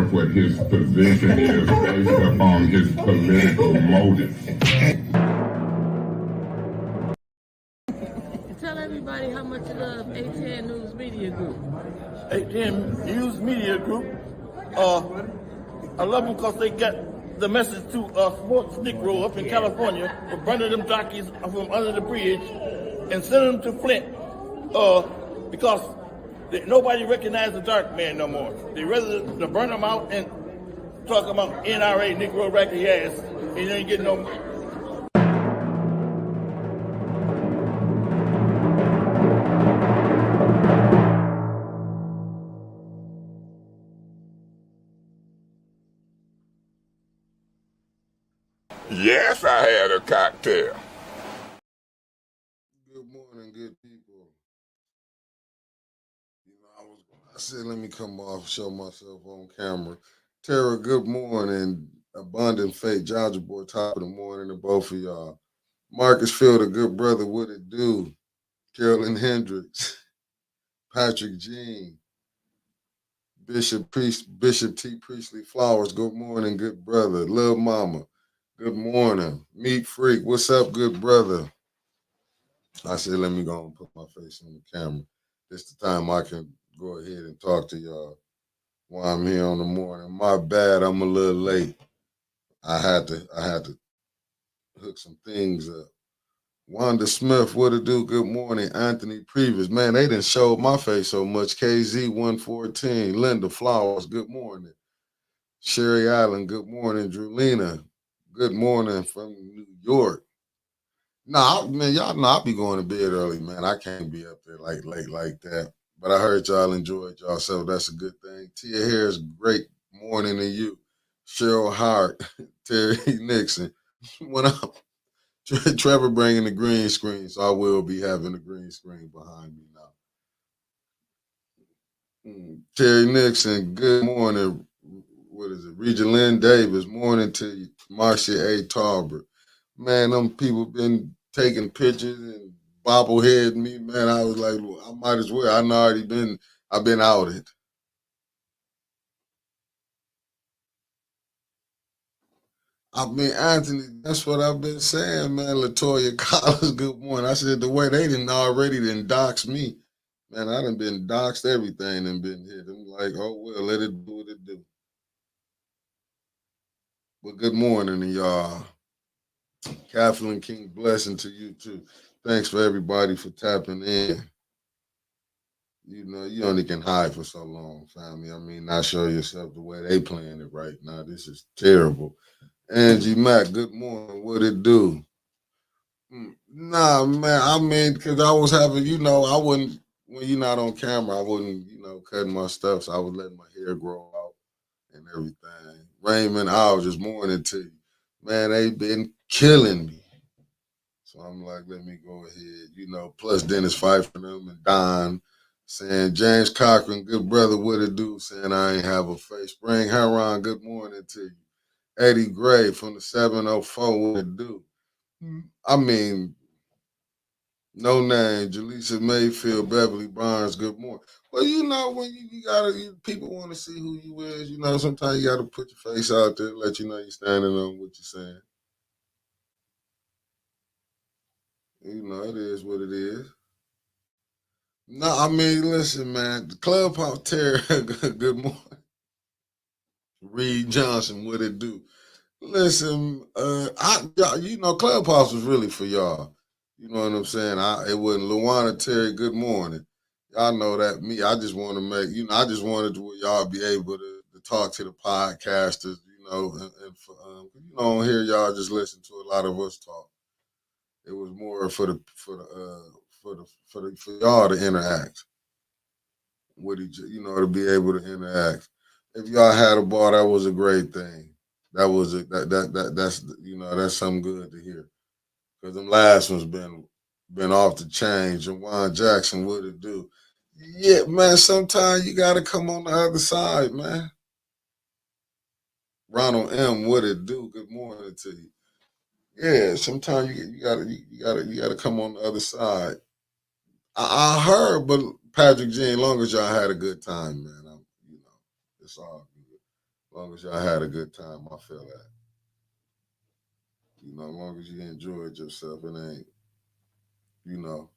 care what his position is based upon his political motives. Tell everybody how much you love ATN News Media Group. ATN News Media Group. I love them because they get the message to sports Negro up in California for burning them jockeys from under the bridge and sending them to Flint because nobody recognizes the dark man no more. They rather to burn them out and talk about NRA, Negro racket ass, and you ain't getting no. Yes, I had a cocktail. Good morning, good people. I said, let me come off, show myself on camera. Tara, good morning. Abundant Faith, Georgia Boy, top of the morning to both of y'all. Marcus Fielder, good brother, what it do? Carolyn Hendricks, Patrick Jean, Bishop T. Priestley Flowers, good morning, good brother. Love Mama, good morning. Meat Freak, what's up, good brother? I said, let me go and put my face on the camera. This the time I can go ahead and talk to y'all while I'm here on the morning. My bad, I'm a little late. I had to hook some things up. Wanda Smith, what it do? Good morning. Anthony Previous. Man, they didn't show my face so much. KZ114. Linda Flowers, good morning. Sherry Allen, good morning. Drulina, good morning from New York. Nah, man, y'all know I'll be going to bed early, man. I can't be up there late like that. But I heard y'all enjoyed y'all, so that's a good thing. Tia Harris, great morning to you. Cheryl Hart, Terry Nixon. When I'm Trevor bringing the green screen, so I will be having the green screen behind me now. Terry Nixon, good morning. What is it? Regina Lynn Davis, morning to you. Marcia A. Talbert. Man, them people been taking pictures and bobblehead me, man. I was like, well, I might as well. I've been outed. I mean, Anthony, that's what I've been saying, man. Latoya Collins, good morning. I said the way they didn't dox me. Man, I done been doxed everything and been hit. I'm like, oh well, let it do what it do. But good morning to y'all. Kathleen King, blessing to you too. Thanks for everybody for tapping in. You know, you only can hide for so long, family. I mean, not show yourself the way they playing it right now. This is terrible. Angie Mack, good morning. What it do? Nah, man. I mean, because I was having, I wouldn't, when you're not on camera, I wouldn't, cutting my stuff. So I would let my hair grow out and everything. Raymond, I was just morning to you. Man, they been killing me. So I'm like, let me go ahead, plus Dennis Pfeiffer and them and Don saying, James Cochran, good brother, what it do? Saying I ain't have a face. Spring Heron, good morning to you. Eddie Gray from the 704, what it do? I mean, no name, Jaleesa Mayfield, Beverly Barnes, good morning. Well, when people want to see who you is, sometimes you got to put your face out there, let you know you're standing on what you're saying. It is what it is. No, I mean, listen, man. The Clubhouse Terry, good morning. Reed Johnson, what it do? Listen, Clubhouse was really for y'all. You know what I'm saying? It wasn't Luana Terry, good morning. Y'all know that me. I just want to I just wanted to y'all be able to talk to the podcasters, and for, on here, y'all just listen to a lot of us talk. It was more for y'all to interact with each, to be able to interact. If y'all had a bar, that was a great thing. That's that's something good to hear. Because them last ones been off the chain. Jawan Jackson, what it do? Yeah, man, sometimes you gotta come on the other side, man. Ronald M, what it do? Good morning to you. Yeah, sometimes you gotta come on the other side. I heard, but Patrick Jean, long as y'all had a good time, man, it's all good. As long as y'all had a good time, I feel that. You know, as long as you enjoyed yourself, it ain't, you know.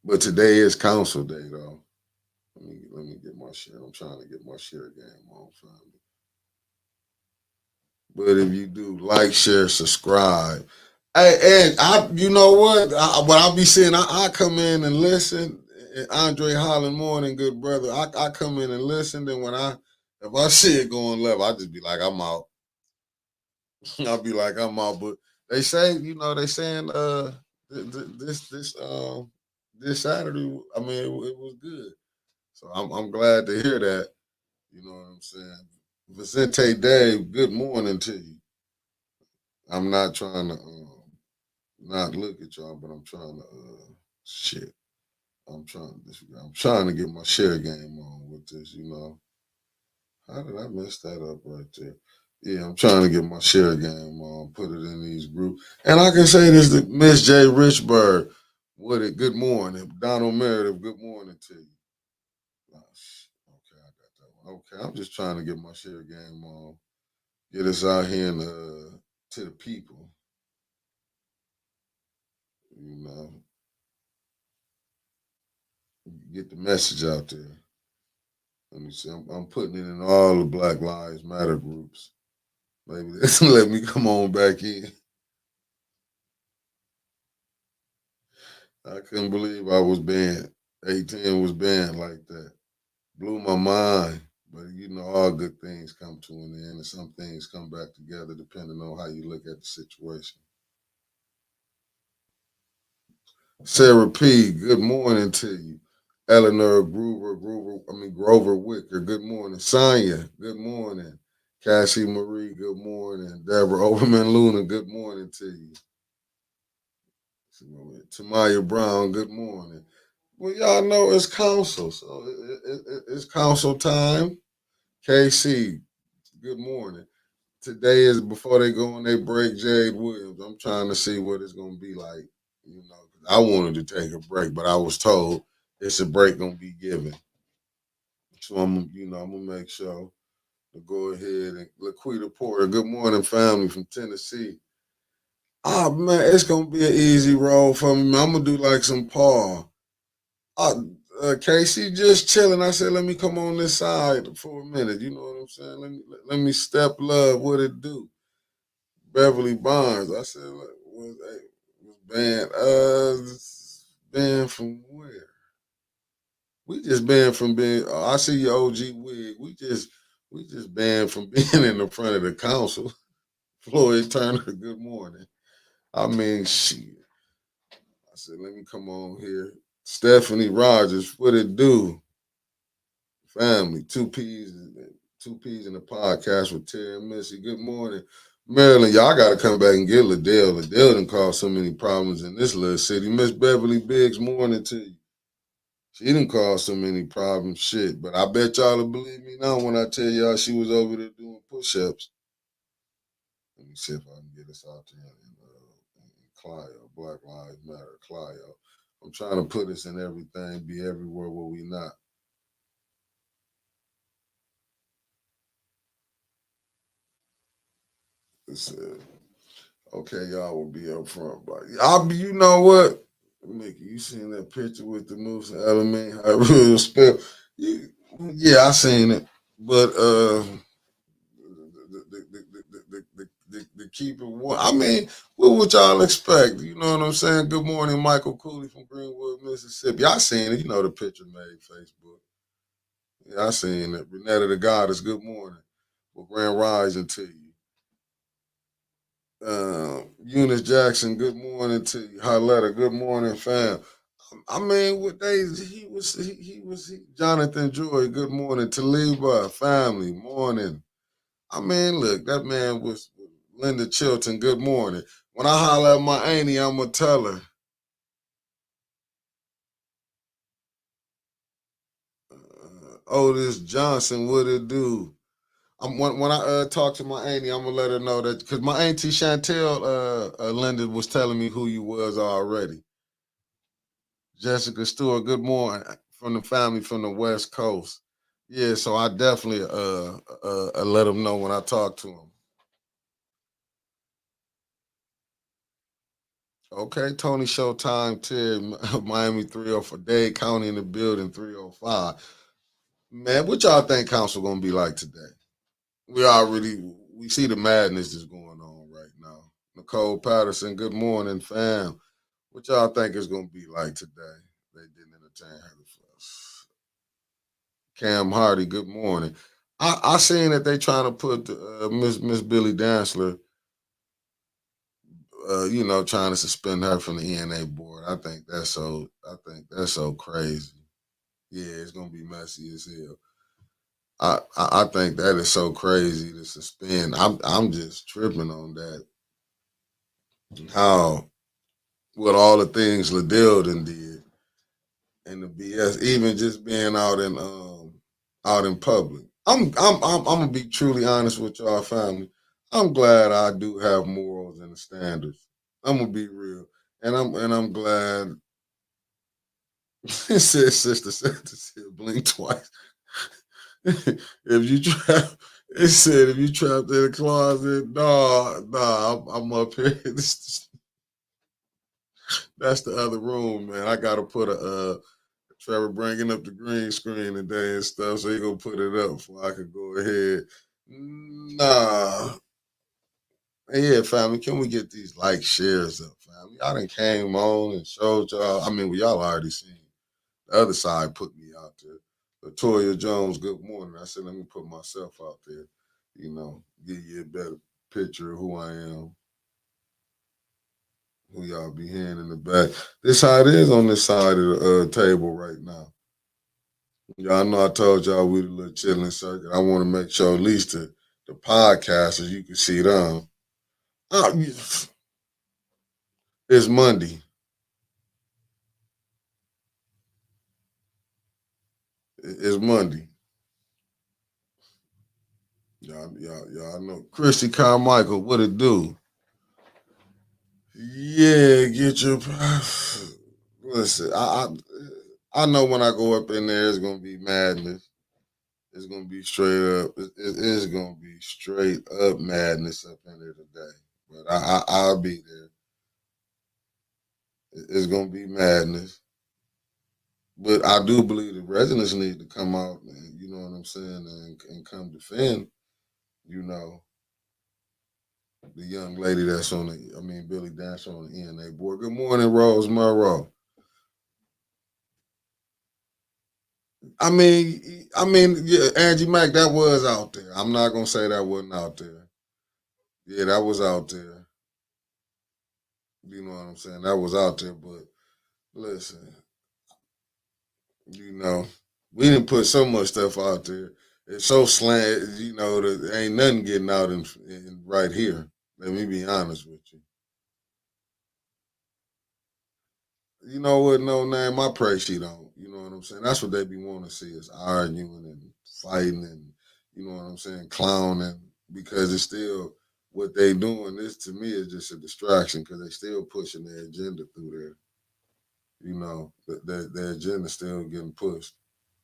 But today is council day, though. Let me get my share. I'm trying to get my share game on, family. But if you do, like, share, subscribe. Hey, and you know what I be saying, I come in and listen. Andre Holland Morning, good brother. I come in and listen. Then if I see it going left, I just be like, I'm out. I'll be like, I'm out. But they say, they saying this Saturday, I mean, it was good. So I'm glad to hear that. You know what I'm saying? Vicente Dave, good morning to you. I'm not trying to not look at y'all, but I'm trying to shit. I'm trying to get my share game on with this, you know. How did I mess that up right there? Yeah, I'm trying to get my share game on, put it in these groups. And I can say this to Miss J. Richburg. Good morning. Donald Meredith, good morning to you. Okay, I got that one. Okay, I'm just trying to get my share game on. Get us out here to the people. You know, get the message out there. Let me see. I'm putting it in all the Black Lives Matter groups. Maybe this let me come on back in. I couldn't believe I was banned. 18 was banned like that. Blew my mind. But you know, all good things come to an end, and some things come back together depending on how you look at the situation. Sarah P, good morning to you. Eleanor Grover Wicker, good morning. Sonia, good morning. Cassie Marie, good morning. Deborah Overman Luna, good morning to you. Tamaya Brown, good morning. Well, y'all know it's council, so it's council time. KC, good morning. Today is before they go on their break, Jade Williams. I'm trying to see what it's going to be like. You know, I wanted to take a break, but I was told it's a break going to be given. So I'm going to make sure to go ahead and Laquita Porter. Good morning, family from Tennessee. Oh man, it's gonna be an easy roll for me. I'm gonna do like some Paul. Casey just chilling. I said, let me come on this side for a minute. You know what I'm saying? Let me step love. What it do? Beverly Bonds. I said, was banned. Banned from where? We just banned from being. I see your OG wig. We just banned from being in the front of the council. Floyd Turner. Good morning. I mean, shit. I said, let me come on here. Stephanie Rogers, what it do? Family, two peas in the podcast with Terry and Missy. Good morning. Maryland, y'all got to come back and get Liddell. Liddell done caused so many problems in this little city. Miss Beverly Biggs, morning to you. She didn't cause so many problems, shit. But I bet y'all will believe me now when I tell y'all she was over there doing push-ups. Let me see if I can get us out there in Clio, Black Lives Matter, Clio. I'm trying to put us in everything, be everywhere where we not. Okay, y'all will be up front, but you know what? Mickey, you seen that picture with the moose and element, how it really spell? Yeah, I seen it. But the keep it one. I mean, what would y'all expect? You know what I'm saying? Good morning, Michael Cooley from Greenwood, Mississippi. I seen it. You know the picture made Facebook. Yeah, I seen it. Renetta the Goddess, good morning. Well, Grand Rising to you. Eunice Jackson, good morning to you. Highletter, good morning, fam. I mean, what days he was Jonathan Joy, good morning. Taliba, family, morning. I mean, look, that man was Linda Chilton, good morning. When I holler at my auntie, I'm gonna tell her. Otis Johnson, what it do? When I talk to my auntie, I'm gonna let her know that because my auntie Chantel Linda was telling me who you was already. Jessica Stewart, good morning from the family from the West Coast. Yeah, so I definitely let him know when I talk to him. Okay, Tony Showtime, Terry, Miami 304, Dade County in the building, 305. Man, what y'all think council gonna be like today? We see the madness that's going on right now. Nicole Patterson, good morning, fam. What y'all think is gonna be like today? They didn't entertain her first. Cam Hardy, good morning. I seen that they trying to put Miss Billy Dantzler, trying to suspend her from the ENA board. I think that's so crazy. Yeah, it's gonna be messy as hell. I think that is so crazy to suspend. I'm just tripping on that. How with all the things Liddell done did and the BS, even just being out in public. I'm gonna be truly honest with y'all family. I'm glad I do have morals and standards. I'm gonna be real. And I'm glad it said sister said blink twice. if you trap, it said if you trapped in a closet, I'm up here. That's the other room, man. I gotta put Trevor bringing up the green screen today and stuff, so he gonna put it up before I could go ahead. Nah. Yeah, family, can we get these like shares up, family? Y'all done came on and showed y'all. I mean, y'all already seen. The other side put me out there. Latoya Jones, good morning. I said, let me put myself out there, give you a better picture of who I am, who y'all be hearing in the back. This how it is on this side of the table right now. Y'all know I told y'all we the little chilling circuit. I want to make sure at least the podcasters, you can see them. It's Monday. It's Monday. Y'all know. Christy Carmichael, what it do? Yeah, get your. Listen, I know when I go up in there, it's gonna be madness. It's gonna be straight up. It is gonna be straight up madness up in there today. But I'll be there. It's gonna be madness. But I do believe the residents need to come out and, you know what I'm saying, and come defend, the young lady that's on Billy Dantzler on the ENA board. Good morning, Rose Monroe. Yeah, Angie Mack, that was out there. I'm not gonna say that wasn't out there. Yeah, that was out there. You know what I'm saying? That was out there, but listen, we didn't put so much stuff out there. It's so slant, that ain't nothing getting out in right here. Let me be honest with you. You know what? No name. I pray she don't. You know what I'm saying? That's what they be wanting to see is arguing and fighting and, you know what I'm saying, clowning, because it's still what they doing. This to me is just a distraction because they still pushing their agenda through there. Their agenda still getting pushed.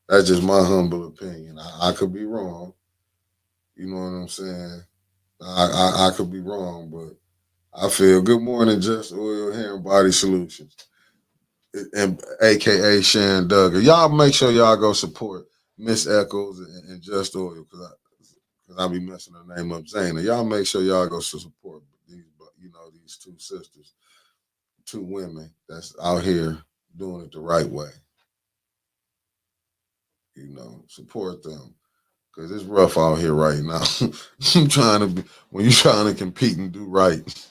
That's just my humble opinion. I could be wrong. You know what I'm saying? I could be wrong, but I feel good morning, Just Oil Hair and Body Solutions. And AKA Shan Duggar. Y'all make sure y'all go support Miss Echoes and Just Oil because I be messing her name up, Zayna. Y'all make sure y'all go support these two sisters, two women that's out here doing it the right way. Support them because it's rough out here right now. When you're trying to compete and do right.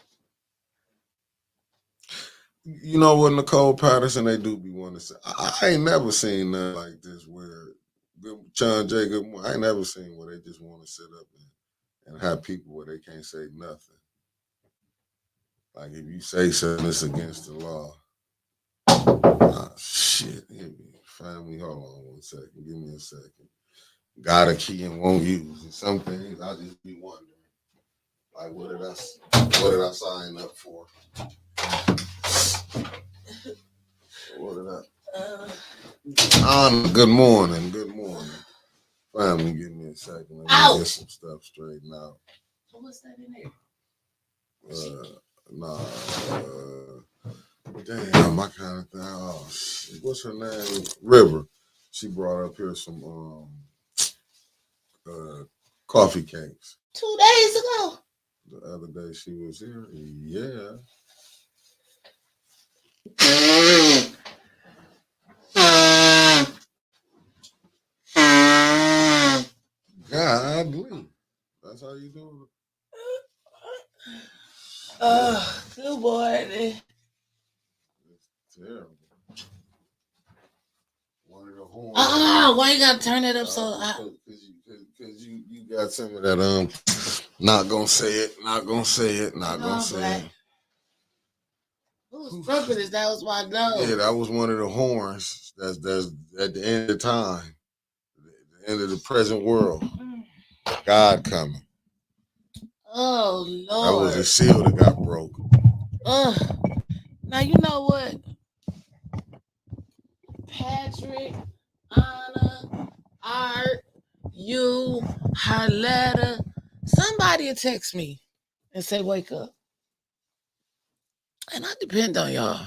You know what, Nicole Patterson, they do be wanting to say. I ain't never seen nothing like this where John J. Good morning. I ain't never seen where they just want to sit up and have people where they can't say nothing. Like if you say something, it's against the law. Shit. Family, hold on 1 second. Give me a second. Got a key and won't use it. Some things I just be wondering. Like what did I sign up for? What did I? Good morning. Family, give me a second. Let me Ow. get some stuff straightened out. What's that in there? Damn, I kind of thing. Oh shit, what's her name? River. She brought up here some coffee cakes 2 days ago. the other day. She was here. Yeah. Godly. That's how you do it. Good boy. Terrible. One of the horns. Why you gotta turn it up so loud? Because you got some of that not gonna say it, not gonna say it, not gonna say it. Who's trumpet is that? Was my nose. Yeah, that was one of the horns. That's at the end of time, the end of the present world. God coming. Oh Lord. That was a seal that got broke. Now you know what? Patrick, Anna, Art, you, Harletta, somebody will text me and say, wake up. And I depend on y'all.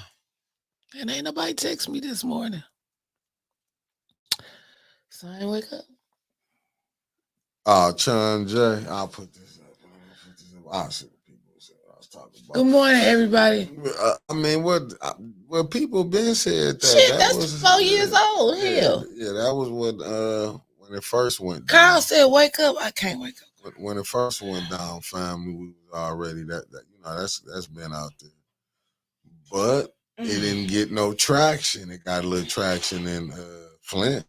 And ain't nobody text me this morning. So I ain't wake up. Oh, Chun J. I'll put this up. I'll see what people say. I was talking about. Good morning, everybody. I mean, what people been said that. Shit, that that's was 4 years old. Hell. Yeah, that was when it first went down. Carl said, wake up. I can't wake up. When it first went down, family, we was already that's been out there. But it didn't get no traction. It got a little traction in Flint,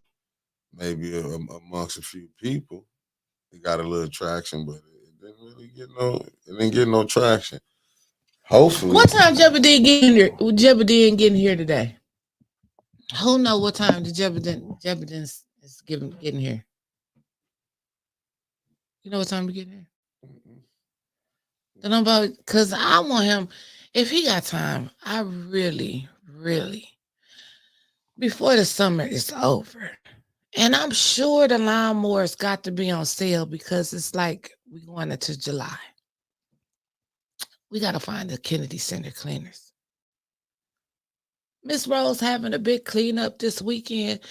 maybe amongst a few people. It got a little traction, but it didn't really get no traction. Hopefully. What time Jeopardy getting here? Jeopardy getting here today? Who know what time the Jeopardy is getting here? You know what time to get here? Because I want him, if he got time, I really, before the summer is over, and I'm sure the lawnmowers got to be on sale because it's like we're going into July. We got to find the Kennedy Center cleaners. Miss Rose having a big cleanup this weekend.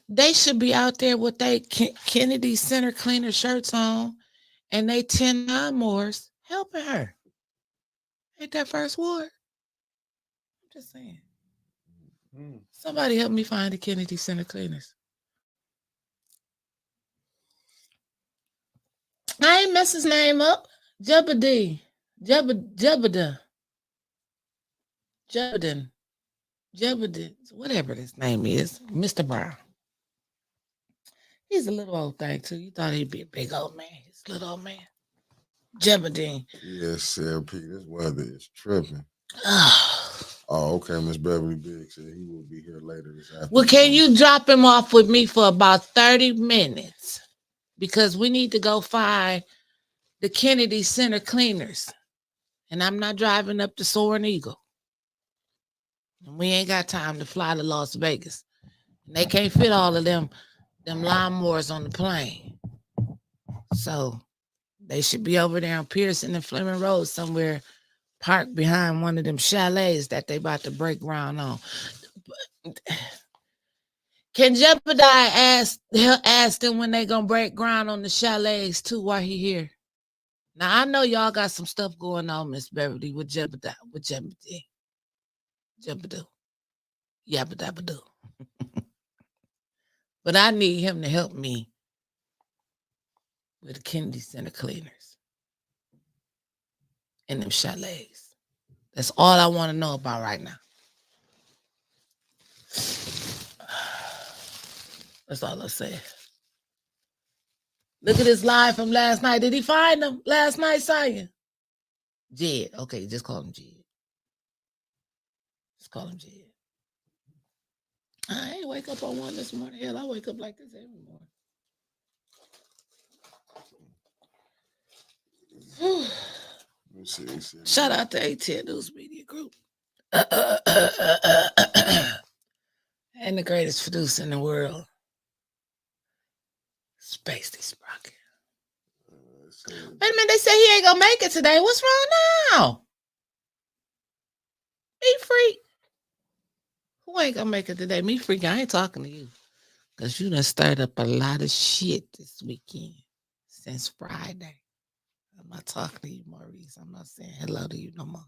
They should be out there with their Kennedy Center cleaner shirts on and they 10 lawnmowers helping her. Ain't that first ward? I'm just saying. Somebody help me find the Kennedy Center cleaners. I ain't mess his name up. Jeopardy. Jeopardy, whatever his name is, Mr. Brown. He's a little old thing too. You thought he'd be a big old man. He's a little old man. Jeopardy. Yes, Sarah P. This weather is tripping. Oh, okay. Miss Beverly Biggs said he will be here later this afternoon. Well, can you drop him off with me for about 30 minutes? Because we need to go find the Kennedy Center cleaners. And I'm not driving up to Soaring Eagle. And we ain't got time to fly to Las Vegas. And they can't fit all of them lawnmowers on the plane. So they should be over there on Pearson and Fleming Road somewhere, parked behind one of them chalets that they about to break ground on. Can Jeopardy ask them when they gonna break ground on the chalets too while he here? Now I know y'all got some stuff going on, Miss Beverly, with Jeopardy. Yabba-dabba-doo. But I need him to help me with the Kennedy Center cleaners and them chalets. That's all I want to know about right now. That's all I say. Look at this live from last night. Did he find him last night, Saya? Jed. Okay, just call him Jed. Just call him Jed. I ain't wake up on one this morning. Hell, I wake up like this every morning. Shout out to ATN News Media Group. And the greatest producer in the world. Pasty Sprocket. So, Wait a minute, they say he ain't gonna make it today. What's wrong now? Me Freak. Who ain't gonna make it today? Me Freak, I ain't talking to you. Because you done stirred up a lot of shit this weekend since Friday. I'm not talking to you, Maurice. I'm not saying hello to you no more.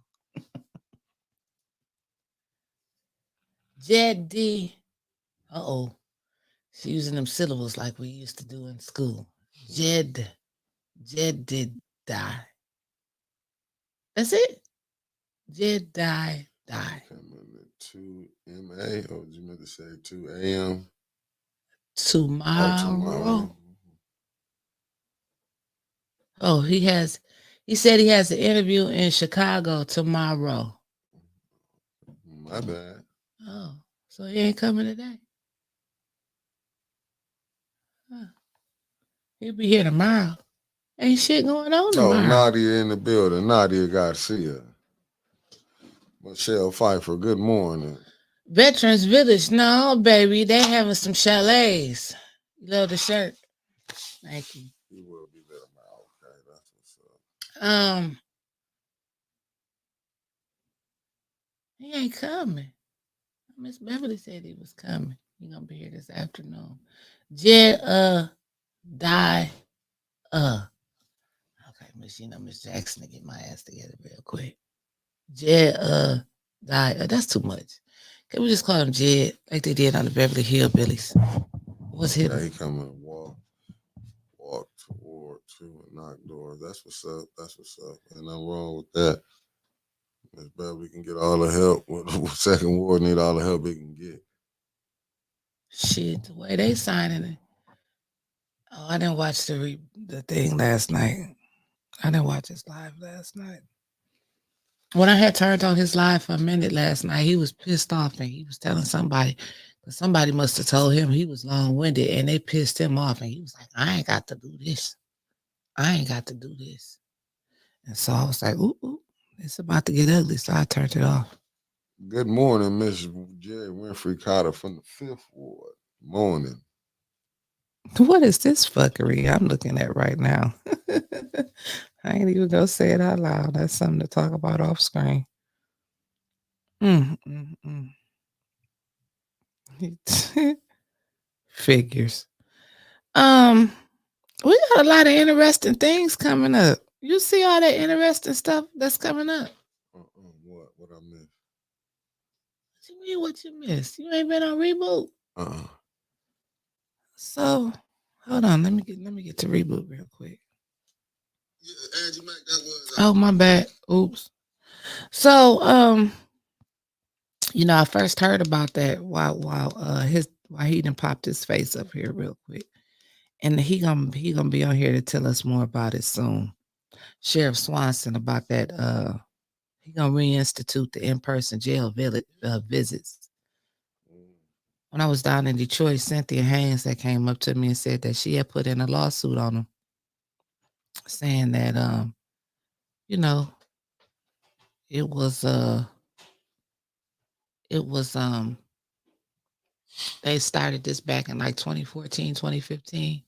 Jed D. Uh-oh. She's using them syllables like we used to do in school. Jed did die. That's it. Jed died. coming at 2 MA, or did you meant to say 2 AM? Tomorrow. Oh, he said he has an interview in Chicago tomorrow. My bad. Oh, so he ain't coming today. Huh. He'll be here tomorrow. Ain't shit going on tomorrow. Oh, Nadia in the building. Nadia Garcia. Michelle Pfeiffer, good morning. Veterans Village. No, baby. They having some chalets. You love the shirt. Thank you. He will be there tomorrow. Okay, that's what's up. He ain't coming. Miss Beverly said he was coming. He gonna be here this afternoon. Jed die. Okay, Miss Jackson to get my ass together real quick. Jed die. That's too much. Can we just call him Jed like they did on the Beverly Hillbillies? What's his? Yeah, he coming walk toward 2 and knock doors. That's what's up. Ain't nothing wrong with that. Miss Beverly can get all the help. Second ward need all the help he can get. Shit, the way they signing it. Oh, I didn't watch the thing last night. I didn't watch his live last night. When I had turned on his live for a minute last night, he was pissed off and he was telling somebody, because somebody must have told him he was long-winded and they pissed him off. And he was like, I ain't got to do this. And so I was like, ooh, it's about to get ugly. So I turned it off. Good morning, Miss Jerry Winfrey Carter from the 5th Ward. Morning. What is this fuckery I'm looking at right now? I ain't even gonna say it out loud. That's something to talk about off screen. Figures. We got a lot of interesting things coming up. You see all that interesting stuff that's coming up? What I missed? What you mean what you missed? You ain't been on Reboot? So hold on, let me get to Reboot real quick. Yeah, Angie Mac, that was Oh, my bad. Oops. So I first heard about that while he done popped his face up here real quick. And he gonna be on here to tell us more about it soon. Sheriff Swanson about that. He gonna reinstitute the in-person jail visits. When I was down in Detroit, Cynthia Haynes that came up to me and said that she had put in a lawsuit on him, saying that it was they started this back in like 2014, 2015.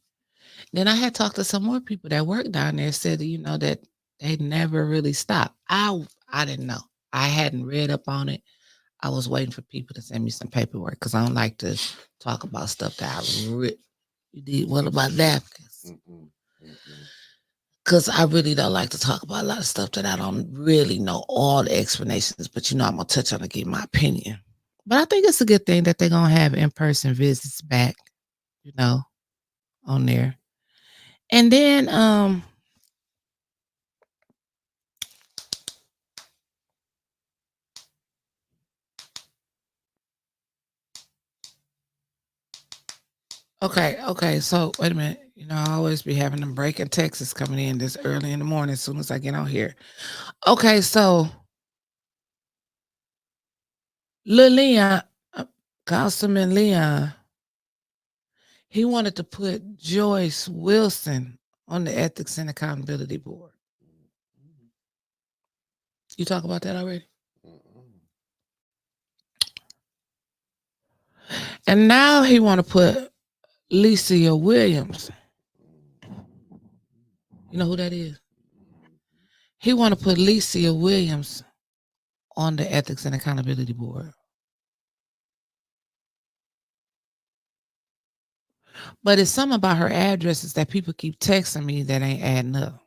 Then I had talked to some more people that worked down there, said that they never really stopped. I didn't know. I hadn't read up on it. I was waiting for people to send me some paperwork because I don't like to talk about stuff that I read. You did what about that? Because I really don't like to talk about a lot of stuff that I don't really know all the explanations, but I'm going to touch on and give my opinion. But I think it's a good thing that they're going to have in-person visits back, on there. And then, okay. So wait a minute. I always be having them breaking texts coming in this early in the morning as soon as I get on here. Okay, so Leon, Councilman Leon, he wanted to put Joyce Wilson on the Ethics and Accountability Board. You talk about that already? And now he want to put Licia Williams You know who that is? He want to put Licia Williams on the Ethics and Accountability Board. But it's something about her addresses that people keep texting me that ain't adding up.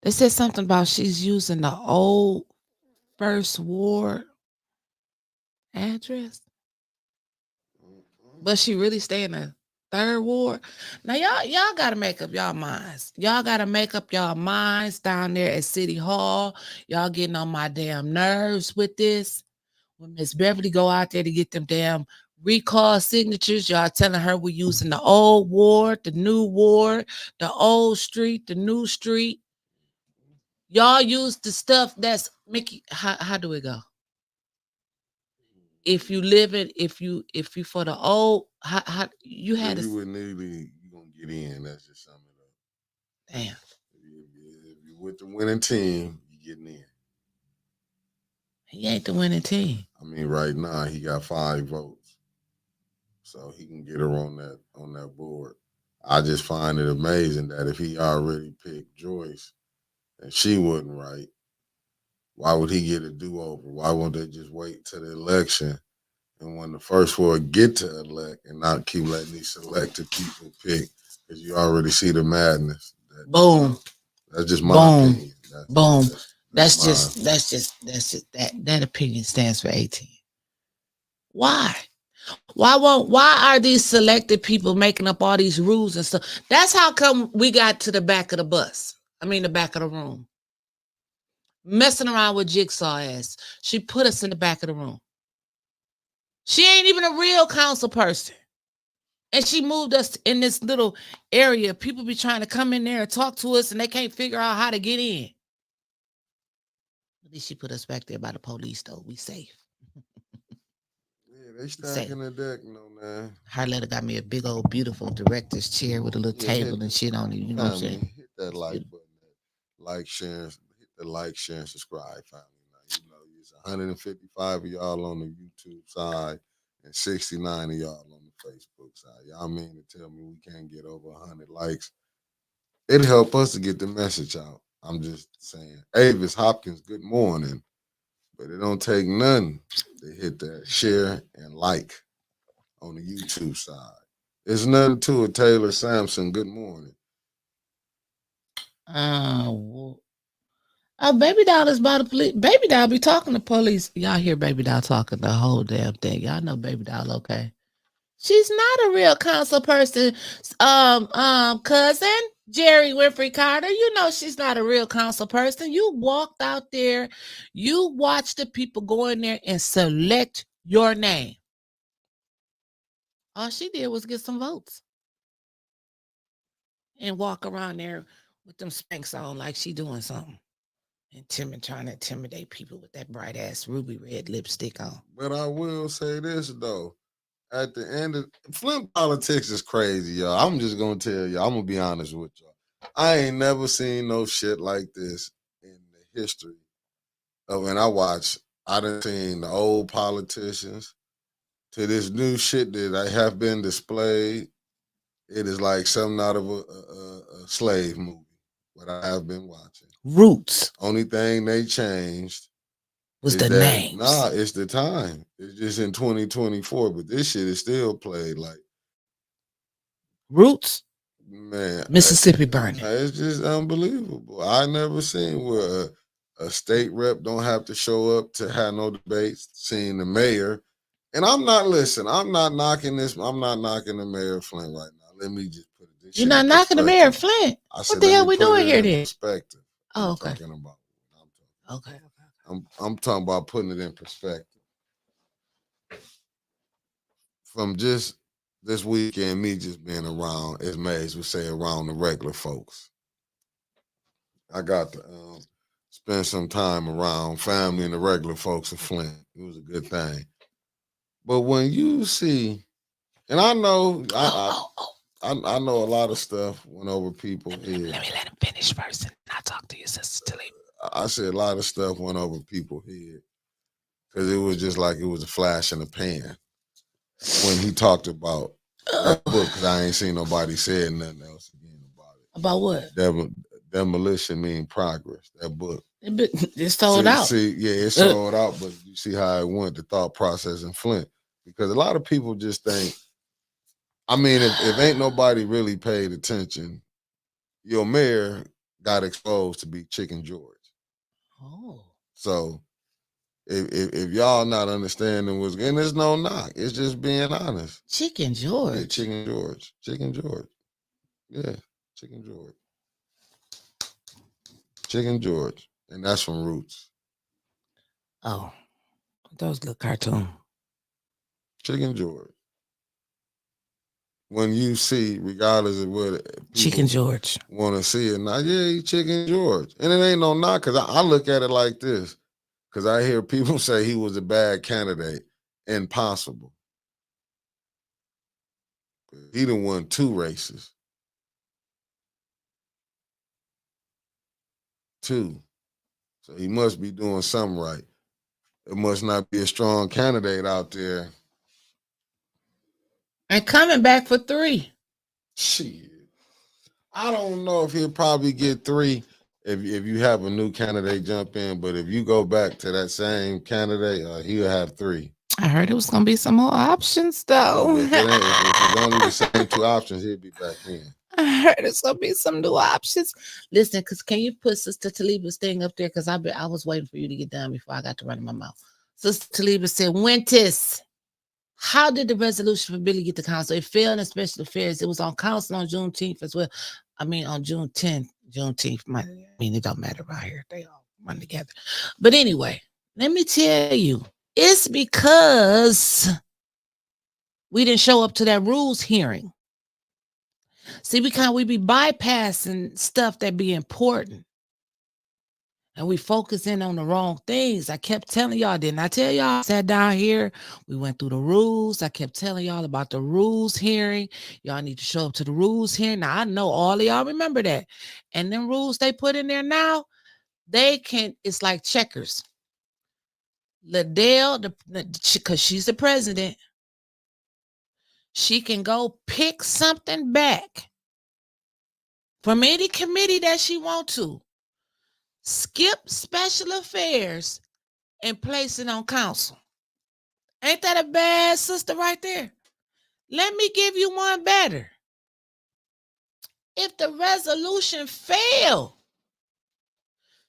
They said something about she's using the old First Ward address, but she really stay in the Third Ward. Now y'all gotta make up y'all minds. Y'all gotta make up y'all minds down there at City Hall. Y'all getting on my damn nerves with this. When Miss Beverly go out there to get them damn recall signatures, y'all telling her we're using the old ward, the new ward, the old street, the new street. Y'all use the stuff that's Mickey. How do it go? If you live it, if you for the old, how you had you to. would you gonna get in. That's just something. Damn. If you're with the winning team, you getting in. He ain't the winning team. I mean, right now he got 5 votes, so he can get her on that board. I just find it amazing that if he already picked Joyce and she wasn't right, why would he get a do-over? Why won't they just wait till the election and when the first four get to elect and not keep letting these selected people pick? Because you already see the madness. Boom. That's just my opinion. Boom. That's just that opinion stands for 18. Why? Why are these selected people making up all these rules and stuff? That's how come we got to the back of the bus. I mean the back of the room. Messing around with Jigsaw ass. She put us in the back of the room. She ain't even a real council person. And she moved us in this little area. People be trying to come in there and talk to us and they can't figure out how to get in. At least she put us back there by the police though. We safe. Yeah, they stacking the deck, man. Harletta got me a big old beautiful director's chair with a little table and shit on it. You know what I'm saying? Hit that like button. Hit the like, share, and subscribe, family. Now, you know, there's 155 of y'all on the YouTube side and 69 of y'all on the Facebook side. Y'all mean to tell me we can't get over 100 likes? It'd help us to get the message out. I'm just saying. Avis Hopkins, good morning. But it don't take none to hit that share and like on the YouTube side. There's nothing to it. Taylor Sampson, good morning. Baby Doll is by the police. Baby Doll be talking to police. Y'all hear Baby Doll talking the whole damn thing. Y'all know Baby Doll, okay? She's not a real council person. Cousin Jerry Winfrey Carter, you know she's not a real council person. You walked out there, you watched the people go in there and select your name. All she did was get some votes and walk around there with them Spanx on like she doing something. Trying to intimidate people with that bright ass ruby red lipstick on. But I will say this though. At the end of Flint politics is crazy, y'all. I'm just gonna tell y'all, I'm gonna be honest with y'all. I ain't never seen no shit like this in the history of when I done seen the old politicians to this new shit that have been displayed. It is like something out of a slave movie, what I have been watching. Roots. Only thing they changed was the names. Nah, it's the time. It's just in 2024, but this shit is still played like Roots. Man, Mississippi burning. It's just unbelievable. I never seen where a state rep don't have to show up to have no debates. Seeing the mayor, and I'm not knocking this. I'm not knocking the mayor of Flint right now. Let me just put it. You're not knocking the mayor of Flint. What the hell we doing here then? Perspective. Oh, okay. Okay. I'm talking about putting it in perspective. From just this weekend, me just being around, as Mays would say, around the regular folks. I got to spend some time around family and the regular folks of Flint. It was a good thing. But when you see, and I know, I know a lot of stuff went over people's heads. Let me let him finish first, and I'll talk to your sister till he. I said a lot of stuff went over people's head because it was just like it was a flash in the pan when he talked about That book, because I ain't seen nobody saying nothing else again about it. About what? Demolition mean progress. That book. It's sold out. It's sold out, but you see how it went, the thought process in Flint. Because a lot of people just think, I mean, if ain't nobody really paid attention, your mayor got exposed to be Chicken George. Oh. So if y'all not understanding what's, and there's no knock, it's just being honest. Chicken George. Yeah, Chicken George. Chicken George. Yeah, Chicken George. Chicken George. And that's from Roots. Oh, those little cartoon. Chicken George. When you see, regardless of what Chicken George want to see it, now, yeah, he Chicken George. And it ain't no knock, because I look at it like this, because I hear people say he was a bad candidate. Impossible. He done won 2 races. 2. So he must be doing something right. It must not be a strong candidate out there. and coming back for 3. Shit. I don't know if he'll probably get 3 if you have a new candidate jump in, but if you go back to that same candidate, he'll have 3. I heard it was gonna be some more options though. If it's only the same 2 options, he'll be back in. I heard it's gonna be some new options. Listen, because can you put Sister Taliba's thing up there? Because I was waiting for you to get done before I got to run in my mouth. Sister Taliba said, Wentis, how did the resolution for Billy get to council? It failed in special affairs. It was on council on Juneteenth as well. I mean, on June 10th, Juneteenth. It don't matter around here. They all run together. But anyway, let me tell you, it's because we didn't show up to that rules hearing. See, we be bypassing stuff that be important. And we focus in on the wrong things. I kept telling y'all, didn't I tell y'all? I sat down here. We went through the rules. I kept telling y'all about the rules hearing. Y'all need to show up to the rules hearing. Now, I know all of y'all remember that. And them rules they put in there now, it's like checkers. Liddell, because she's the president, she can go pick something back from any committee that she want to, skip special affairs, and place it on council. Ain't that a bad sister right there? Let me give you one better. If the resolution fail,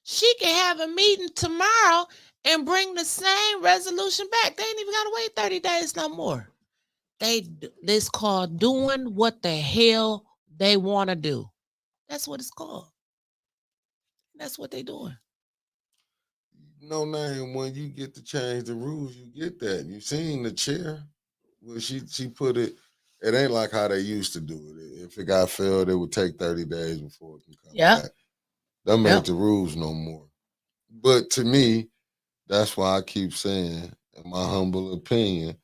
she can have a meeting tomorrow and bring the same resolution back. They ain't even got to wait 30 days no more. It's called doing what the hell they want to do. That's what it's called. That's what they doing. No name, when you get to change the rules, you get that. You seen the chair? Well, she put it, it ain't like how they used to do it. If it got failed, it would take 30 days before it can come back. That made the rules no more. But to me, that's why I keep saying, in my humble opinion,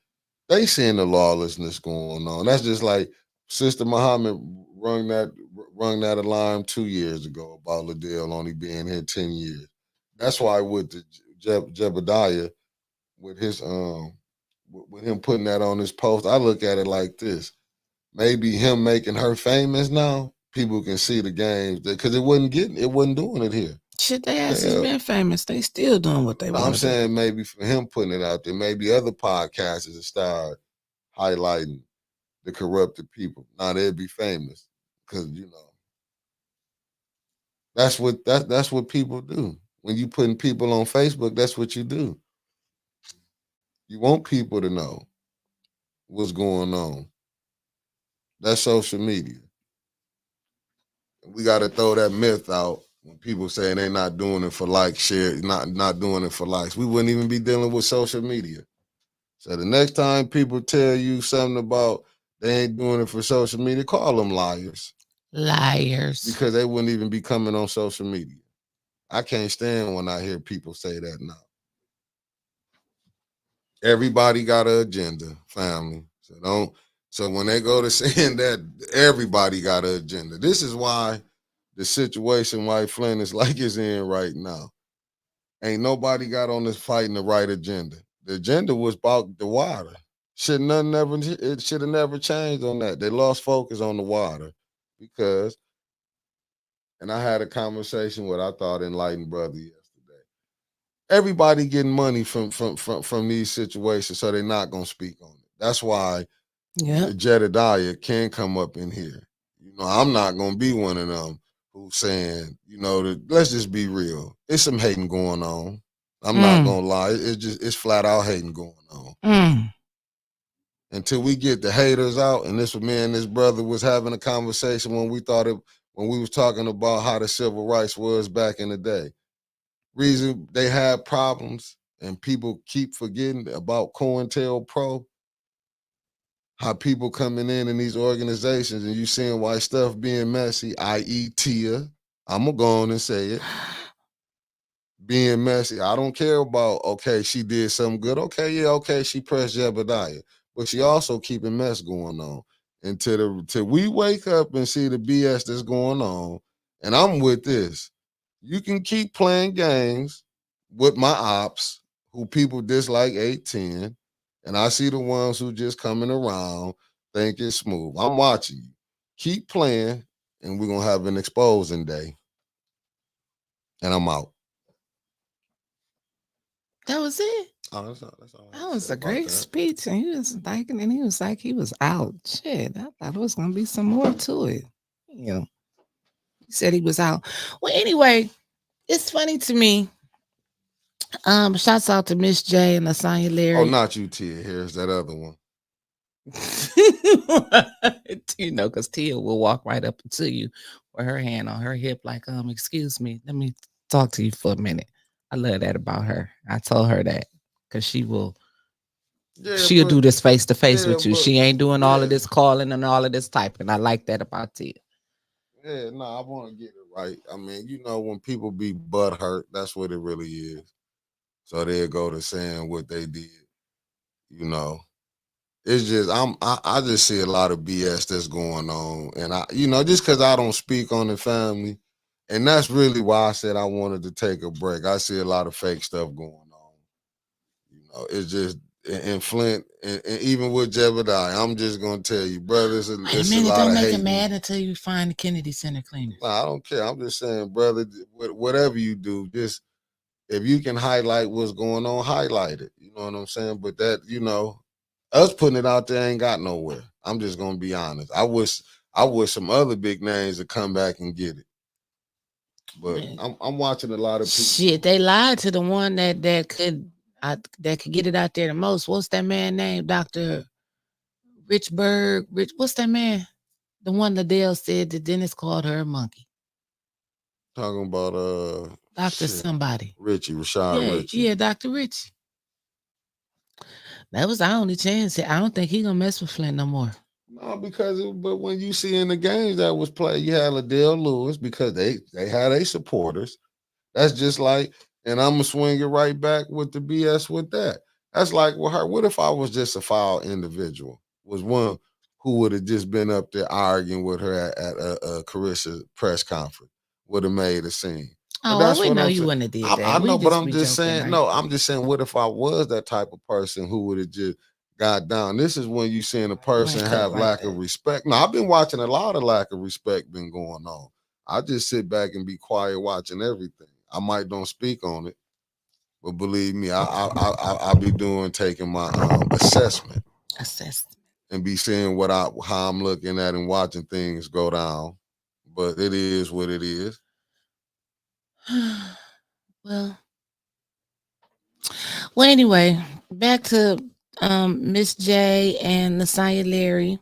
they seeing the lawlessness going on. That's just like Sister Muhammad rung that alarm 2 years ago about Liddell only being here 10 years. That's why with the Jebediah, with his with him putting that on his post, I look at it like this. Maybe him making her famous now, people can see the games because it wasn't doing it here. Shit, they asses been famous. They still doing what they want. I'm saying maybe for him putting it out there, maybe other podcasters start highlighting the corrupted people. Now they'd be famous because that's what people do. When you putting people on Facebook, that's what you do. You want people to know what's going on. That's social media. We got to throw that myth out when people say they're not doing it for likes, share, not doing it for likes. We wouldn't even be dealing with social media. So the next time people tell you something about they ain't doing it for social media, call them liars. Liars. Because they wouldn't even be coming on social media. I can't stand when I hear people say that now. Everybody got an agenda, family. So when they go to saying that, everybody got an agenda. This is why the situation White Flynn is like it's in right now. Ain't nobody got on this fighting the right agenda. The agenda was about the water. Should it should have never changed on that. They lost focus on the water because, and I had a conversation with I thought enlightened brother yesterday. Everybody getting money from these situations, so they're not gonna speak on it. That's why Jedediah can come up in here. You know, I'm not gonna be one of them who's saying, you know, let's just be real. It's some hating going on. I'm not gonna lie. It's flat out hating going on. Until we get the haters out, and this was me and this brother was having a conversation when we was talking about how the civil rights was back in the day. Reason they had problems and people keep forgetting about COINTELPRO, how people coming in these organizations and you seeing why stuff being messy, i.e. Tia, I'm gonna go on and say it, being messy. I don't care about, okay, she did something good. Okay, yeah, okay, she pressed Jebediah. But she also keeping mess going on. Until we wake up and see the BS that's going on, and I'm with this. You can keep playing games with my ops, who people dislike 810, and I see the ones who just coming around think it's smooth. I'm watching you. Keep playing, and we're gonna have an exposing day. And I'm out. That was it. Oh, that's all. That was a great speech, and he was like he was out. Shit, I thought there was gonna be some more to it. You know, he said he was out. Well, anyway, it's funny to me. Shouts out to Miss J and Lasagna Larry. Oh, not you, Tia. Here's that other one. You know, because Tia will walk right up to you with her hand on her hip, like, excuse me, let me talk to you for a minute. I love that about her. I told her that because she'll do this face to face with you. She ain't doing all of this calling and all of this typing. I like that about Tia. Yeah, no, I want to get it right. I mean, you know, when people be butthurt, that's what it really is. So they'll go to saying what they did. You know, it's just I just see a lot of BS that's going on, and just because I don't speak on the family, and that's really why I said I wanted to take a break. I see a lot of fake stuff going on. You know, it's just in Flint, and even with Jebediah, I'm just gonna tell you, brother, it's a lot of hate. Don't make him mad until you find the Kennedy Center cleaners. Nah, I don't care. I'm just saying, brother, whatever you do, just if you can highlight what's going on, highlight it. You know what I'm saying? But that, you know, us putting it out there ain't got nowhere. I'm just gonna be honest. I wish some other big names would come back and get it. But I'm watching a lot of people. Shit, they lied to the one that could get it out there the most. What's that man named? Dr. Richburg. What's that man? The one Liddell said that Dennis called her a monkey. Talking about Dr. somebody. Rashad Richie. Yeah, Dr. Richie. That was our only chance. I don't think he gonna mess with Flint no more. No, but when you see in the games that was played, you had Liddell Lewis because they had their supporters. That's just like, and I'm gonna swing it right back with the BS with that. That's like, well, what if I was just a foul individual? Was one who would have just been up there arguing with her at a Carissa press conference, would have made a scene. Oh, well, we know you wouldn't have did that. I know, but I'm just saying, right? No, I'm just saying, what if I was that type of person who would have just got down? This is when you seeing a person have lack of respect. Now, I've been watching a lot of lack of respect been going on. I just sit back and be quiet watching everything. I might don't speak on it, but believe me, I'll be taking my assessment and be seeing how I'm looking at and watching things go down. But it is what it is. Well, anyway, back to Miss J and Lasagna Larry.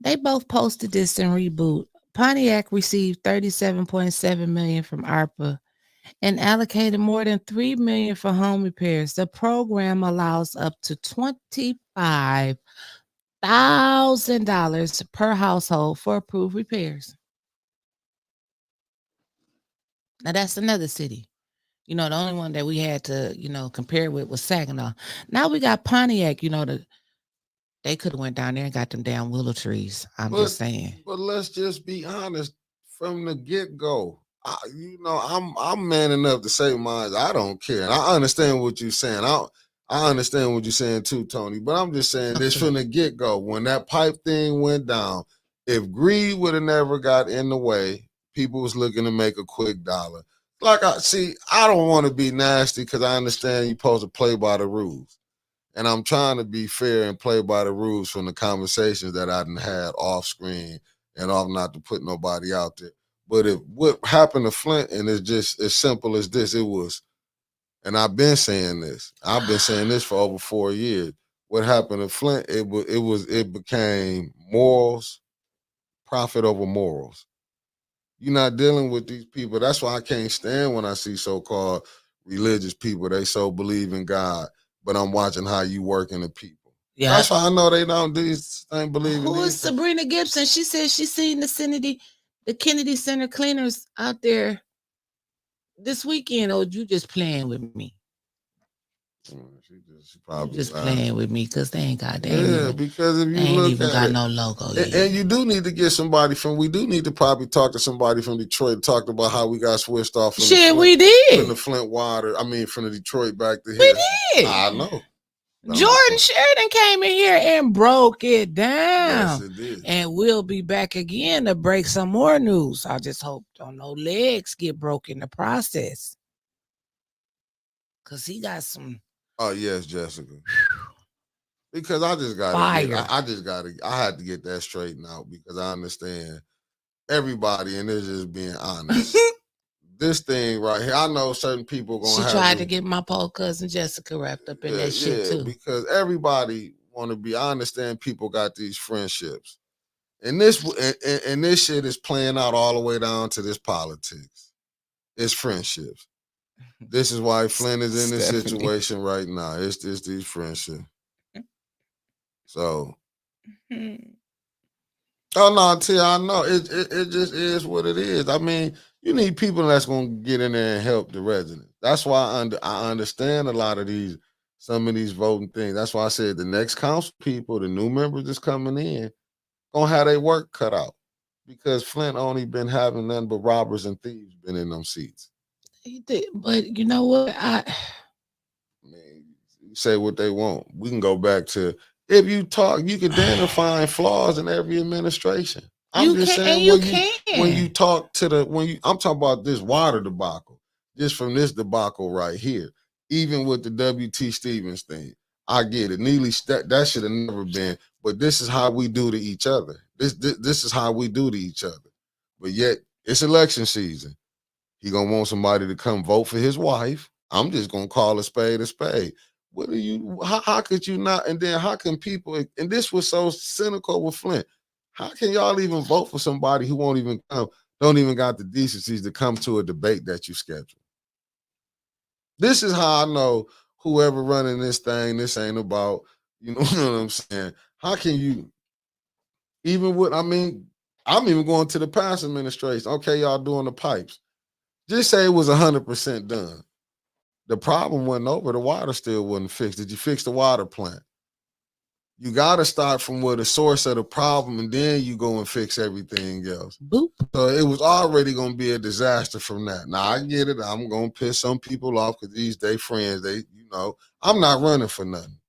They both posted this in Reboot. Pontiac received $37.7 million from ARPA and allocated more than $3 million for home repairs. The program allows up to $25,000 per household for approved repairs. Now that's another city. You know, the only one that we had to, compare with was Saginaw. Now we got Pontiac, they could have went down there and got them damn willow trees. I'm just saying. But let's just be honest from the get-go. I'm man enough to say mine. I don't care. And I understand what you're saying. I understand what you're saying too, Tony, but I'm just saying this from the get-go. When that pipe thing went down, if greed would have never got in the way, people was looking to make a quick dollar. Like I don't want to be nasty because I understand you're supposed to play by the rules. And I'm trying to be fair and play by the rules from the conversations that I done had off screen and off, not to put nobody out there. But if what happened to Flint, and it's just as simple as this, it was, and I've been saying this. I've been saying this for over 4 years. What happened to Flint, it became morals, profit over morals. You're not dealing with these people. That's why I can't stand when I see so-called religious people. They so believe in God, but I'm watching how you working the people. Yeah, that's why I know they don't believe in. Who is Sabrina Gibson? She said she seen the Kennedy Center cleaners out there this weekend. Or you just playing with me? She probably just playing with me because they ain't got that. Yeah, because if you ain't look even at got it, no logo. And you do need to get somebody from. We do need to probably talk to somebody from Detroit. Talked about how we got switched off. From we did from the Flint water. I mean, from the Detroit back to here. We did. I know. Jordan Sheridan came in here and broke it Yes, down. it did. And we'll be back again to break some more news. I just hope no legs get broke in the process. Because he got some. Oh, yes, Jessica. Because I just got I had to get that straightened out because I understand everybody, and it's just being honest. This thing right here, I know certain people going to have. She tried to get my poor cousin Jessica wrapped up in that shit too. Because everybody want to be. I understand people got these friendships, and this shit is playing out all the way down to this politics. It's friendships. This is why Flint is in this situation right now. It's these friendships. So, oh no, T, I know it just is what it is. I mean, you need people that's gonna get in there and help the residents. That's why I understand a lot of some of these voting things. That's why I said the next council people, the new members that's coming in, gonna have their work cut out because Flint only been having nothing but robbers and thieves been in them seats. He did, but you know what? Say what they want. We can go back to. If you talk, you can find flaws in every administration. I'm just saying when you talk to I'm talking about this water debacle, just from this debacle right here, even with the W.T. Stevens thing, I get it. Neely, that should have never been, but this is how we do to each other. This is how we do to each other. But yet it's election season. He gonna want somebody to come vote for his wife. I'm just gonna call a spade a spade. What are you? How could you not? And then how can people? And this was so cynical with Flint. How can y'all even vote for somebody who won't even come? Don't even got the decencies to come to a debate that you schedule. This is how I know whoever running this thing. This ain't about you know what I'm saying. How can you? Even with I'm even going to the past administration. Okay, y'all doing the pipes. Just say it was 100% done. The problem wasn't over. The water still wasn't fixed. Did you fix the water plant? You got to start from where the source of the problem, and then you go and fix everything else. Boop. So it was already going to be a disaster from that. Now, I get it. I'm going to piss some people off because they friends. I'm not running for nothing.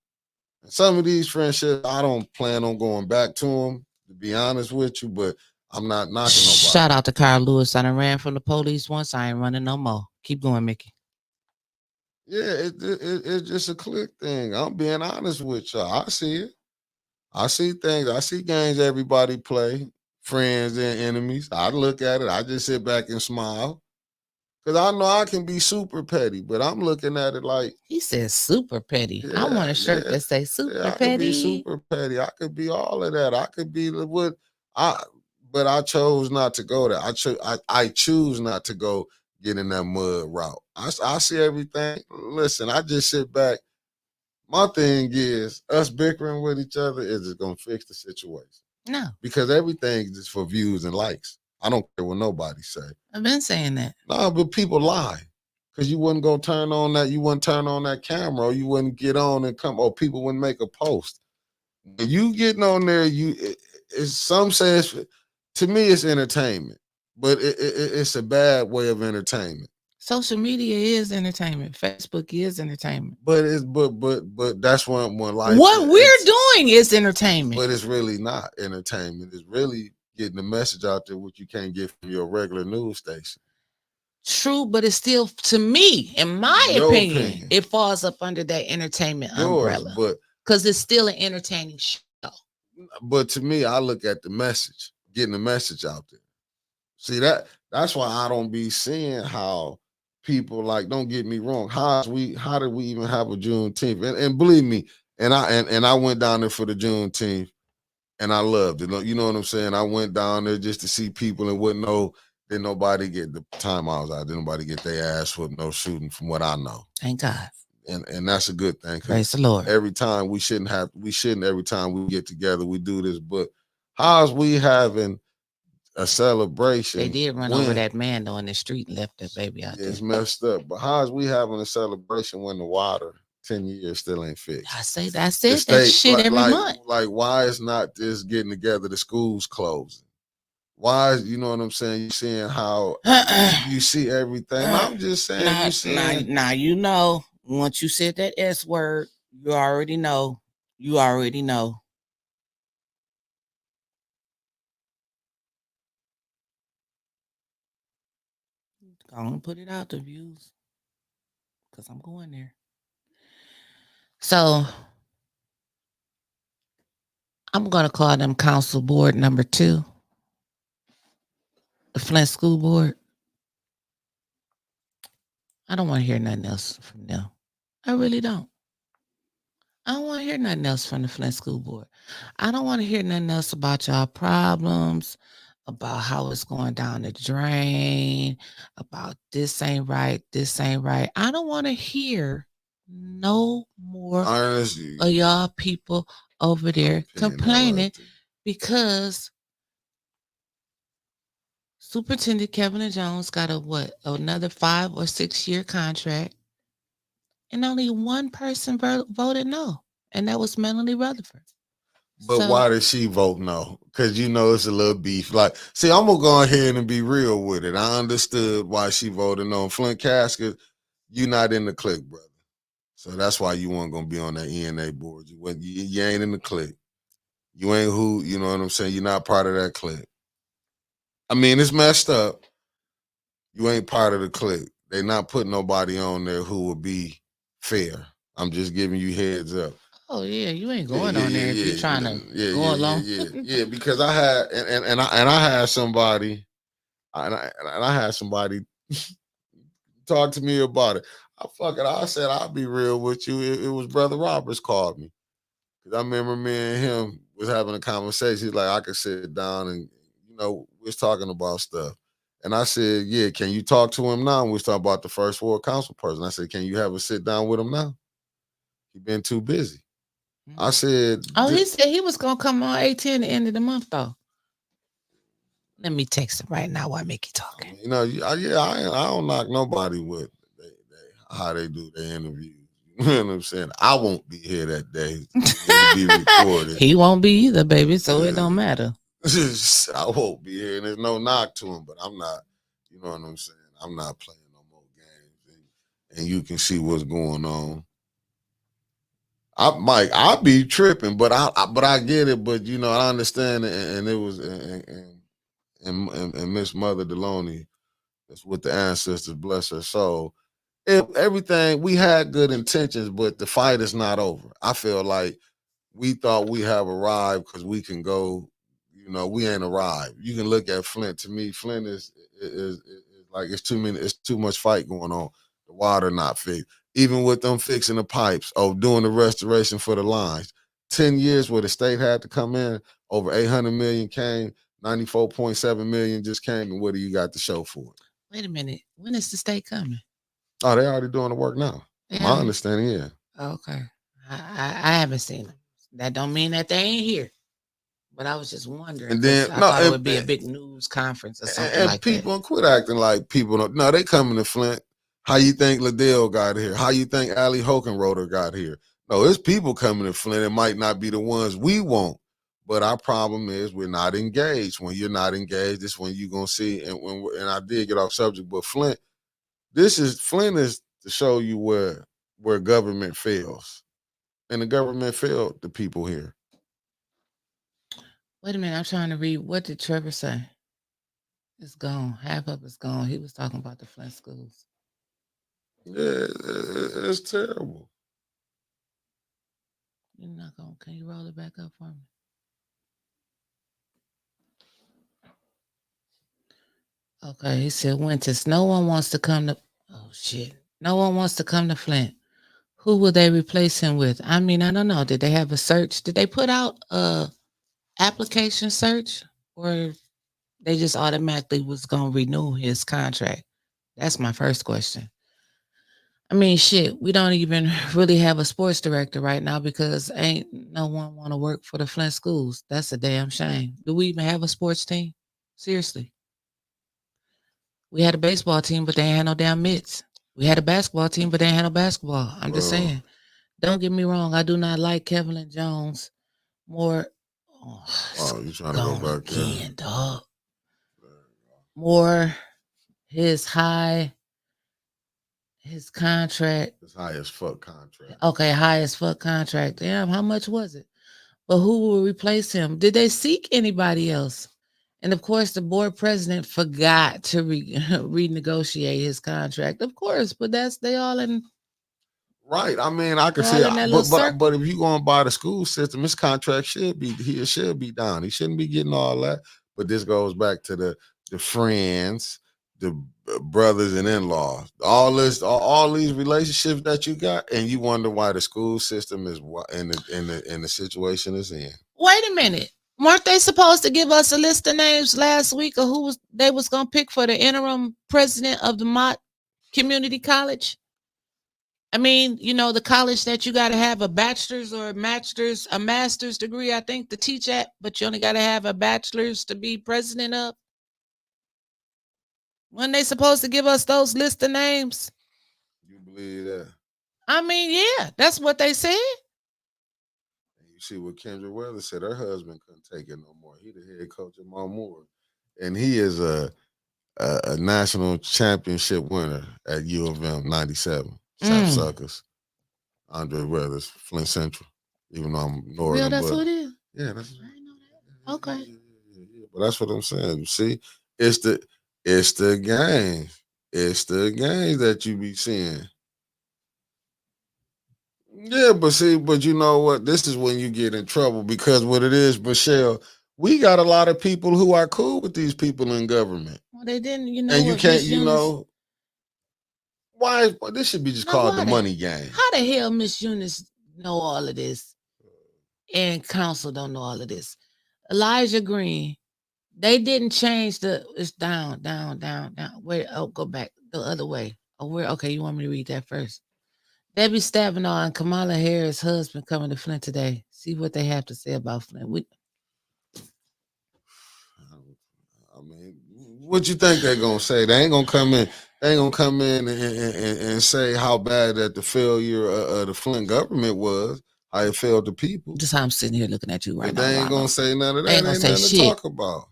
And some of these friendships, I don't plan on going back to them, to be honest with you, but I'm not knocking nobody. Shout out to Carl Lewis. I done ran from the police once. I ain't running no more. Keep going, Mickey. Yeah, it's just a click thing. I'm being honest with y'all. I see it. I see things. I see games everybody play, friends and enemies. I look at it. I just sit back and smile. Because I know I can be super petty, but I'm looking at it like. He says super petty. Yeah, I want a shirt that say super petty. I could be super petty. I could be all of that. I could be but I chose not to go there. I choose not to go get in that mud route. I see everything. Listen, I just sit back. My thing is us bickering with each other is it gonna fix the situation? No. Because everything is for views and likes. I don't care what nobody say. I've been saying that. No, but people lie. Because you wouldn't go turn on that camera, or you wouldn't get on and come, or people wouldn't make a post. When you getting on there, some say to me it's entertainment, but it's a bad way of entertainment. Social media is entertainment. Facebook is entertainment. But it's but that's when life. What we're doing is entertainment. But it's really not entertainment. It's really getting the message out there, which you can't get from your regular news station. True, but it's still, to me, in my opinion, it falls up under that entertainment umbrella. But because it's still an entertaining show. But to me, I look at the message, getting the message out there. See, that's why I don't be seeing how people, like, don't get me wrong, how did we even have a Juneteenth? And believe me, and I went down there for the Juneteenth and I loved it. You know what I'm saying? I went down there just to see people and wouldn't know. Didn't nobody get the time I was out. Didn't nobody get their ass whooped, no shooting from what I know. Thank God. And that's a good thing. Praise the Lord. Every time we shouldn't every time we get together, we do this. But how's we having a celebration? They did run over that man though in the street and left that baby out there. It's messed up. But how's we having a celebration when the water 10 years still ain't fixed? I say that's it. That shit every month. Like, why is not this getting together? The schools closing. Why is, you know what I'm saying? You seeing how you see everything. I'm just saying. Now you know, once you said that S word, you already know. You already know. I'm gonna put it out the views because I'm going there. So I'm gonna call them council board number 2. The Flint School Board. I don't want to hear nothing else from them. I really don't. I don't want to hear nothing else from the Flint School Board. I don't want to hear nothing else about y'all problems, about how it's going down the drain, about this ain't right, this ain't right. I don't want to hear no more of y'all people over there complaining because Superintendent Kevin Jones got another 5 or 6 year contract, and only one person voted no, and that was Melanie Rutherford. But why did she vote no? Because you know it's a little beef. Like, see, I'm gonna go ahead and be real with it. I understood why she voted no. Flint Casket, you not in the clique, brother. So that's why you weren't gonna be on that ENA board. You ain't in the clique. You ain't who, you know what I'm saying? You're not part of that clique. I mean, it's messed up. You ain't part of the clique. They not putting nobody on there who will be fair. I'm just giving you heads up. Oh yeah, you ain't going on there if you're trying to go along. Yeah, because I had and I had somebody, and I had somebody talk to me about it. I said I'll be real with you. It was Brother Roberts called me because I remember me and him was having a conversation. He's like, I could sit down and we was talking about stuff. And I said, yeah, can you talk to him now? And we was talking about the first ward council person. I said, can you have a sit down with him now? He been too busy. I said, he said he was gonna come on 18 the end of the month though. Let me text him right now while I make you talking. I don't knock nobody with how they do their interviews. You know what I'm saying? I won't be here that day. It'll be recorded. He won't be either, baby. So it don't matter. I won't be here, and there's no knock to him, but I'm not, you know what I'm saying? I'm not playing no more games, and you can see what's going on. I'll be tripping, but I get it, but I understand it, and it was and Miss Mother Deloney, that's with the ancestors, bless her soul. Everything, we had good intentions, but the fight is not over. I feel like we thought we have arrived because we can go. We ain't arrived. You can look at Flint. To me, Flint is like it's too much fight going on. The water not fixed. Even with them fixing the pipes, doing the restoration for the lines. 10 years where the state had to come in, over 800 million came, 94.7 million just came, and what do you got to show for it? Wait a minute. When is the state coming? Oh, they already doing the work now. My understanding, yeah. Okay. I haven't seen them. That don't mean that they ain't here. But I was just wondering. And then I thought it would be a big news conference or something like that. And people quit acting like people don't. No, they coming to Flint. How you think Liddell got here? How you think Allie Hokenroder got here? No, it's people coming to Flint. It might not be the ones we want, but our problem is we're not engaged. When you're not engaged, it's when you're gonna see. And I did get off subject, but Flint, Flint is to show you where government fails. And the government failed the people here. Wait a minute, I'm trying to read. What did Trevor say? It's gone. Half of it's gone. He was talking about the Flint schools. Yeah, it's terrible. You're not going. Can you roll it back up for me? Okay, he said Winters. No one wants to come to. Oh shit! No one wants to come to Flint. Who will they replace him with? I mean, I don't know. Did they have a search? Did they put out a application search, or they just automatically was gonna renew his contract? That's my first question. I mean, shit, we don't even really have a sports director right now because ain't no one want to work for the Flint schools. That's a damn shame. Do we even have a sports team? Seriously. We had a baseball team, but they ain't had no damn mitts. We had a basketball team, but they ain't had no basketball. I'm just saying. Don't get me wrong. I do not like Kevin Jones more. Oh, you trying to go back again, dog. More his contract. His high as fuck contract. Okay, high as fuck contract. Damn, how much was it? But who will replace him? Did they seek anybody else? And of course, the board president forgot to renegotiate his contract. Of course, but they all in. Right. I mean, I can see it. But if you going by the school system, his contract should be down. He shouldn't be getting all that. But this goes back to the friends, the brothers and in-laws, all these relationships that you got, and you wonder why the school system is in the situation it's in. Wait a minute. Weren't they supposed to give us a list of names last week of who they was gonna pick for the interim president of the Mott Community College? I mean, you know, the college that you got to have a bachelor's or a master's degree, I think, to teach at, but you only got to have a bachelor's to be president of. When they supposed to give us those list of names? You believe that? I mean, yeah, that's what they said. You see what Kendra Weather said. Her husband couldn't take it no more. He the head coach at Mount Moore, and he is a national championship winner at U of M '97. Sapsuckers. Andre Weathers, Flint Central. Even though I'm northern. Real, that's who it is. Yeah, that's. I didn't know that. Okay. Yeah. But that's what I'm saying. You see, it's the games. It's the games that you be seeing. Yeah, but you know what? This is when you get in trouble because what it is, Michelle, we got a lot of people who are cool with these people in government. Well, they didn't, you know. And you can't, you know, why this should be just called the money game. How the hell Miss Eunice know all of this and council don't know all of this? Elijah Green, they didn't change it's down. Where? Oh, go back the other way. Oh, where? Okay, you want me to read that first? Debbie Stabenow and Kamala Harris' husband coming to Flint today. See what they have to say about Flint. I mean, what you think they're gonna say? They ain't gonna come in. They ain't gonna come in and say how bad that the failure of the Flint government was. How it failed the people. Just how I'm sitting here looking at you right now. They ain't gonna say none of that. They ain't gonna say shit to talk about.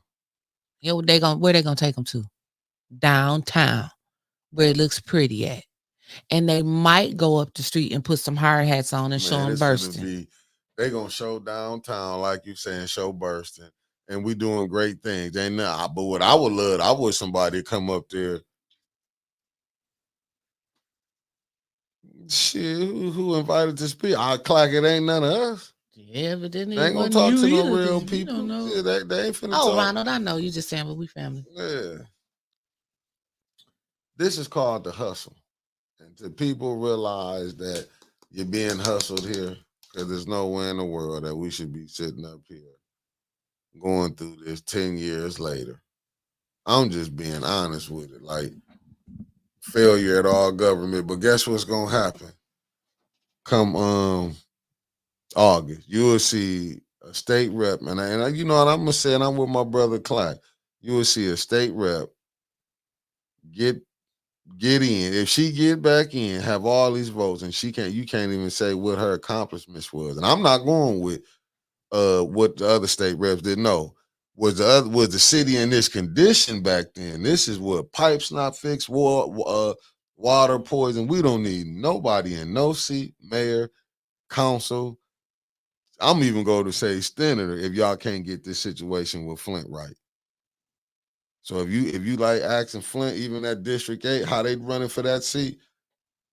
You know, where they gonna take them to? Downtown, where it looks pretty at. And they might go up the street and put some hard hats on and show them bursting. They gonna show downtown, like you saying, show bursting, and we doing great things. But what I would love, I wish somebody come up there. Shit, who invited to speak? I clack it ain't none of us. Yeah, but then they ain't gonna talk to no real people. Yeah, they ain't finna talk. Oh, Ronald, I know you just saying, but we family. Yeah. This is called the hustle. And to people realize that you're being hustled here, because there's nowhere in the world that we should be sitting up here going through this 10 years later. I'm just being honest with it. Like, failure at all government. But guess what's going to happen? Come August, you will see a state rep. And you know what I'm going to say, and I'm with my brother Clark. You will see a state rep get in. If she get back in, have all these votes, and you can't even say what her accomplishments was. And I'm not going with what the other state reps didn't know. Was the city in this condition back then? This is what pipes not fixed, water, poison. We don't need nobody in no seat, mayor, council. I'm even going to say senator if y'all can't get this situation with Flint right. So if you like asking Flint, even that District 8, how they running for that seat,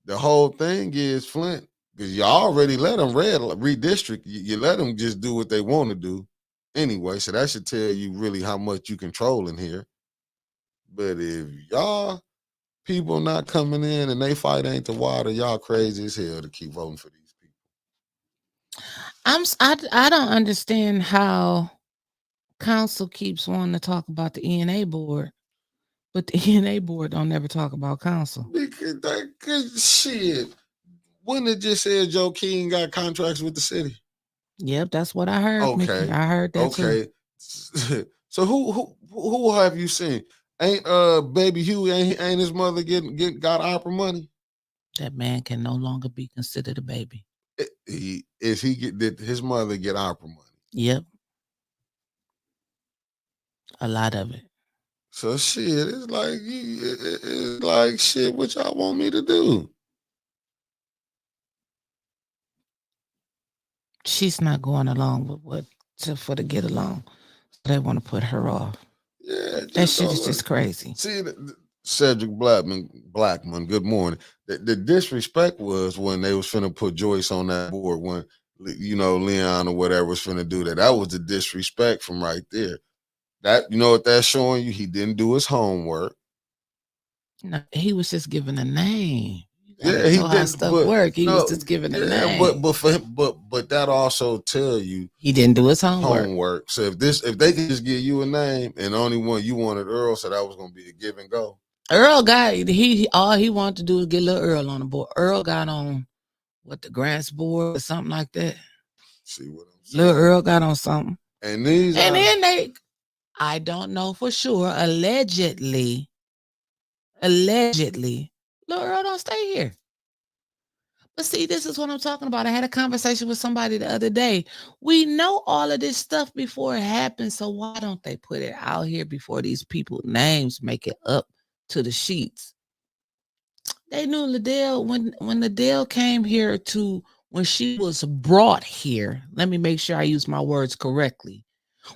the whole thing is Flint, because you already let them redistrict. You let them just do what they want to do anyway. So that should tell you really how much you control in here. But if y'all people not coming in and they fight ain't the water, y'all crazy as hell to keep voting for these people. I don't understand how council keeps wanting to talk about the ENA board, but the ENA board don't never talk about council. Because shit, when it just said Joe King got contracts with the city. Yep, that's what I heard. Okay, Mickey. I heard that too. So who have you seen? Ain't baby Huey ain't his mother got opera money? That man can no longer be considered a baby. Did his mother get opera money? Yep. A lot of it. So shit, it's like shit. What y'all want me to do? She's not going along with for to get along. So they want to put her off. Yeah, that shit is just crazy. See, Cedric Blackman. Good morning. The disrespect was when they was finna put Joyce on that board when Leon or whatever was finna do that. That was the disrespect from right there. That what that's showing you? He didn't do his homework. No, he was just giving a name. Yeah, he did stuff work. He was just giving a name. But for him, but that also tell you he didn't do his homework. So if they could just give you a name and only one you wanted Earl, so that was gonna be a give and go. Earl got all he wanted to do is get little Earl on the board. Earl got on the grants board or something like that. See what I'm saying? Little Earl got on something. And then I don't know for sure. Allegedly, little Earl don't stay here. But see, this is what I'm talking about. I had a conversation with somebody the other day. We know all of this stuff before it happens, so why don't they put it out here before these people's names make it up to the sheets? They knew Liddell when Liddell came here when she was brought here. Let me make sure I use my words correctly.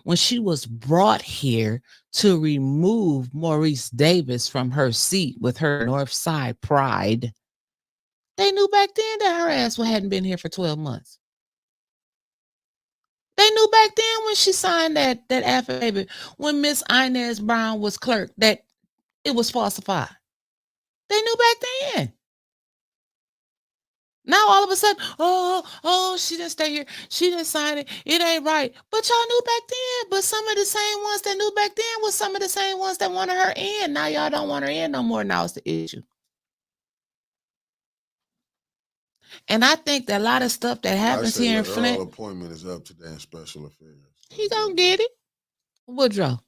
When she was brought here to remove Maurice Davis from her seat with her North Side pride, they knew back then that her ass hadn't been here for 12 months. They knew back then when she signed that affidavit, when Miss Inez Brown was clerk, that it was falsified. They knew back then. Now all of a sudden, oh, she didn't stay here. She didn't sign it. It ain't right. But y'all knew back then. But some of the same ones that knew back then was some of the same ones that wanted her in. Now y'all don't want her in no more. Now it's the issue. And I think that a lot of stuff that happens here in Flint. Appointment is up today in special affairs. He gonna get it. Woodrow,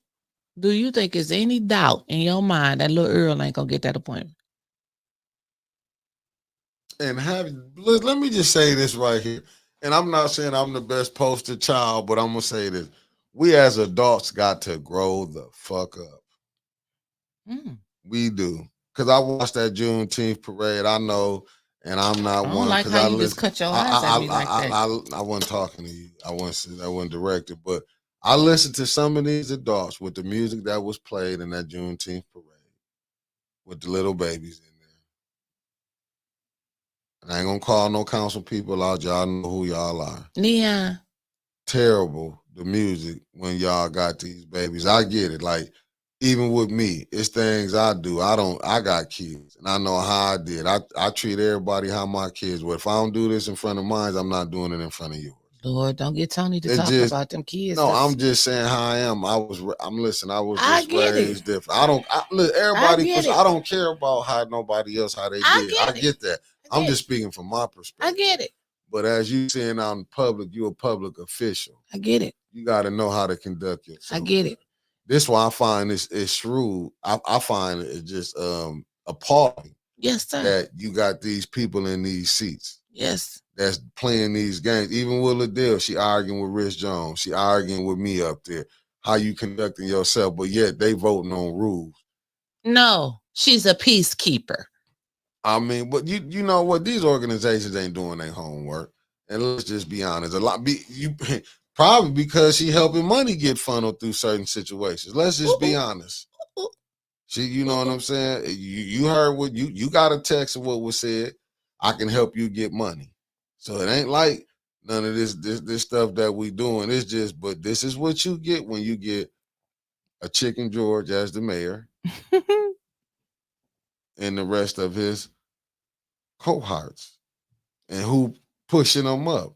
do you think there's any doubt in your mind that little Earl ain't gonna get that appointment? And let me just say this right here. And I'm not saying I'm the best poster child, but I'm gonna say this. We as adults got to grow the fuck up. We do. Because I watched that Juneteenth parade. I know, and I'm not one. Like how you just cut your eyes at me like that. I wasn't talking to you. I wasn't directed, but I listened to some of these adults with the music that was played in that Juneteenth parade with the little babies in there. And I ain't gonna call no council people out. Y'all know who y'all are. Yeah. Terrible, the music when y'all got these babies. I get it. Like, even with me, it's things I do. I got kids, and I know how I did. I treat everybody how my kids would. If I don't do this in front of mine, I'm not doing it in front of yours. Lord, don't get Tony to talk about them kids. No, I'm just saying how I am. I was just raised different. I don't care about how nobody else, how they did. I get that. I'm just speaking from my perspective. I get it. But as you saying out in public, you're a public official. I get it. You got to know how to conduct yourself. I get it. This is why I find it's shrewd. I find it just appalling. Yes, sir. That you got these people in these seats. Yes. That's playing these games. Even with Liddell, she arguing with Rich Jones. She arguing with me up there. How you conducting yourself, but yet they voting on rules. No, she's a peacekeeper. I mean, but you know what? These organizations ain't doing their homework. And let's just be honest. Probably because she helping money get funneled through certain situations. Let's just be honest. You know what I'm saying? You heard what you got a text of what was said. I can help you get money. So it ain't like none of this stuff that we doing. It's just, but this is what you get when you get a Chicken George as the mayor and the rest of his cohorts and who pushing them up.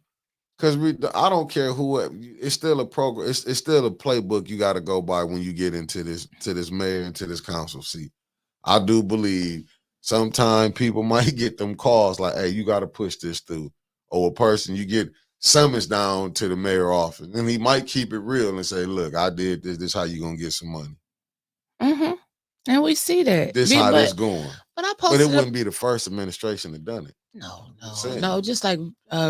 Because I don't care who, it's still a program. It's still a playbook you got to go by when you get into this mayor, into this council seat. I do believe sometimes people might get them calls like, hey, you got to push this through. Or a person, you get summons down to the mayor office. And he might keep it real and say, look, I did this. This how you going to get some money. Mm-hmm. And we see that. This how this going. But it wouldn't be the first administration that done it. No. Just like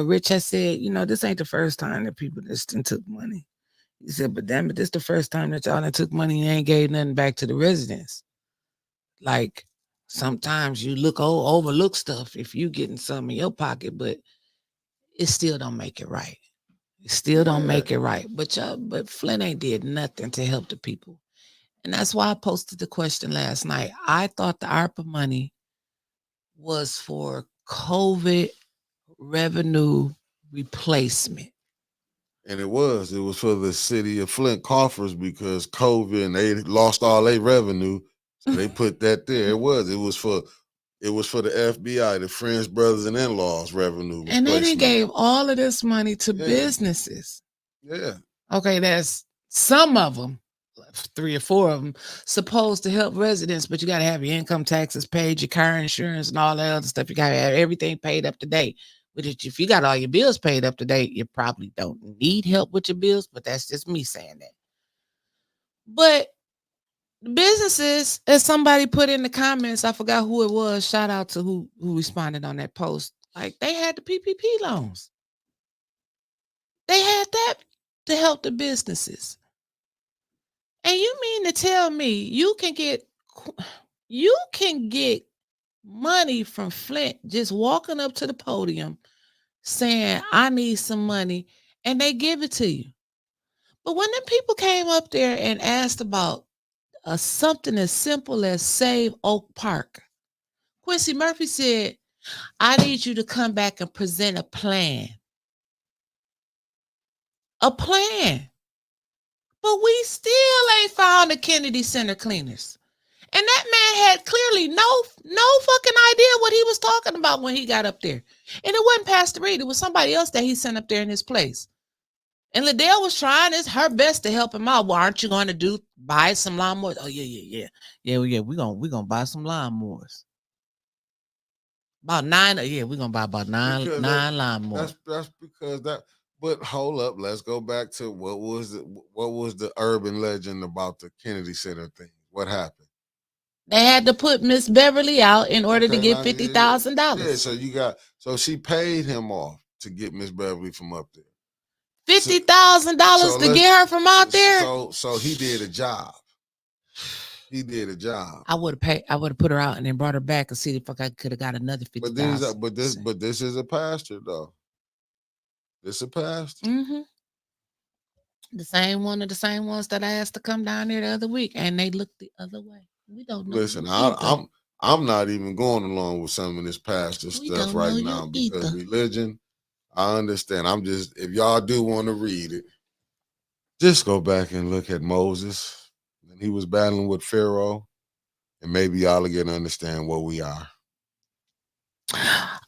Rich has said, this ain't the first time that people just took money. He said, but damn it, this the first time that y'all took money and ain't gave nothing back to the residents. Like sometimes you overlook stuff if you getting some in your pocket, but it still don't make it right. It still don't make it right. But Flint ain't did nothing to help the people. And that's why I posted the question last night. I thought the ARPA money was for COVID revenue replacement. And it was for the city of Flint coffers because COVID and they lost all their revenue. So they put that there. It was for the FBI, the Friends, Brothers, and In-Laws revenue. And they done gave all of this money to businesses. Yeah. Okay, that's some of them, 3 or 4 of them, supposed to help residents, but you got to have your income taxes paid, your car insurance, and all that other stuff. You got to have everything paid up to date. But if you got all your bills paid up to date, you probably don't need help with your bills, but that's just me saying that. But businesses, as somebody put in the comments, I forgot who it was, shout out to who responded on that post, like they had the PPP loans. They had that to help the businesses. And you mean to tell me you can get money from Flint just walking up to the podium saying, I need some money, and they give it to you. But when the people came up there and asked about something as simple as Save Oak Park, Quincy Murphy said, I need you to come back and present a plan. A plan. But we still ain't found the Kennedy Center cleaners. And that man had clearly no fucking idea what he was talking about when he got up there. And it wasn't Pastor Reed. It was somebody else that he sent up there in his place. And Liddell was trying her best to help him out. Well, aren't you going to buy some lawnmowers? Oh, yeah. We're gonna buy some lawnmowers. About 9. Yeah, we're gonna buy about nine lawnmowers. That's because that. But hold up, let's go back to what was the urban legend about the Kennedy Center thing? What happened? They had to put Miss Beverly out in order to get $50,000. Yeah, so she paid him off to get Miss Beverly from up there. $50,000 to get her from out there. So he did a job. He did a job. I would have put her out and then brought her back and see if I could have got another $50,000. But this is a pastor though. This a pastor. Mm-hmm. The same ones that I asked to come down there the other week, and they looked the other way. We don't know. Listen, I'm not even going along with some of this pastor stuff right now because religion. I understand. If y'all do want to read it, just go back and look at Moses when he was battling with Pharaoh, and maybe y'all will get to understand what we are.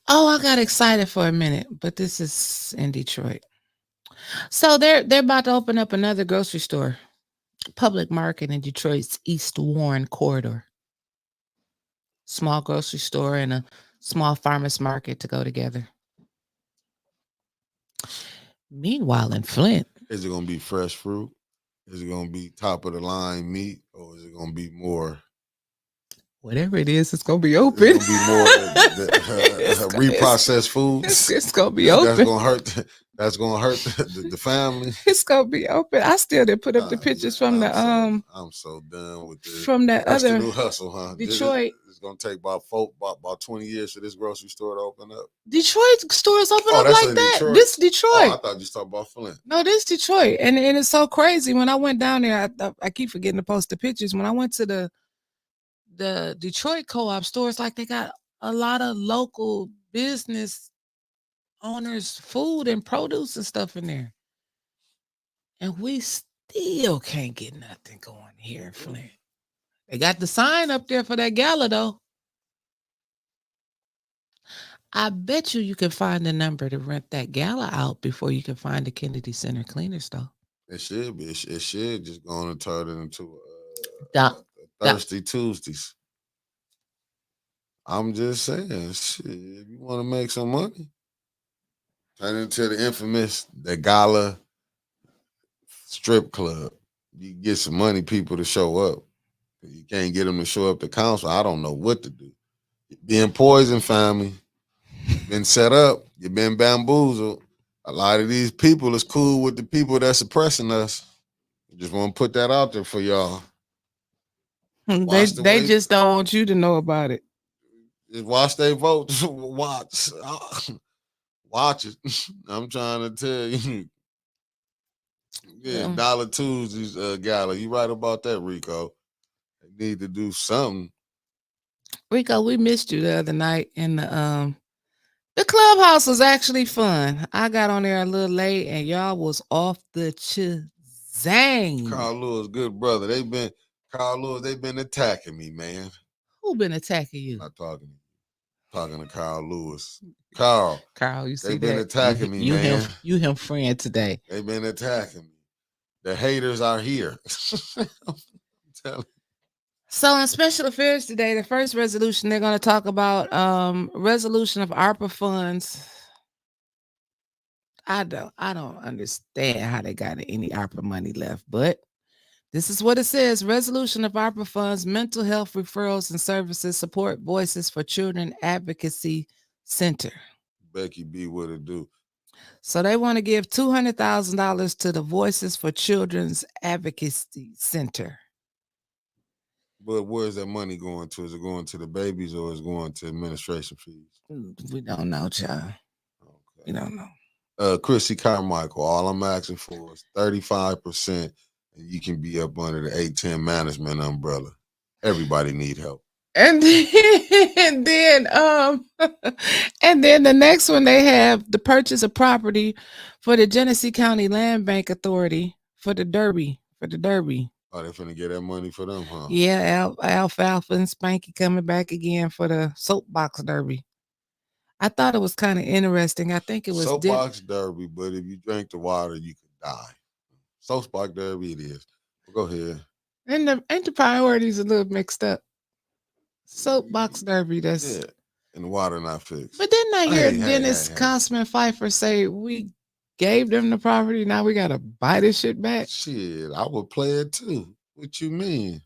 Oh, I got excited for a minute, but this is in Detroit. So they're about to open up another grocery store, Public Market in Detroit's East Warren corridor. Small grocery store and a small farmer's market to go together. Meanwhile, in Flint, is it going to be fresh fruit? Is it going to be top of the line meat, or is it going to be more? Whatever it is, it's gonna be open. It's gonna be more reprocessed foods. It's gonna be open. That's gonna hurt. That's gonna hurt the family. It's gonna be open. I still did put up the Ah, pictures man, from the I'm so done with this. from that That's the other new hustle, huh? Detroit. It's gonna take about 20 years for this grocery store to open up. Detroit stores open Oh, up that's like in that. Detroit? This Oh, I Detroit. thought you was talking about Flint. No, this Detroit, and it's so crazy. When I went down there, I keep forgetting to post the pictures. When I went to the Detroit co-op stores, like they got a lot of local business owners, food and produce and stuff in there, and we still can't get nothing going here in Flint. They got the sign up there for that gala though. I bet you can find the number to rent that gala out before you can find the Kennedy Center cleaners though. It should be. It should just go on and turn it into Doc, Thirsty Tuesdays. I'm just saying, shit, if you want to make some money, turn it into the infamous the Gala strip club. You get some money people to show up. You can't get them to show up to council. I don't know what to do. Being poisoned, family, been set up. You've been bamboozled. A lot of these people is cool with the people that's suppressing us. Just want to put that out there for y'all. They just don't want you to know about it. Just watch they vote. Watch it. I'm trying to tell you. Yeah, Dollar Tuesdays gala. You right about that, Rico. They need to do something. Rico, we missed you the other night in the clubhouse was actually fun. I got on there a little late and y'all was off the zang. Carl Lewis, good brother. They've been attacking me, man. Who been attacking you? Not talking to you. Talking to Carl Lewis. Carl, you see they've been attacking me, you man. You him friend today. They've been attacking me. The haters are here. I'm telling you. So in special affairs today, the first resolution they're going to talk about resolution of ARPA funds. I don't understand how they got any ARPA money left, but this is what it says. Resolution of ARPA funds, mental health referrals and services, support Voices for Children Advocacy Center. Becky B, what it do? So they want to give $200,000 to the Voices for Children's Advocacy Center. But where's that money going to? Is it going to the babies or is it going to administration fees? We don't know, child. Okay. We don't know. Chrissy Carmichael, all I'm asking for is 35%, and you can be up under the 810 management umbrella. Everybody need help. And then the next one they have the purchase of property for the Genesee County Land Bank Authority for the Derby. Oh, they finna get that money for them, huh? Yeah, Alfalfa and Spanky coming back again for the soapbox derby. I thought it was kind of interesting. I think it was soapbox derby, but if you drink the water, you could die. Soapbox derby, it is. Go ahead. And the priorities a little mixed up. Soapbox derby, that's and the water not fixed. But didn't I hear Dennis Councilman Pfeiffer say we gave them the property, now we gotta buy this shit back? Shit, I would play it too. What you mean?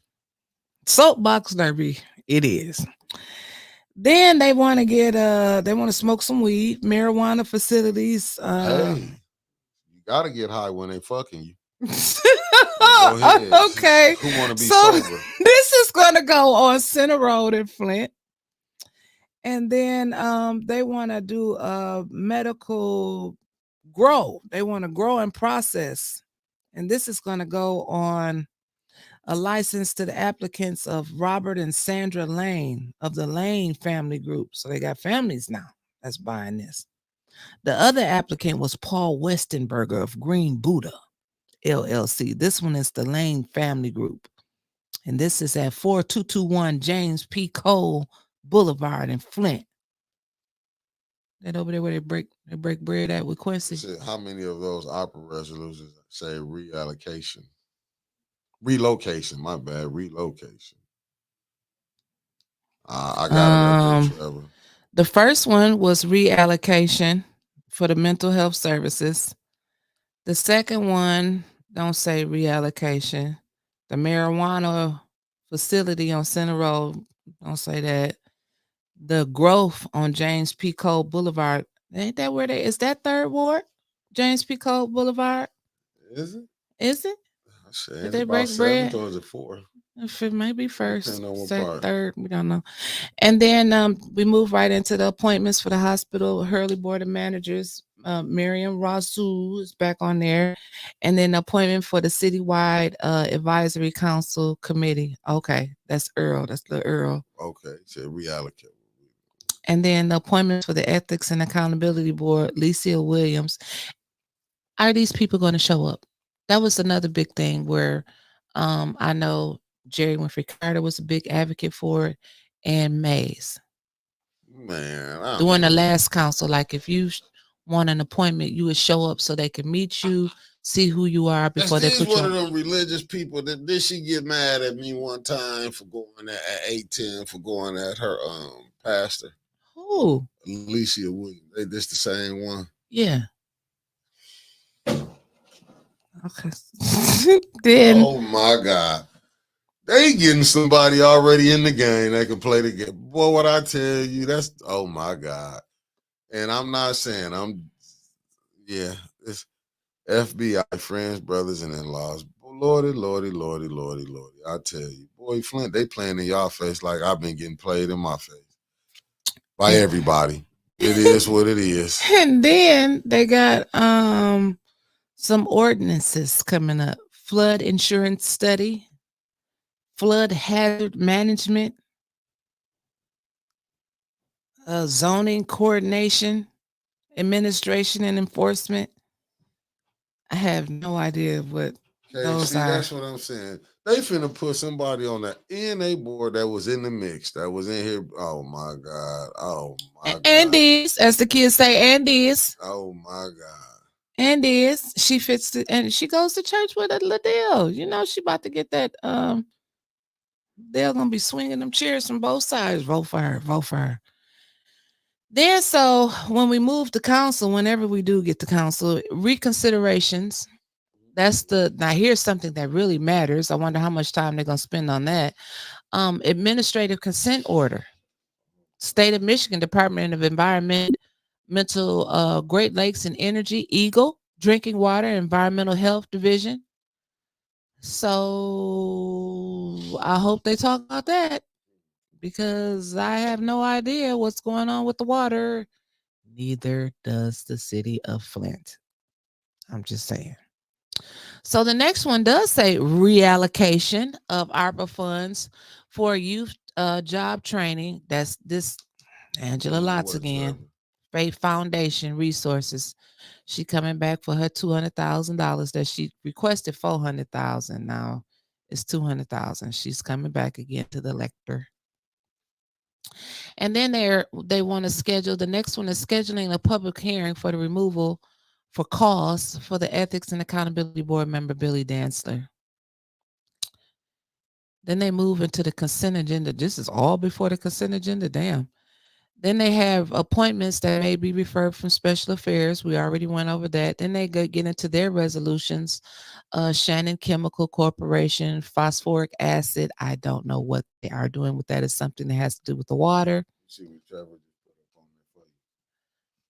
Soapbox derby, it is. Then they want to get they want to smoke some weed, marijuana facilities. Hey, you gotta get high when they fucking you. Okay. Who want to be sober? This is gonna go on Center Road in Flint. And then they want to do a medical grow. They want to grow and process. And this is going to go on a license to the applicants of Robert and Sandra Lane of the Lane family group. So they got families now that's buying this. The other applicant was Paul Westenberger of Green Buddha LLC. This one is the Lane family group. And this is at 4221 James P. Cole Boulevard in Flint. That over there where they break bread at with Quincy. How many of those opera resolutions say relocation? My bad, relocation. I got it. Trevor. The first one was reallocation for the mental health services. The second one don't say reallocation. The marijuana facility on Center Road don't say that. The growth on James P. Cole Boulevard, ain't that where is that Third Ward? James P. Cole Boulevard? Is it? Is it? I said Did it's they about break 7th bread? or is it 4th? If it may be first, Depending on what second, part. third, we don't know. And then we move right into the appointments for the hospital. Hurley Board of Managers, Miriam Rasul is back on there. And then the appointment for the Citywide Advisory Council Committee. Okay, that's Earl. That's the Earl. Okay, so reallocate. And then the appointments for the Ethics and Accountability Board, Licia Williams. Are these people going to show up? That was another big thing where I know Jerry Winfrey Carter was a big advocate for it, and Mays. Man, During the last council, like if you want an appointment, you would show up so they can meet you, see who you are before they put you one on. of them religious people that did she get mad at me one time for going at 810 for going at her pastor. Who? Alicia Williams. They just the same one. Yeah. Okay. Then oh my God. They getting somebody already in the game that can play the game. Boy, what I tell you, that's oh my God. And I'm not saying it's FBI, friends, brothers, and in-laws. Lordy, Lordy, Lordy, Lordy, Lordy. I tell you, boy, Flint, they playing in y'all face like I've been getting played in my face. By everybody. It is what it is. And then they got some ordinances coming up. Flood insurance study, flood hazard management, zoning coordination, administration and enforcement. I have no idea what those are. That's what I'm saying. They finna put somebody on the ENA board that was in the mix, that was in here. Oh my God. Oh my God. Andy's, as the kids say, Andy's. Oh my God. Andy's. She fits it, and she goes to church with a Liddell. You know, she about to get that. They're gonna be swinging them chairs from both sides. Vote for her. Vote for her. Then, so when we move to council, whenever we do get to council, reconsiderations. That's now here's something that really matters. I wonder how much time they're gonna spend on that. Administrative consent order. State of Michigan Department of Environment, Great Lakes and Energy, Eagle, Drinking Water, Environmental Health Division. So I hope they talk about that because I have no idea what's going on with the water. Neither does the city of Flint. I'm just saying. So the next one does say reallocation of ARPA funds for youth job training. That's this Angela Lotz again. Faith Foundation Resources. She coming back for her $200,000 that she requested $400,000. Now it's $200,000. She's coming back again to the elector. And then they want to schedule, the next one is scheduling a public hearing for the removal for cause for the Ethics and Accountability Board member Billy Dantzler. Then they move into the consent agenda. This is all before the consent agenda. Damn. Then they have appointments that may be referred from special affairs. We already went over that. Then they get into their resolutions. Shannon Chemical Corporation, phosphoric acid. I don't know what they are doing with that. It's something that has to do with the water.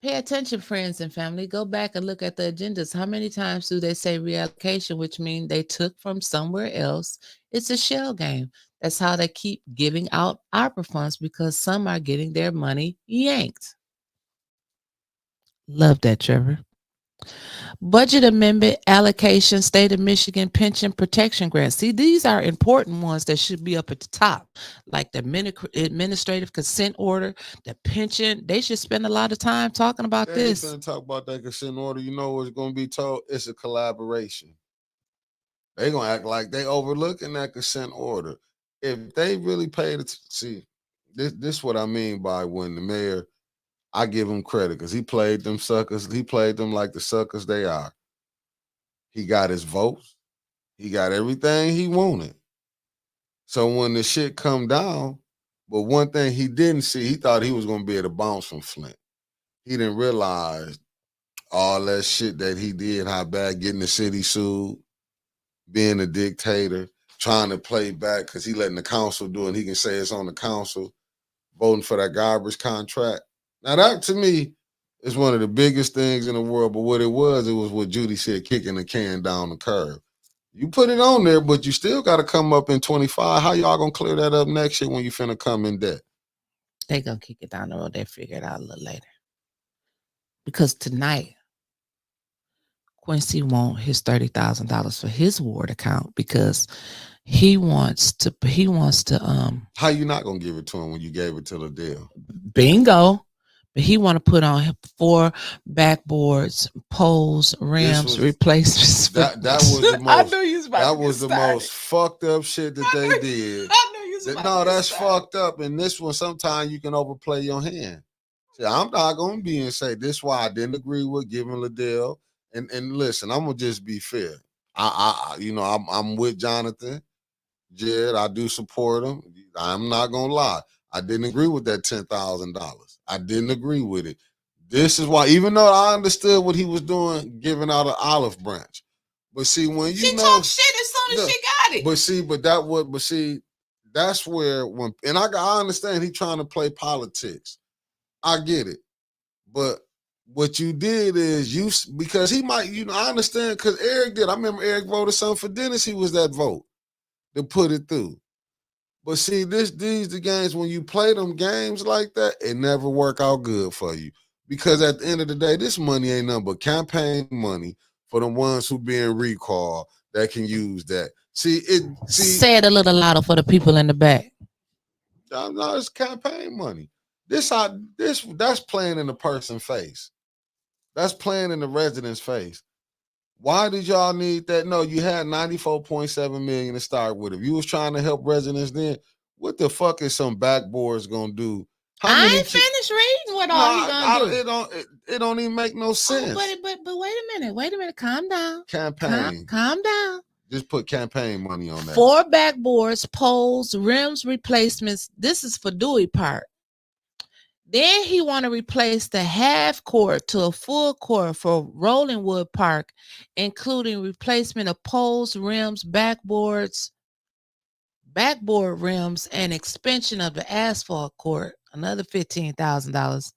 Pay attention, friends and family. Go back and look at the agendas. How many times do they say reallocation, which means they took from somewhere else? It's a shell game. That's how they keep giving out ARPA funds because some are getting their money yanked. Love that, Trevor. Budget amendment allocation, state of Michigan pension protection grants. See, these are important ones that should be up at the top, like the administrative consent order, the pension. They should spend a lot of time talking about this. They're going to talk about that consent order. You know what's going to be told? It's a collaboration. They're going to act like they overlooking that consent order. If they really paid it, see, this is what I mean by when the mayor, I give him credit because he played them suckers. He played them like the suckers they are. He got his votes. He got everything he wanted. So when the shit come down, but one thing he didn't see, he thought he was going to be able to bounce from Flint. He didn't realize all that shit that he did, how bad getting the city sued, being a dictator, trying to play back because he letting the council do it. And he can say it's on the council, voting for that garbage contract. Now that to me, It's one of the biggest things in the world. But what it was what Judy said, kicking the can down the curve. You put it on there, but you still got to come up in 25. How y'all gonna clear that up next year when you finna come in debt? They gonna kick it down the road. They figure it out a little later. Because tonight, Quincy want his $30,000 for his ward account because he wants to How you not gonna give it to him when you gave it to the deal? bingo. But he want to put on 4 backboards, poles, rims, replacements. That was the most. I knew you was about that to was get the started. most fucked up shit that they did. I knew you was about No, to get that's started. fucked up. And this one, sometimes you can overplay your hand. See, I'm not gonna be and say this is why I didn't agree with giving Liddell. And listen, I'm gonna just be fair. I'm with Jonathan, Jed. I do support him. I'm not gonna lie. I didn't agree with that $10,000. I didn't agree with it. This is why, even though I understood what he was doing, giving out an olive branch. But see, when you She know, talked shit as soon as she got it. That's where and I understand he trying to play politics. I get it. But what you did is because he might, I understand because Eric did. I remember Eric voted something for Dennis. He was that vote to put it through. But see, these the games, when you play them games like that, it never work out good for you. Because at the end of the day, this money ain't nothing but campaign money for the ones who being recalled that can use that. Say it a little louder for the people in the back. No, it's campaign money. That's playing in the person's face. That's playing in the resident's face. Why did y'all need that? No, you had $94.7 million to start with. If you was trying to help residents then, what the fuck is some backboards gonna do? I ain't finished reading what all he gonna do. It don't even make no sense. But wait a minute. Calm down. Campaign. Calm down. Just put campaign money on that. 4 backboards, poles, rims replacements. This is for Dewey Park. Then he want to replace the half court to a full court for Rollingwood Park, including replacement of poles, rims, backboard rims, and expansion of the asphalt court, another $15,000.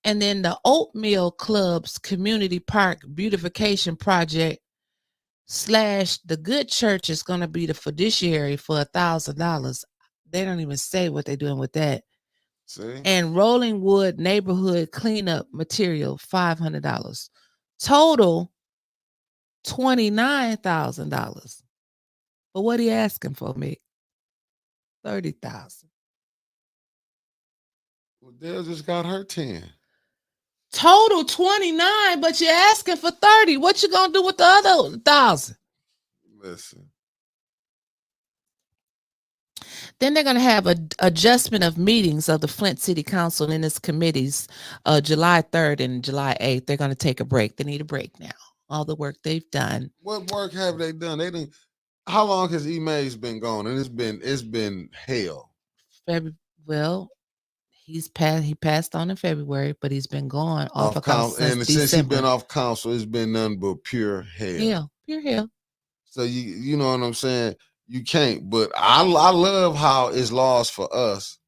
And then the Oatmeal Club's Community Park Beautification Project / the Good Church is going to be the fiduciary for $1,000. They don't even say what they're doing with that. See? And Rollingwood Neighborhood Cleanup Material, $500. Total $29,000. But what he asking for, Mick? $30,000. Well, Dale just got her 10. Total 29, but you're asking for 30. What you gonna do with the other 1,000? Listen. Then they're going to have an adjustment of meetings of the Flint City Council and its committees July 3rd and July 8th. They're going to take a break. They need a break now. All the work they've done. What work have they done? How long has E-Maze been gone? And it's been hell. Well, he passed on in February, but he's been gone off of council since December. Since he's been off council, it's been nothing but pure hell. Pure hell. So you know what I'm saying? You can't, but I love how it's laws for us,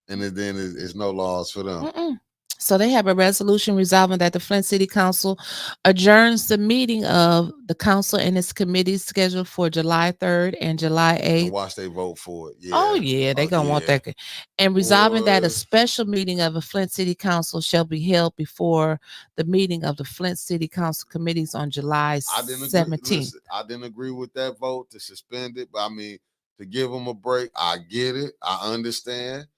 and then it's no laws for them. Mm-mm. So they have a resolution resolving that the Flint City Council adjourns the meeting of the council and its committees scheduled for July 3rd and July 8th. Watch they vote for it. Yeah. Oh, yeah, they're going to want that. And resolving that a special meeting of the Flint City Council shall be held before the meeting of the Flint City Council committees on July 17th. I didn't agree with that vote to suspend it, but I mean, to give them a break, I get it. I understand.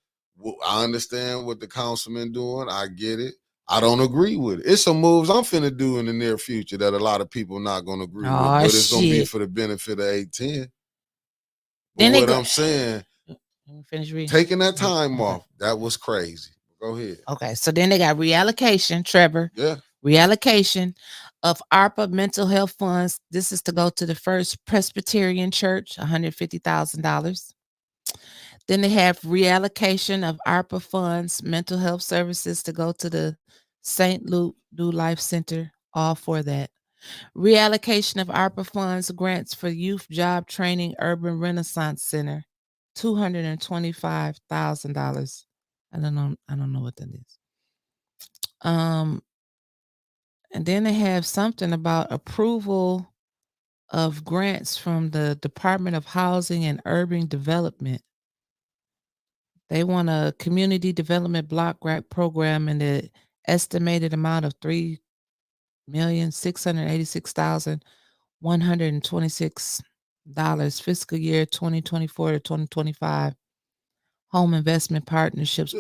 I understand what the councilman doing. I get it. I don't agree with it. It's some moves I'm finna do in the near future that a lot of people not gonna agree with, but it's gonna be for the benefit of 810. I'm saying, finish reading. Taking that time off, that was crazy. Go ahead. Okay, so then they got reallocation, Trevor. Yeah. Reallocation of ARPA mental health funds. This is to go to the First Presbyterian Church, $150,000. Then they have reallocation of ARPA funds, mental health services to go to the St. Luke New Life Center, all for that. Reallocation of ARPA funds, grants for Youth Job Training Urban Renaissance Center, $225,000. I don't know what that is. And then they have something about approval of grants from the Department of Housing and Urban Development. They want a community development block grant program in the estimated amount of $3,686,126 fiscal year 2024 to 2025 home investment partnerships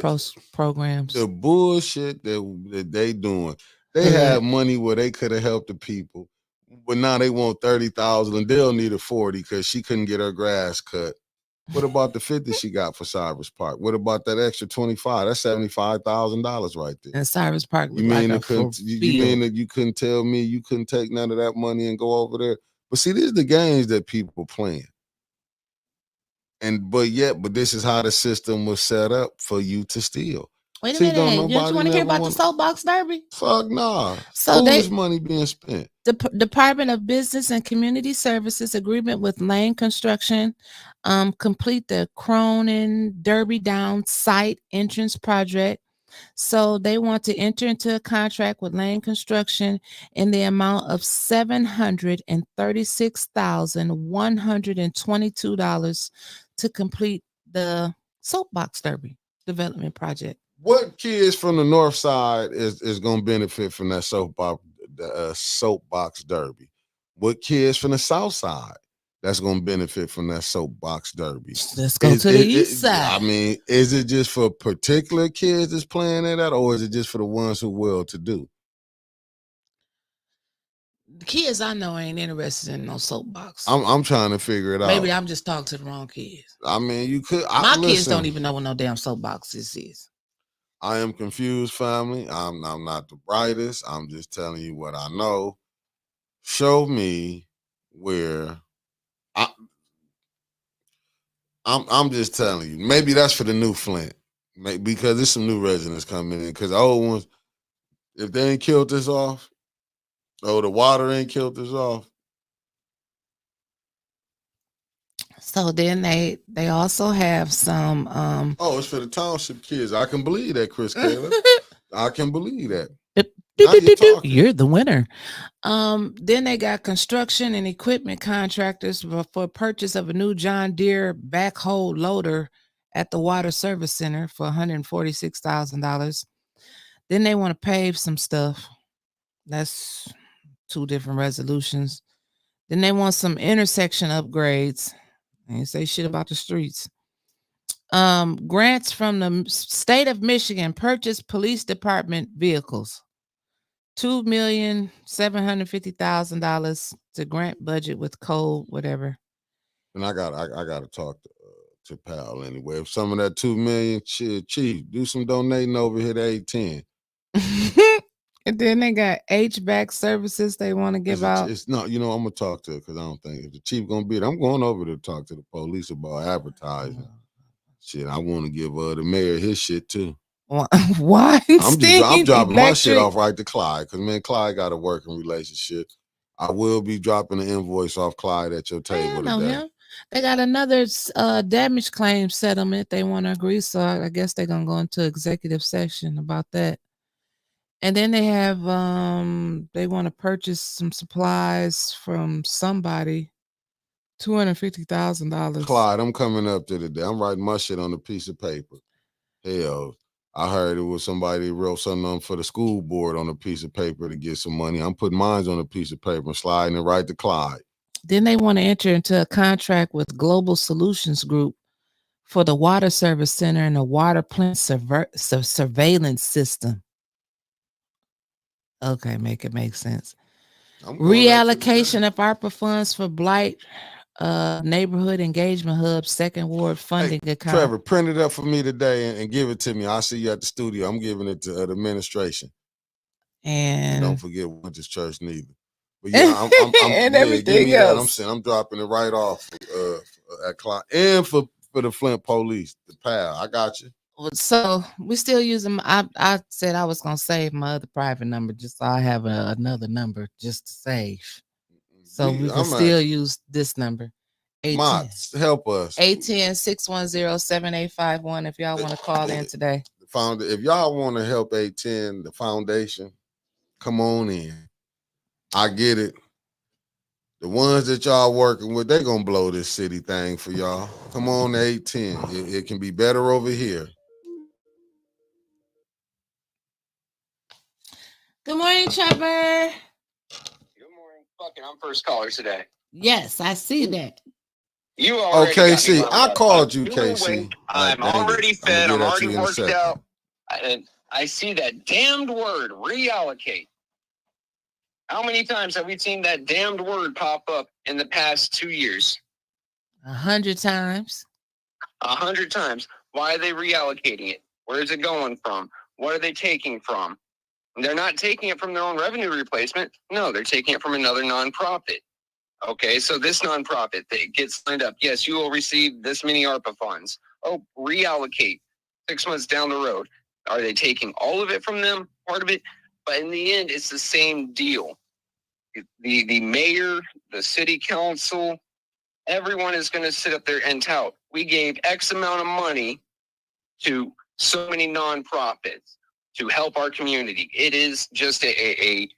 programs. The bullshit that they doing. They Yeah. had money where they could have helped the people, but now they want 30,000 and they'll need a 40 because she couldn't get her grass cut. What about the 50 she got for Cyrus Park? What about that extra 25? That's $75,000 right there. And Cyrus Park was You mean like you mean that you couldn't tell me you couldn't take none of that money and go over there? But see, these are the games that people playing. But this is how the system was set up for you to steal. Wait a See, minute. You nobody want to hear never about the soapbox derby? Fuck nah. So Foolish money being spent. The Department of Business and Community Services agreement with Lane Construction complete the Cronin Derby Down site entrance project. So they want to enter into a contract with Lane Construction in the amount of $736,122 to complete the soapbox derby development project. What kids from the north side is going to benefit from that soapbox derby? What kids from the south side that's going to benefit from that soapbox derby? Let's go to the east side. I mean, is it just for particular kids that's playing at that, or is it just for the ones who well-to-do? The kids I know ain't interested in no soapbox. I'm trying to figure it out. Maybe I'm just talking to the wrong kids. I mean, you could. Kids don't even know what no damn soapbox is. I am confused, family. I'm not the brightest. I'm just telling you what I know. Show me where I'm just telling you. Maybe that's for the new Flint. Because there's some new residents coming in. Because the old ones, if they ain't killed this off, or the water ain't killed this off. So then they also have some it's for the township kids. I can believe that, Chris Taylor. I can believe that. You're the winner. Then they got construction and equipment contractors for purchase of a new John Deere backhoe loader at the Water Service Center for $146,000. Then they want to pave some stuff. That's 2 different resolutions. Then they want some intersection upgrades. They ain't say shit about the streets. Grants from the state of Michigan purchase police department vehicles. $2,750,000 to grant budget with code, whatever. And I got to talk to Pal anyway. If some of that $2 million, shit, Chief, do some donating over here to 810. And then they got HVAC services they want to give out. It's not, I'm gonna talk to her because I don't think if the chief gonna be there, I'm going over to talk to the police about advertising. Shit, I want to give the mayor his shit too. Why? I'm dropping my shit off right to Clyde because man, Clyde got a working relationship. I will be dropping an invoice off Clyde at your table today. Him. They got another damage claim settlement they want to agree, so I guess they're gonna go into executive session about that. And then they have they want to purchase some supplies from somebody, $250,000. Clyde, I'm coming up to today. I'm writing my shit on a piece of paper. Hell, I heard it was somebody wrote something on for the school board on a piece of paper to get some money. I'm putting mine on a piece of paper and sliding it right to Clyde. Then they want to enter into a contract with Global Solutions Group for the Water Service Center and the water plant surveillance system. Okay, make it make sense. Reallocation of ARPA funds for Blight Neighborhood Engagement Hub Second Ward funding account. Trevor, print it up for me today and give it to me. I'll see you at the studio. I'm giving it to the administration. And don't forget Winter's Church neither. But yeah, I'm and everything else. I'm dropping it right off at Clyde and for the Flint Police, the PAL. I got you. So we still using. I said I was gonna save my other private number just so I have another number just to save. So we can still use this number. Mots, help us. 810-610-7851 if y'all want to call in today. The If y'all want to help A10, the foundation, come on in. I get it. The ones that y'all working with, they gonna blow this city thing for y'all. Come on to 810. It can be better over here. Good morning, Trevor. Good morning. Fucking, I'm first caller today. Yes, I see that. You already got me KC, wound I up. called you, I'm feeling KC. awake. I'm Dang it. already I'm gonna fed. get I'm at already you in a worked second. out. And I see that damned word, reallocate. How many times have we seen that damned word pop up in the past 2 years? 100 times. 100 times. Why are they reallocating it? Where is it going from? What are they taking from? They're not taking it from their own revenue replacement. No, they're taking it from another nonprofit. Okay, so this nonprofit that gets signed up, yes, you will receive this many ARPA funds. Oh, reallocate 6 months down the road. Are they taking all of it from them? Part of it? But in the end, it's the same deal. The mayor, the city council, everyone is going to sit up there and tout. We gave X amount of money to so many nonprofits to help our community. It is just a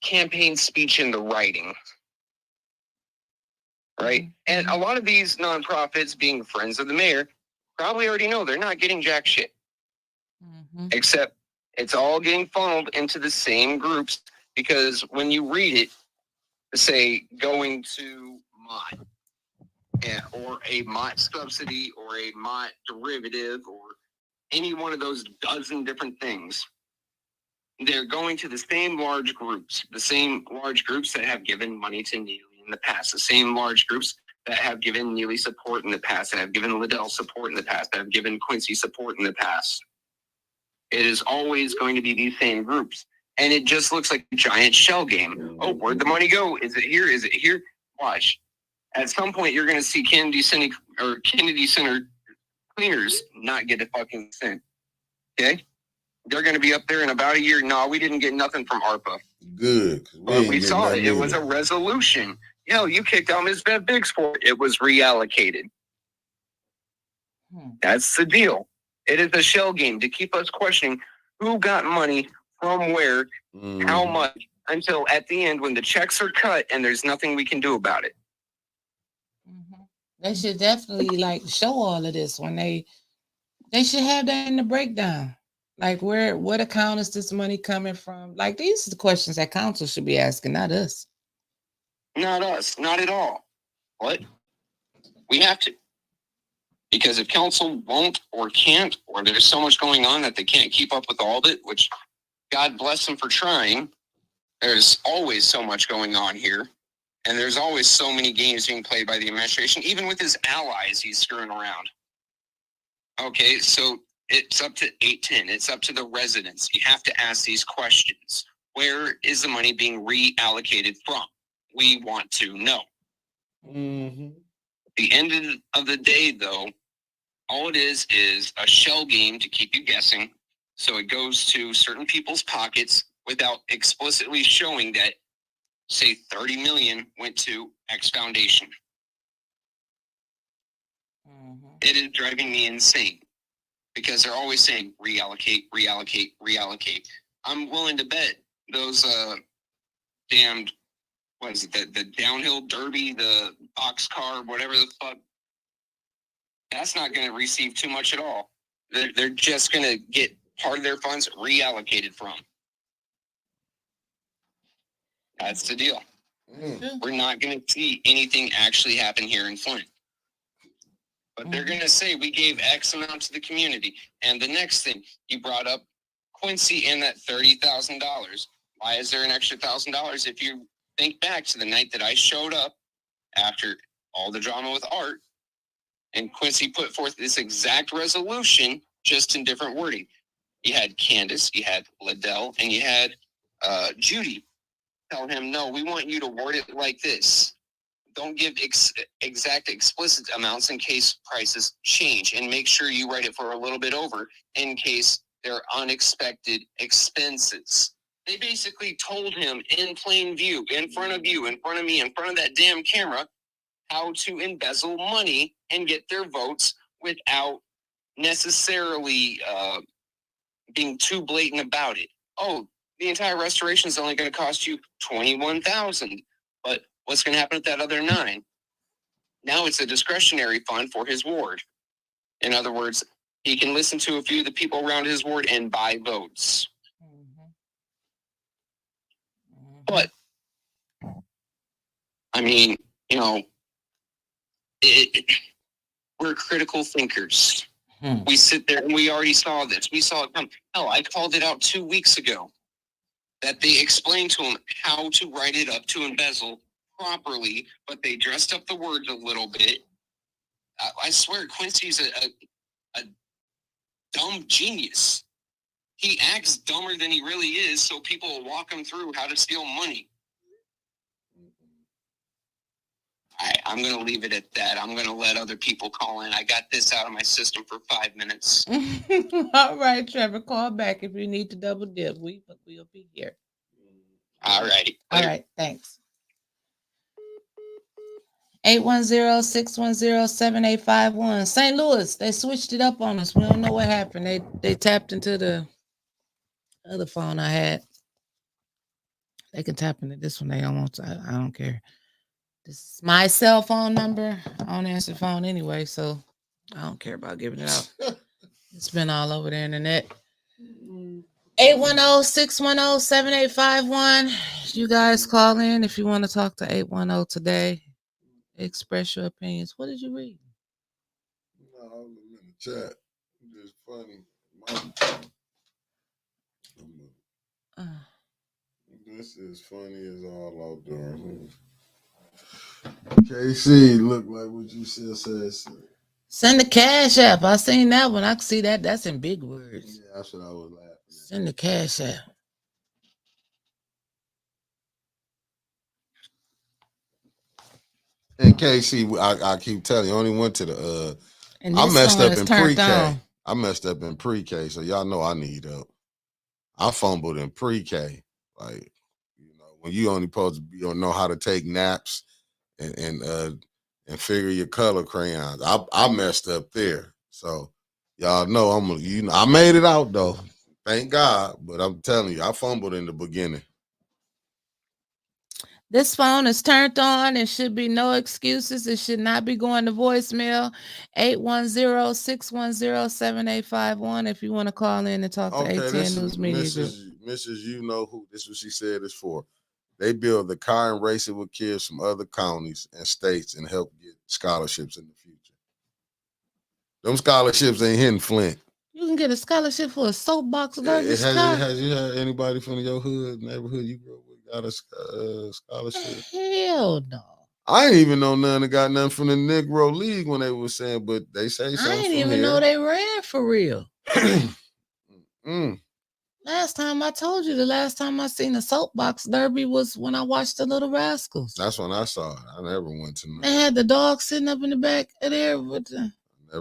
campaign speech in the writing. Right? And a lot of these nonprofits, being friends of the mayor, probably already know they're not getting jack shit. Except it's all getting funneled into the same groups, because when you read it, say going to MOT, or a MOT subsidy, or a MOT derivative, or any one of those dozen different things, they're going to the same large groups that have given money to Neely in the past, the same large groups that have given Neely support in the past, that have given Liddell support in the past, that have given Quincy support in the past. It is always going to be these same groups. And it just looks like a giant shell game. Oh, where'd the money go? Is it here? Is it here? Watch. At some point, you're going to see Kennedy Center cleaners not get a fucking cent. Okay? They're going to be up there in about a year. No, we didn't get nothing from ARPA. Good. But we saw it. It was a resolution. You kicked out Ms. Bev Biggs for it. It was reallocated. That's the deal. It is a shell game to keep us questioning who got money from where, how much, until at the end when the checks are cut and there's nothing we can do about it. They should definitely show all of this when they should have that in the breakdown. Like what account is this money coming from? Like these are the questions that council should be asking, not us. Not us, not at all. What? We have to. Because if council won't or can't, or there's so much going on that they can't keep up with all of it, which God bless them for trying, there's always so much going on here. And there's always so many games being played by the administration. Even with his allies, he's screwing around. Okay, so it's up to 810. It's up to the residents. You have to ask these questions. Where is the money being reallocated from? We want to know. At the end of the day, though, all it is a shell game to keep you guessing. So it goes to certain people's pockets without explicitly showing that, say, 30 million went to X Foundation. It is driving me insane because they're always saying reallocate, reallocate, reallocate. I'm willing to bet those damned, what is it, the downhill derby, the boxcar, whatever the fuck, that's not going to receive too much at all. They're just going to get part of their funds reallocated from. That's the deal. We're not going to see anything actually happen here in Flint. But they're going to say we gave X amount to the community. And the next thing, you brought up Quincy and that $30,000. Why is there an extra $1,000? If you think back to the night that I showed up after all the drama with Art, and Quincy put forth this exact resolution, just in different wording. You had Candace, you had Liddell, and you had Judy tell him, no, we want you to word it like this. Don't give exact explicit amounts in case prices change, and make sure you write it for a little bit over in case there are unexpected expenses. They basically told him in plain view, in front of you, in front of me, in front of that damn camera, how to embezzle money and get their votes without necessarily being too blatant about it. Oh, the entire restoration is only going to cost you $21,000, but what's going to happen with that other $9,000? Now it's a discretionary fund for his ward. In other words, he can listen to a few of the people around his ward and buy votes. But I mean, you know, we're critical thinkers. We sit there and we already saw this. We saw it come. Hell, I called it out 2 weeks ago that they explained to him how to write it up to embezzle properly, but they dressed up the words a little bit. I swear, Quincy's a dumb genius. He acts dumber than he really is, so people will walk him through how to steal money. I'm going to leave it at that. I'm going to let other people call in. I got this out of my system for 5 minutes. All right, Trevor, call back if you need to double dip. We'll be here. All righty. All right, thanks. 810-610-7851. St. Louis, they switched it up on us. We don't know what happened. They tapped into the other phone I had. They can tap into this one. They don't want to. I don't care. This is my cell phone number. I don't answer the phone anyway, so I don't care about giving it out. It's been all over the internet. 810-610-7851. You guys call in if you want to talk to 810 today. Express your opinions. What did you read? No, I was in the chat. It's funny. This is funny as all outdoors. KC, look like what you said. Send the cash app. I seen that one. I can see that. That's in big words. Yeah, that's what I was laughing at. Send the cash app. And KC, I keep telling you, I only went to the I messed up in pre-K. I messed up in pre-K, so y'all know I need help. I fumbled in pre-K. Like, you know, when you only supposed to be, know how to take naps and figure your color crayons. I messed up there. So y'all know I made it out though. Thank God. But I'm telling you, I fumbled in the beginning. This phone is turned on. There should be no excuses. It should not be going to voicemail. 810-610-7851 if you want to call in and talk to ATN News Media Group. Mrs. You know who this is what she said it's for. They build the car and race it with kids from other counties and states and help get scholarships in the future. Them scholarships ain't hitting Flint. You can get a scholarship for a soapbox garbage car. Has you had anybody from your hood, neighborhood you grew up with got a scholarship? Hell no. I ain't even know none that got nothing from the Negro League when they were saying, but they say something. I didn't even know they ran for real. Mm. Last time I told you, the last time I seen a soapbox derby was when I watched the Little Rascals. That's when I saw it. I never went to. They had the dog sitting up in the back of there with the. I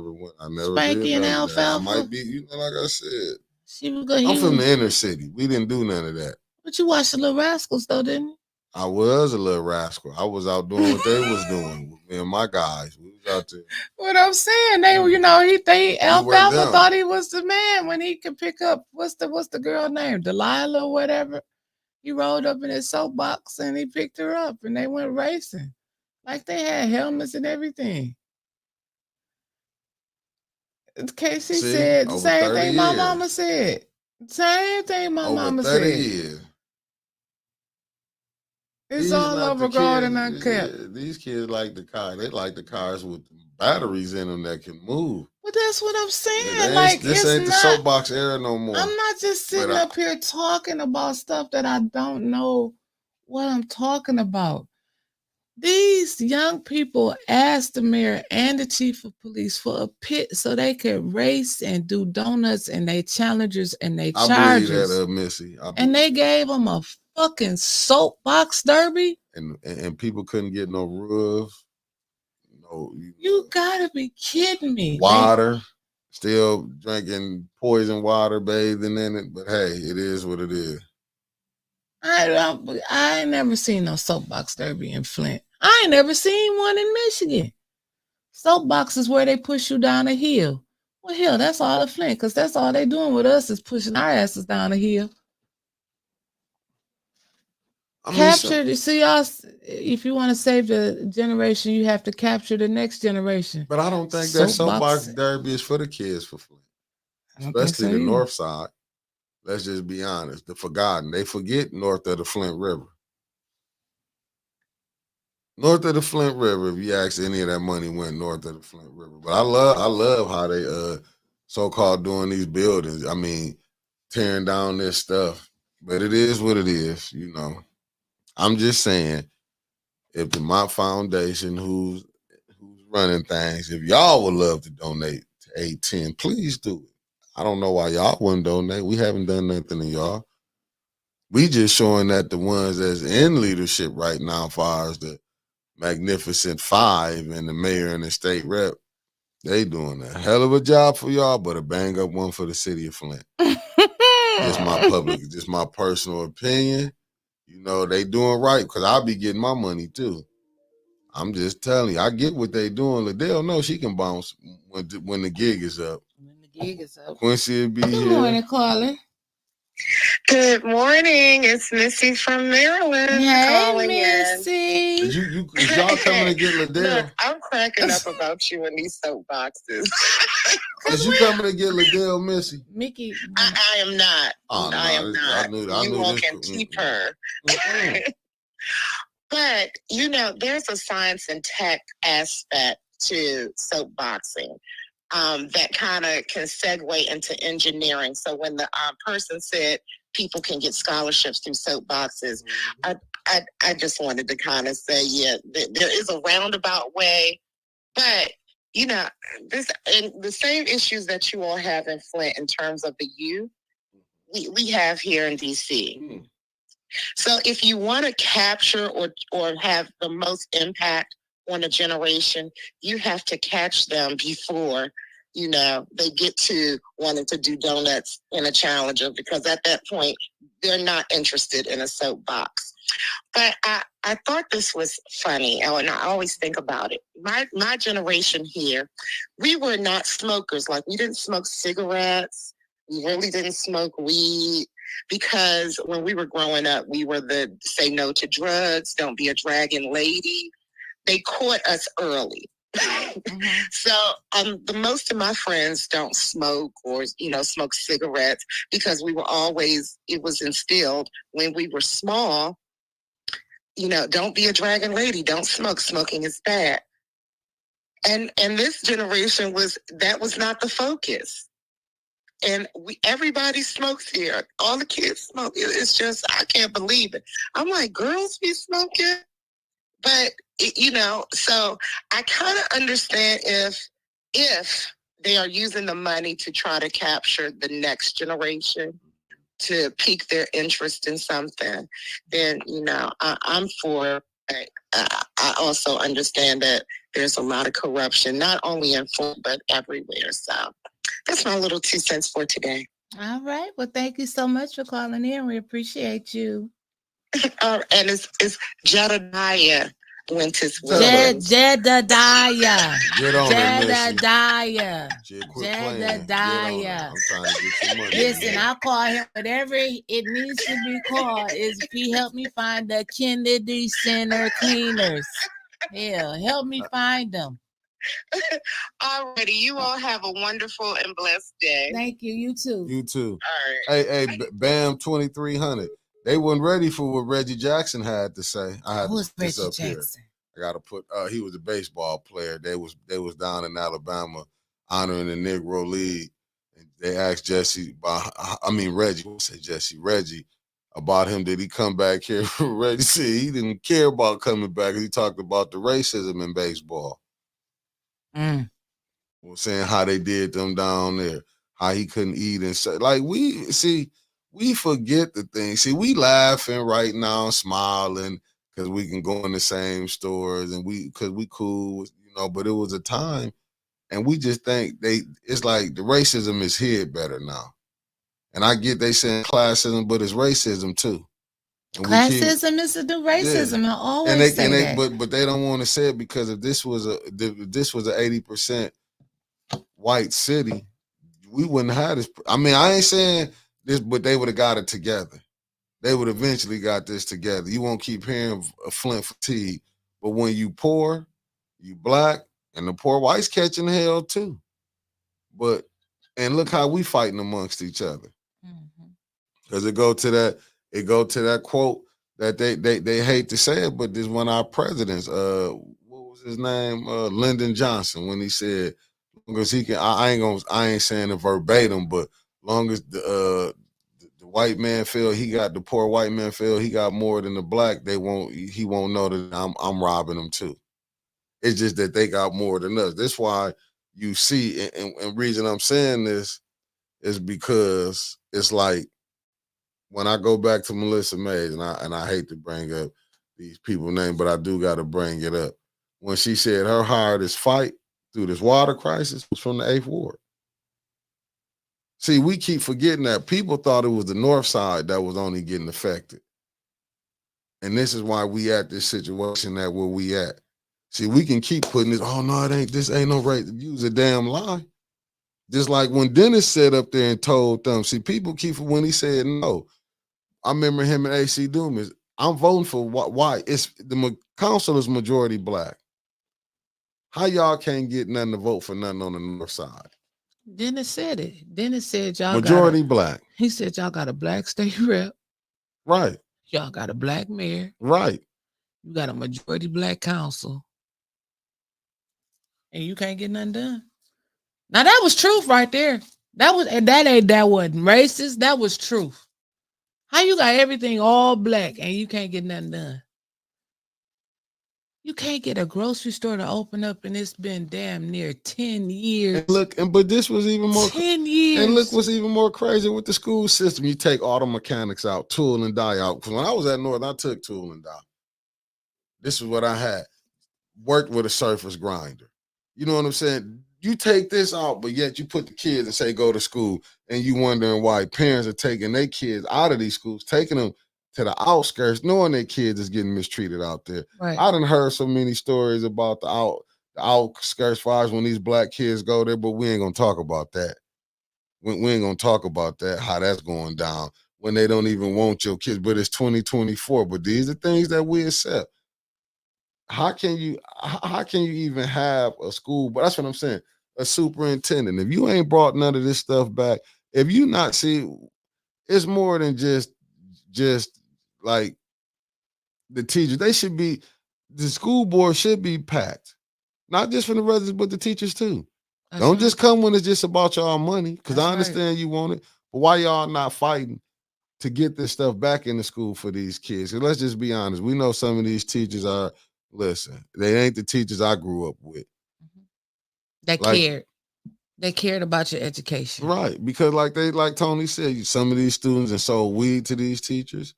never Spanky did and that. Alfalfa. I might be, like I said. She was good. I'm from the inner city. We didn't do none of that. But you watched the Little Rascals though, didn't you? I was a little rascal. I was out doing what they was doing. Me and my guys, we was out there. What I'm saying, Alfalfa thought he was the man when he could pick up what's the girl name, Delilah or whatever. He rolled up in his soapbox and he picked her up and they went racing, like they had helmets and everything. Casey said the same thing my mama said. Same thing my mama said. 30 years. It's all over gold and unkept. These kids like the car. They like the cars with batteries in them that can move. But that's what I'm saying. This ain't the soapbox era no more. I'm not just sitting up here talking about stuff that I don't know what I'm talking about. These young people asked the mayor and the chief of police for a pit so they could race and do donuts and they challengers and they chargers. I believe that, Missy. And they gave them a fucking soapbox derby. And people couldn't get no roof. No, you gotta be kidding me. Water, still drinking poison water, bathing in it. But hey, it is what it is. I ain't never seen no soapbox derby in Flint. I ain't never seen one in Michigan. Soapbox is where they push you down a hill. Well, hell, that's all the Flint, because that's all they doing with us is pushing our asses down the hill. I mean, Capture, see us. If you want to save the generation, you have to capture the next generation. but I don't think that soapbox Soapbox. derby is for the kids for Flint, I don't think especially so the either. north side. Let's just be honest. The forgotten. They forget north of the Flint River. North of the Flint River, if you ask, any of that money went north of the Flint River. But I love how they so-called doing these buildings. I mean, tearing down this stuff. But it is what it is, you know. I'm just saying, if the Mott Foundation, who's running things, if y'all would love to donate to 810, please do it. I don't know why y'all wouldn't donate. We haven't done nothing to y'all. We just showing that the ones that's in leadership right now, as far as the Magnificent Five and the mayor and the state rep, they doing a hell of a job for y'all, but a bang up one for the city of Flint. Just my personal opinion. You know, they doing right, because I'll be getting my money too. I'm just telling you, I get what they doing. Liddell knows she can bounce when the gig is up. When the gig is up. Quincy will be Good here. morning, Carly. Good morning. It's Missy from Maryland. Hey, calling Missy. Is y'all coming to get Liddell? Look, I'm cracking up about you and these soapboxes. Is you coming to get Liddell, Missy? Mickey. I am not. Oh, I am not. You all can keep her. But, you know, there's a science and tech aspect to soapboxing that kind of can segue into engineering. So when the person said people can get scholarships through soapboxes, I just wanted to kind of say, yeah, there is a roundabout way, but you know, this and the same issues that you all have in Flint in terms of the youth, we have here in DC. So if you want to capture or have the most impact on a generation, you have to catch them before, you know, they get to wanting to do donuts in a Challenger, because at that point, they're not interested in a soapbox. But I thought this was funny, and I always think about it. My generation here, we were not smokers. Like, we didn't smoke cigarettes. We really didn't smoke weed, because when we were growing up, we were the say no to drugs, don't be a dragging lady. They caught us early. So the most of my friends don't smoke or, you know, smoke cigarettes, because we were always, it was instilled when we were small, you know, don't be a dragon lady, don't smoke, smoking is bad. And this generation that was not the focus. And everybody smokes here. All the kids smoke. It's just, I can't believe it. I'm like, girls be smoking? But, you know, so I kind of understand if they are using the money to try to capture the next generation, to pique their interest in something, then, you know, I'm for it. I also understand that there's a lot of corruption, not only in Flint, but everywhere. So that's my little 2 cents for today. All right. Well, thank you so much for calling in. We appreciate you. And it's Jedediah Winters. Jedediah. Get on it, Missy. Jedediah. Quit playing. Jedediah. I'm trying to get some money. Listen, I'll call him whatever it needs to be called. Is if he help me find the Kennedy Center cleaners. Hell, help me find them. Alrighty, you all have a wonderful and blessed day. Thank you. You too. You too. All right. Hey, Bam 2300. They weren't ready for what Reggie Jackson had to say. I had Who's to put this Reggie up Jackson? here. I got to put. He was a baseball player. They was down in Alabama honoring the Negro League. And they asked Reggie. Reggie about him. Did he come back here? Reggie said he didn't care about coming back. He talked about the racism in baseball. Well, saying how they did them down there, how he couldn't eat and say, like, we forget the things. See, we laughing right now, smiling, because we can go in the same stores and because we cool, you know, but it was a time, and we just think it's like the racism is hid better now. And I get they saying classism, but it's racism too. And classism is the new racism. Yeah. I always say that. But they don't want to say it, because if this was a 80% white city, we wouldn't have this. I mean, I ain't saying this, but they would have got it together. They would eventually got this together. You won't keep hearing a Flint fatigue, but when you poor, you black, and the poor whites catching hell too. But and look how we fighting amongst each other. Because it go to that quote that they hate to say it, but this one of our presidents, what was his name? Lyndon Johnson, when he said, long as he can, I ain't saying it verbatim, but long as the white man feel he got, the poor white man feel he got more than the black, he won't know that I'm robbing them too. It's just that they got more than us. That's why you see, and reason I'm saying this is because it's like, when I go back to Melissa Mays, and I hate to bring up these people's names, but I do got to bring it up. When she said her hardest fight through this water crisis was from the 8th Ward. See, we keep forgetting that people thought it was the North Side that was only getting affected. And this is why we at this situation that where we at. See, we can keep putting this, oh no, this ain't no right to use a damn lie. Just like when Dennis sat up there and told them, see, people keep, when he said no, I remember him and AC Dumas, I'm voting for why. It's the council is majority black. How y'all can't get nothing to vote for nothing on the North Side? Dennis said it. Dennis said y'all majority black. He said y'all got a black state rep. Right. Y'all got a black mayor. Right. You got a majority black council. And you can't get nothing done. Now that was truth right there. That wasn't racist. That was truth. How you got everything all black and you can't get nothing done? You can't get a grocery store to open up, and it's been damn near 10 years. And look, but this was even more 10 years. And look what's even more crazy with the school system. You take auto mechanics out, tool and die out. Because when I was at North, I took tool and die. This is what I had. Worked with a surface grinder. You know what I'm saying? You take this out, but yet you put the kids and say go to school, and you wondering why parents are taking their kids out of these schools, taking them to the outskirts, knowing their kids is getting mistreated out there. Right. I done heard so many stories about the outskirts fires when these black kids go there, but we ain't gonna talk about that. We ain't gonna talk about that, how that's going down when they don't even want your kids. But it's 2024. But these are things that we accept. How can you even have a school? But that's what I'm saying. A superintendent. If you ain't brought none of this stuff back, if you not see, it's more than just like the teachers. They should be, the school board should be packed, not just for the residents, but the teachers too. That's Don't right. just come when it's just about y'all money, because That's I understand you want it, but why y'all not fighting to get this stuff back in the school for these kids? 'Cause let's just be honest. We know some of these teachers are, listen, they ain't the teachers I grew up with. They Like- cared. They cared about your education. Right. Because like Tony said, some of these students and sold weed to these teachers.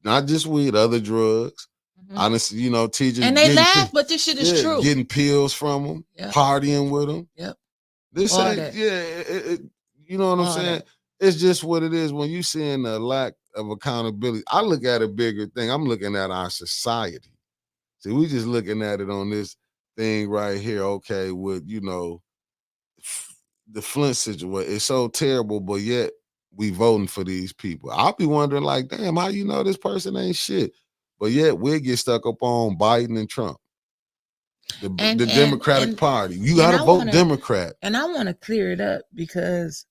Not just weed, other drugs. Mhm. Honestly, teachers. And they getting laugh, but this shit is true. Getting pills from them, Yep. partying with them. Yep. This All ain't, that. you know what I'm All saying? that. It's just what it is. When you seeing a lack of accountability, I look at a bigger thing. I'm looking at our society. See, we just looking at it on this thing right here. Okay, with the Flint situation, it's so terrible, but yet we voting for these people. I'll be wondering, like, damn, how you know this person ain't shit? But yet we'll get stuck up on Biden and Trump. The Democratic Party. You gotta vote Democrat. And I want to clear it up because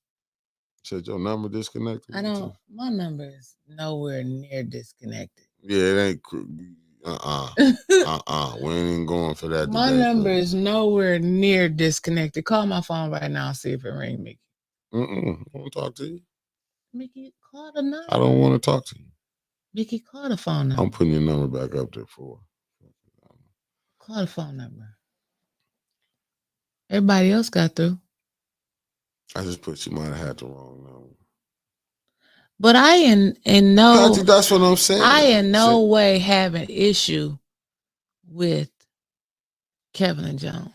Said your number disconnected. my number is nowhere near disconnected. Yeah, it ain't. We ain't even going for that. My today, number Chris. is nowhere near disconnected. Call my phone right now and see if it rings, Mickey. I want to talk to you. Mickey, call the number. I don't want to talk to you. Mickey, call the phone number. I'm putting your number back up there for. Call the phone number. Everybody else got through. I just put you might have had the wrong number. But I in no That's what I'm saying. I in no way have an issue with Kevin Jones.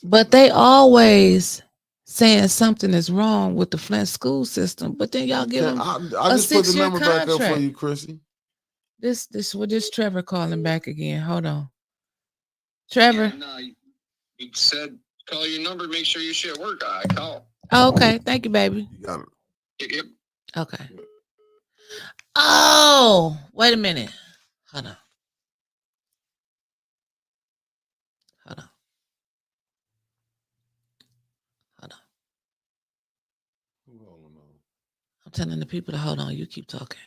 But they always saying something is wrong with the Flint school system. But then y'all give them I a just put the 6-year number back up for contract. you, Chrissy. This Trevor calling back again. Hold on. Trevor. Yeah, no, you said Call your number. Make sure your shit work. I call. Okay, thank you, baby. You got it. Yep. Okay. Oh, wait a minute. Hold on. Hold on. Hold on. Who holding on? I'm telling the people to hold on. You keep talking.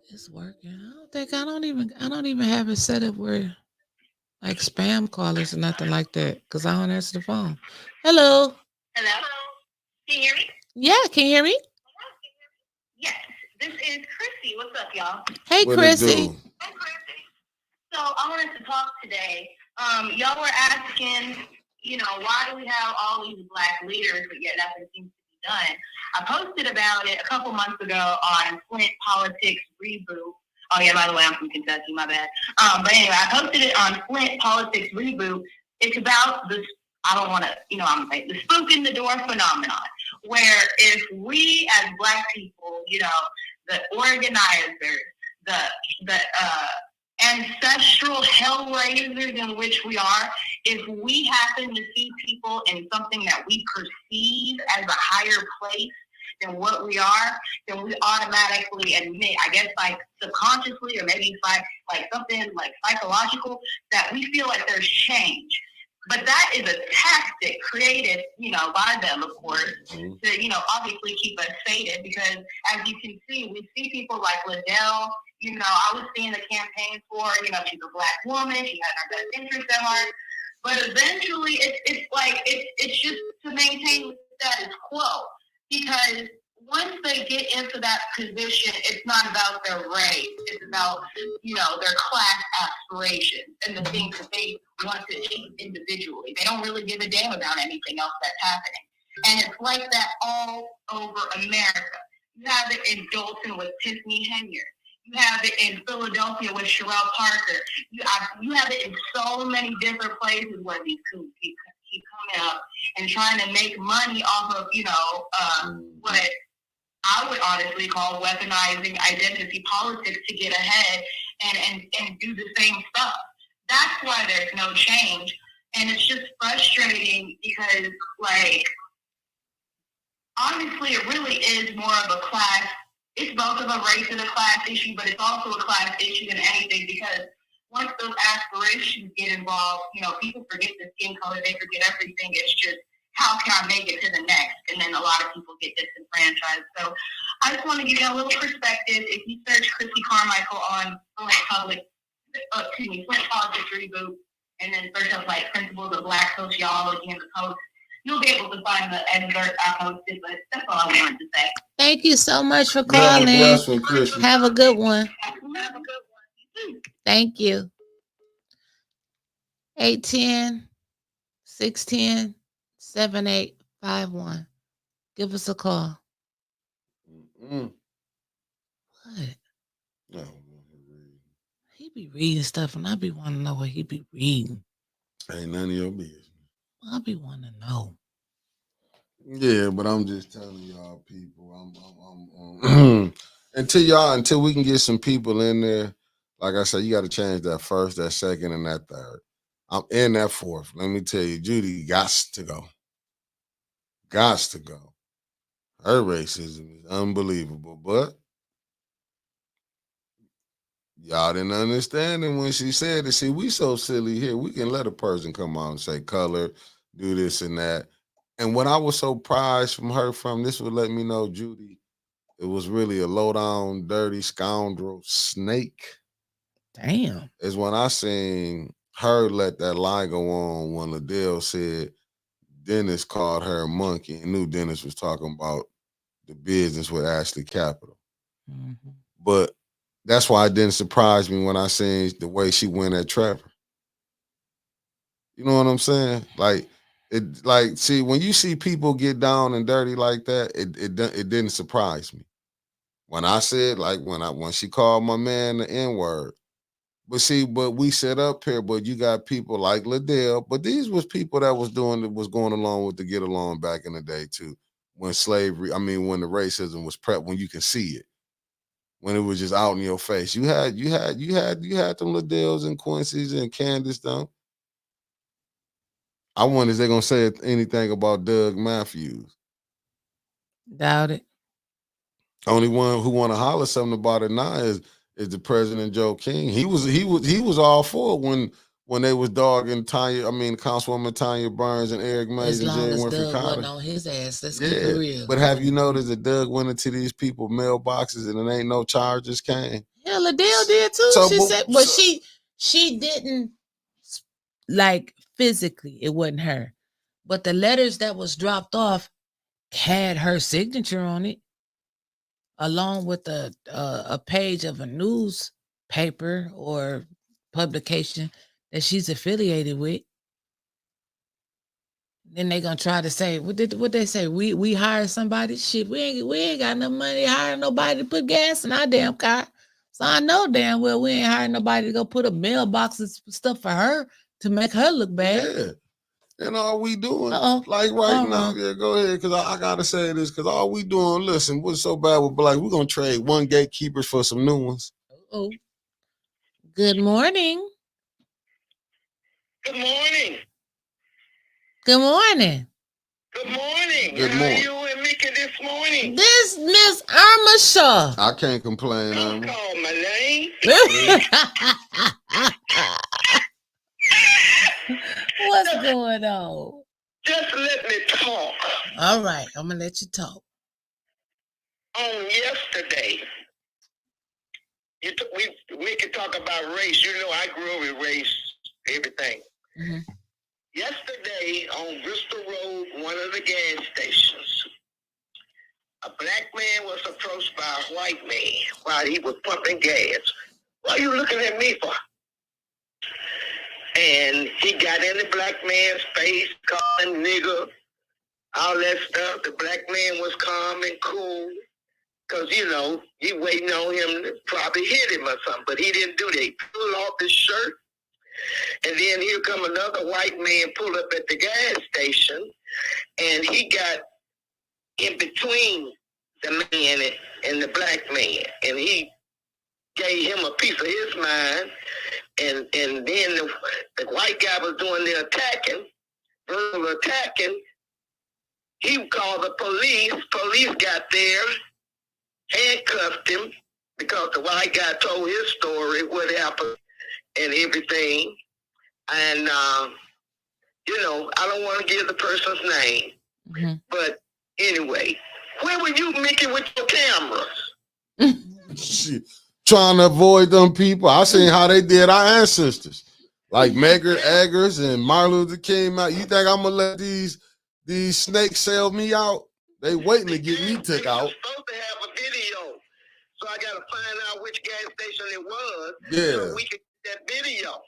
It's working. I don't even have it set up where like spam callers or nothing like that because I don't answer the phone. Hello. Hello? Can you hear me? Yeah, can you hear me? Yes. This is Chrissy. What's up, y'all? Hey, What it Chrissy. do? Hi, Chrissy. So I wanted to talk today. Y'all were asking, why do we have all these Black leaders, but yet nothing seems to be done? I posted about it a couple months ago on Flint Politics Reboot. Oh, yeah, by the way, I'm from Kentucky, my bad. But anyway, I posted it on Flint Politics Reboot. It's about the, I don't want to, I'm like, the spook in the door phenomenon, where if we as Black people, the organizers, the ancestral hellraisers in which we are, if we happen to see people in something that we perceive as a higher place than what we are, then we automatically admit, I guess like subconsciously or maybe like something like psychological, that we feel like there's change. But that is a tactic created, by them, of course, to, obviously keep us sated, because as you can see, we see people like Liddell. I was seeing the campaign for, she's a Black woman, she has our best interest at heart. But eventually it's just to maintain the status quo, because once they get into that position, it's not about their race. It's about, their class aspirations and the things that they want to achieve individually. They don't really give a damn about anything else that's happening. And it's like that all over America. You have it in Dalton with Tiffany Henyard. You have it in Philadelphia with Sherelle Parker. You have it in so many different places where these coons keep coming up and trying to make money off of, what I would honestly call weaponizing identity politics to get ahead and do the same stuff. That's why there's no change. And it's just frustrating because, honestly, it really is more of a class. It's both of a race and a class issue, but it's also a class issue than anything, because once those aspirations get involved, people forget the skin color, they forget everything. It's just, how can I make it to the next? And then a lot of people get disenfranchised. So I just want to give you a little perspective. If you search Chrissy Carmichael on Flint Politics Reboot, and then search up Principles of Black Sociology in the Post, you'll be able to find the excerpt I posted. But that's all I wanted to say. Thank you so much for Have a calling. blessed one, Chrissy. Have a good one. Have a good one. You too. Thank you. 810 610 7851. Give us a call. Mm. What? No. He be reading stuff, and I be wanting to know what he be reading. Ain't none of your business. I be wanting to know. Yeah, but I'm just telling y'all, people. I'm until we can get some people in there. Like I said, you got to change that first, that second, and that third. I'm in that fourth. Let me tell you, Judy gots to go. Gots to go. Her racism is unbelievable, but y'all didn't understand it when she said it. See, we so silly here. We can let a person come out and say color, do this and that. And what I was so prized from her this would let me know, Judy, it was really a low-down, dirty scoundrel snake. Damn. Is when I seen her let that lie go on when Liddell said Dennis called her a monkey and knew Dennis was talking about the business with Ashley Capital. Mm-hmm. But that's why it didn't surprise me when I seen the way she went at Trevor. You know what I'm saying? See, when you see people get down and dirty like that, it didn't surprise me. When I said, when she called my man the N-word. But we set up here, but you got people like Liddell, but these was people that was going along with the get along back in the day too. When when the racism was when you can see it. When it was just out in your face. You had them Liddells and Quincy's and Candace though. I wonder if they're gonna say anything about Doug Matthews. Doubt it. Only one who want to holler something about it now is the President Joe King. He was all for it when they was dogging Councilwoman Tanya Burns and Eric Mays As and long Jay as Winfrey Doug Carter. wasn't on his ass, let's keep it real. But have you noticed that Doug went into these people's mailboxes and it ain't no charges came? Hell, Adele did too. So, She but- said, but she didn't, like, physically, it wasn't her. But the letters that was dropped off had her signature on it, along with a page of a newspaper or publication that she's affiliated with. Then they gonna try to say, what they say? We hired somebody. Shit, we ain't got no money hiring nobody to put gas in our damn car. So I know damn well we ain't hiring nobody to go put up mailboxes stuff for her to make her look bad. Yeah. And all we doing, like now, go ahead, because I gotta say this, because all we doing, listen, what's so bad with Black? We're gonna trade one gatekeepers for some new ones. Oh, good morning. Good morning. Good morning. Good morning. Good How morning. are you and Mickey this morning? This Miss Irma Shaw. I can't complain. Don't call my name. What's going on? Just let me talk. All right, I'm gonna let you talk. On yesterday, we could talk about race. You know, I grew up with race, everything. Mm-hmm. Yesterday on Bristol Road, one of the gas stations, a black man was approached by a white man while he was pumping gas. What are you looking at me for? And he got in the black man's face, calling nigger, all that stuff. The black man was calm and cool because, you know, he waiting on him to probably hit him or something, but he didn't do that. He pulled off his shirt, and then here come another white man pull up at the gas station, and he got in between the man and the black man, and he gave him a piece of his mind, and then the white guy was doing the attacking, verbal attacking. He called the police. Police got there, handcuffed him, because the white guy told his story, what happened and everything. And, you know, I don't want to give the person's name. Mm-hmm. But anyway, where were you, Mickey, with your cameras? Shit. Trying to avoid them people. I seen how they did our ancestors. Like Medgar Eggers and Martin Luther King. You think I'm gonna let these snakes sell me out? They waiting to get me took out. Supposed to have a video, so I gotta find out which gas station it was. Yeah. So we could get that video.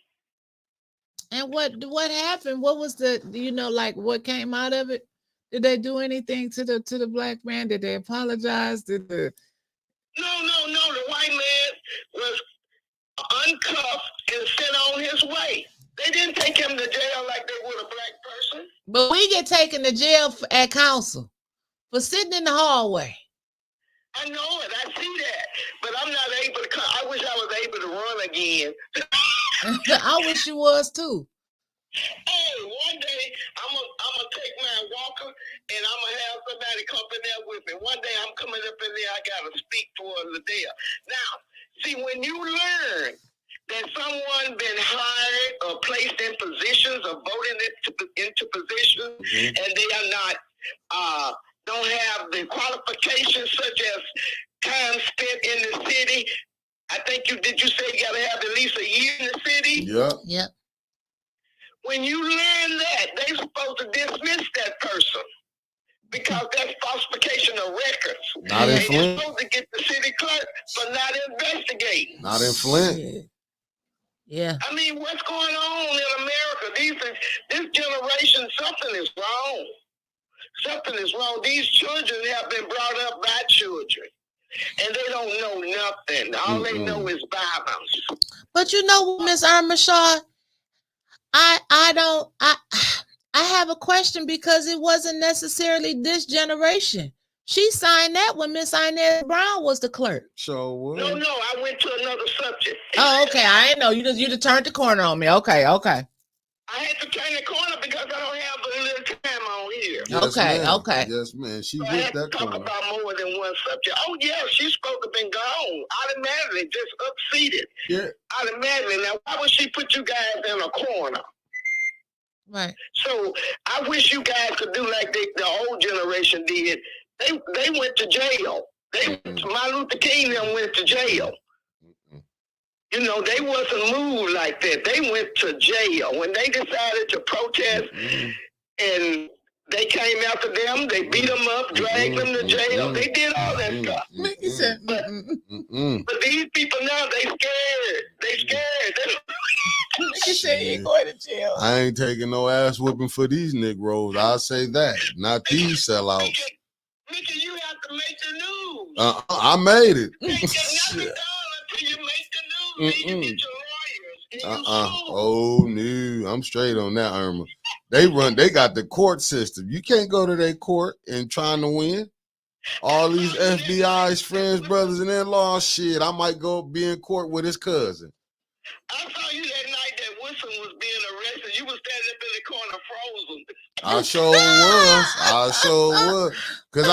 And what happened? What was the, you know, like what came out of it? Did they do anything to the black man? Did they apologize? No. The white man was uncuffed and sent on his way. They didn't take him to jail like they would a black person. But we get taken to jail at council for sitting in the hallway. I know it. I see that. But I'm not able to come. I wish I was able to run again. I wish you was too. Hey, one day I'm gonna take my walker and I'm gonna have somebody come in there with me. One day I'm coming up in there. I gotta speak for Liddell. Now, see, when you learn that someone been hired or placed in positions or voted into positions, and they are not don't have the qualifications such as time spent in the city. I think you say you gotta have at least a year in the city. Yep. When you learn that, they supposed to dismiss that person because that's falsification of records. Not in and Flint. you're supposed to get the city clerk for not investigating. Not in Flint. Yeah. I mean, what's going on in America? This generation, something is wrong. Something is wrong. These children have been brought up by children, and they don't know nothing. All they know is violence. But you know what, Miss Irma Shaw? I have a question because it wasn't necessarily this generation. She signed that when Miss Inez Brown was the clerk. So what? No, I went to another subject. Oh, okay. I didn't know. You just turned the corner on me. Okay. I had to turn the corner because I don't have a little time on here. Yes, Okay, ma'am. okay. Yes, man. She So I with had to that talk corner. about more than one subject. Oh, yeah, she's supposed to have been gone automatically, just upseated Yeah. automatically. Now, why would she put you guys in a corner? Right. So I wish you guys could do like the old generation did. They went to jail. Martin Luther King them went to jail. You know, they wasn't moved like that. They went to jail. When they decided to protest and they came after them, they beat them up, dragged them to jail. They did all that stuff. Mickey said, But these people now, they scared. They scared. Mickey said he ain't going to jail. I ain't taking no ass whooping for these Negroes. I'll say that. Not these sellouts. Mickey, you have to make the news. I made it. They get nothing done until you make the news. Then you get your lawyers. And you sue. Oh no, I'm straight on that, Irma. They got the court system. You can't go to their court and trying to win. All these FBI's friends, brothers, and in-laws, shit. I might go be in court with his cousin. I saw you that night that Wilson was being arrested. You was standing up in the corner frozen. I sure was. Cause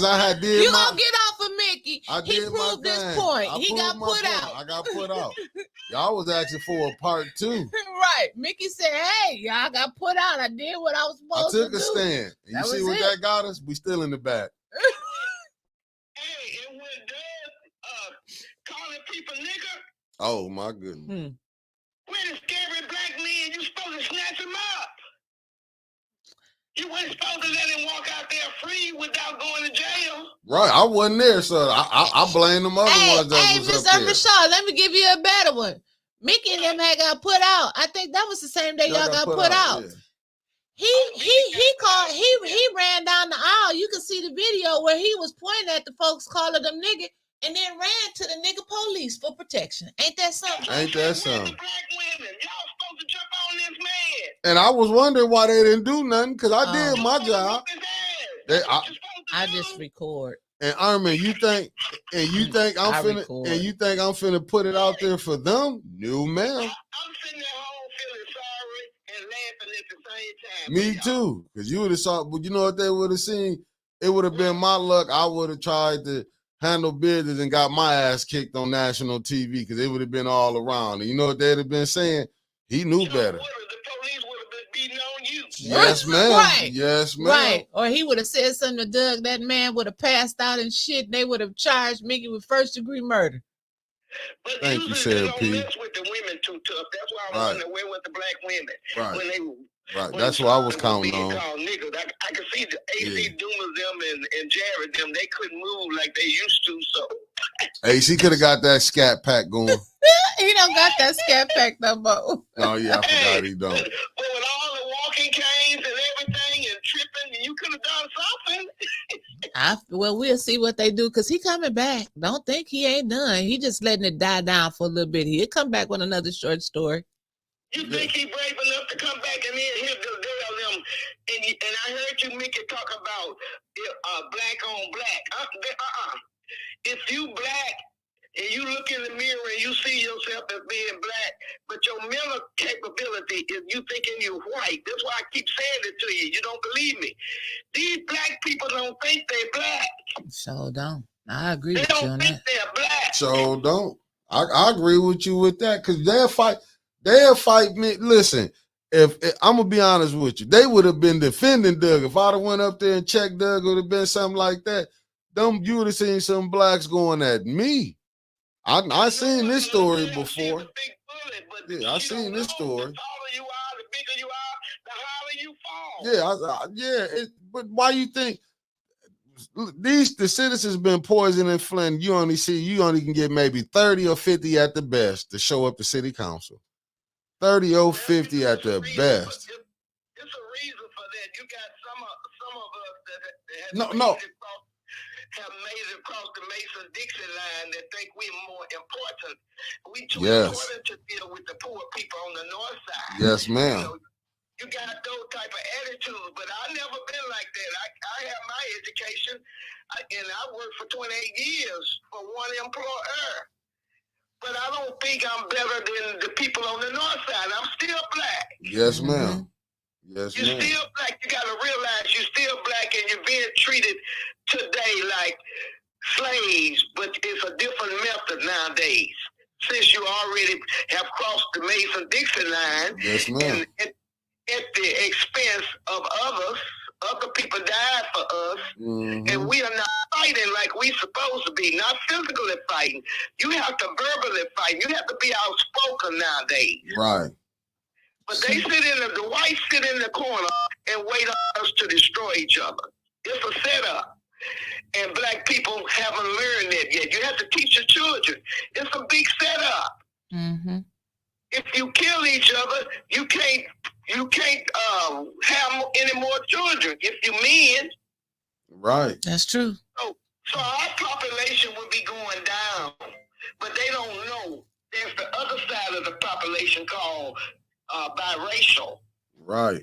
I had did You my. gonna get off of Mickey. He proved this point. He got put out. I got put out. Y'all was asking for a part 2. Right. Mickey said, hey, y'all got put out. I did what I was supposed to do. I took a stand. You That see was what it. that got us? We still in the back. Hey, and when Doug calling people nigger, Oh my goodness. when a scary black man, you supposed to snatch him up. You weren't supposed to let him walk out there free without going to jail. Right. I wasn't there, so I blame them other ones that was Mr. up there. Rashad, let me give you a better one. Mickey and them had got put out. I think that was the same day y'all got put out. Yeah. He ran down the aisle. You can see the video where he was pointing at the folks calling them nigga and then ran to the nigga police for protection. Ain't that something? Ain't that something? Black women, y'all supposed to jump on this man. And I was wondering why they didn't do nothing because I did my job. I just record. And Armin, you think I'm finna put it out there for them? No, ma'am. I'm sitting at home feeling sorry and laughing at the same time. Me too. Because you would have saw, but you know what they would have seen? It would have been my luck. I would have tried to handle business and got my ass kicked on national TV because it would have been all around. And you know what they'd have been saying? He knew better. The police would have been beating on you. Yes, ma'am. Right. Yes, ma'am. Right. Or he would have said something to Doug. That man would have passed out and shit. They would have charged Mickey with first-degree murder. But Thank you, usually Sarah they P. don't mess with the women too tough. That's why I'm wondering where with the black women. Right. When they Right. That's what I was counting being on. called niggas. I could see the AC Doomas them and Jared them. They couldn't move like they used to. So AC could have got that scat pack going. He don't got that scat pack no more. Oh yeah, I forgot he don't. But with all the walking canes and everything and tripping, you could have done something. Well, we'll see what they do because he coming back. Don't think he ain't done. He just letting it die down for a little bit. He'll come back with another short story. You think he brave enough to come back and then he'll tell them? And I heard you, Mickey, talk about black on black. If you black and you look in the mirror and you see yourself as being black, but your mental capability is you thinking you're white. That's why I keep saying it to you. You don't believe me. These black people don't think they're black. So don't. I agree They with you don't on think that. they're black. So don't. I agree with you with that because they'll fight me. Listen, if I'm gonna be honest with you, they would have been defending Doug. If I'd have went up there and checked Doug, it would have been something like that. You would have seen some blacks going at me. I seen this story before. Yeah, I seen this story. The taller you are, the bigger you are, the harder you fall. But why you think the citizens been poisoning Flint? You only can get maybe 30 or 50 at the best to show up to city council. 30 or 50 at the best. It's a reason for that. You got some of us that have made it across the Mason-Dixon line that think we're more important. We too important to deal with the poor people on the north side. Yes, ma'am. You got those type of attitudes, but I've never been like that. I have my education, and I worked for 28 years for one employer. but I don't think I'm better than the people on the north side. I'm still black. Yes, ma'am. Yes, You're ma'am. still black. You got to realize you're still black and you're being treated today like slaves, but it's a different method nowadays. Since you already have crossed the Mason-Dixon line, Yes, ma'am. and at the expense of others, other people died for us, and we are not fighting like we supposed to be, not physically fighting. You have to verbally fight. You have to be outspoken nowadays. Right. But they the whites sit in the corner and wait on us to destroy each other. It's a setup. And black people haven't learned that yet. You have to teach your children. It's a big setup. If you kill each other, you can't have any more children. If you men. Right. That's true. So our population will be going down. But they don't know. There's the other side of the population called biracial. Right.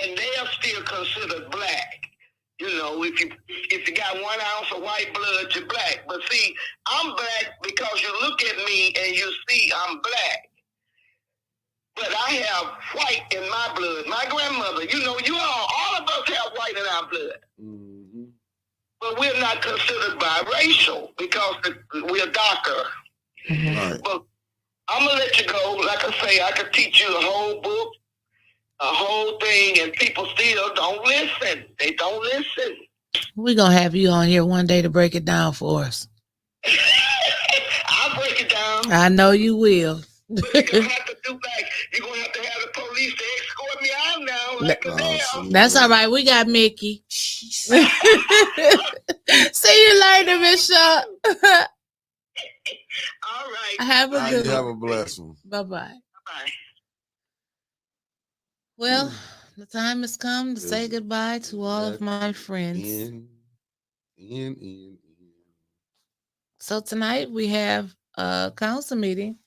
And they are still considered black. You know, if you got 1 ounce of white blood, you're black. But see, I'm black because you look at me and you see I'm black. But I have white in my blood. My grandmother, you know, all of us have white in our blood. But we're not considered biracial because we're darker. Right. But I'm going to let you go. Like I say, I could teach you a whole book, a whole thing, and people still don't listen. They don't listen. We're going to have you on here one day to break it down for us. I'll break it down. I know you will. But you're going to have to do you're going to have the police to escort me out now. Like That's all right. We got Mickey. See you later, Miss Shaw. All right. Have a good one. Have a blessed one. Bye-bye. Bye. Well, the time has come to say goodbye to all of my friends. So tonight we have a council meeting,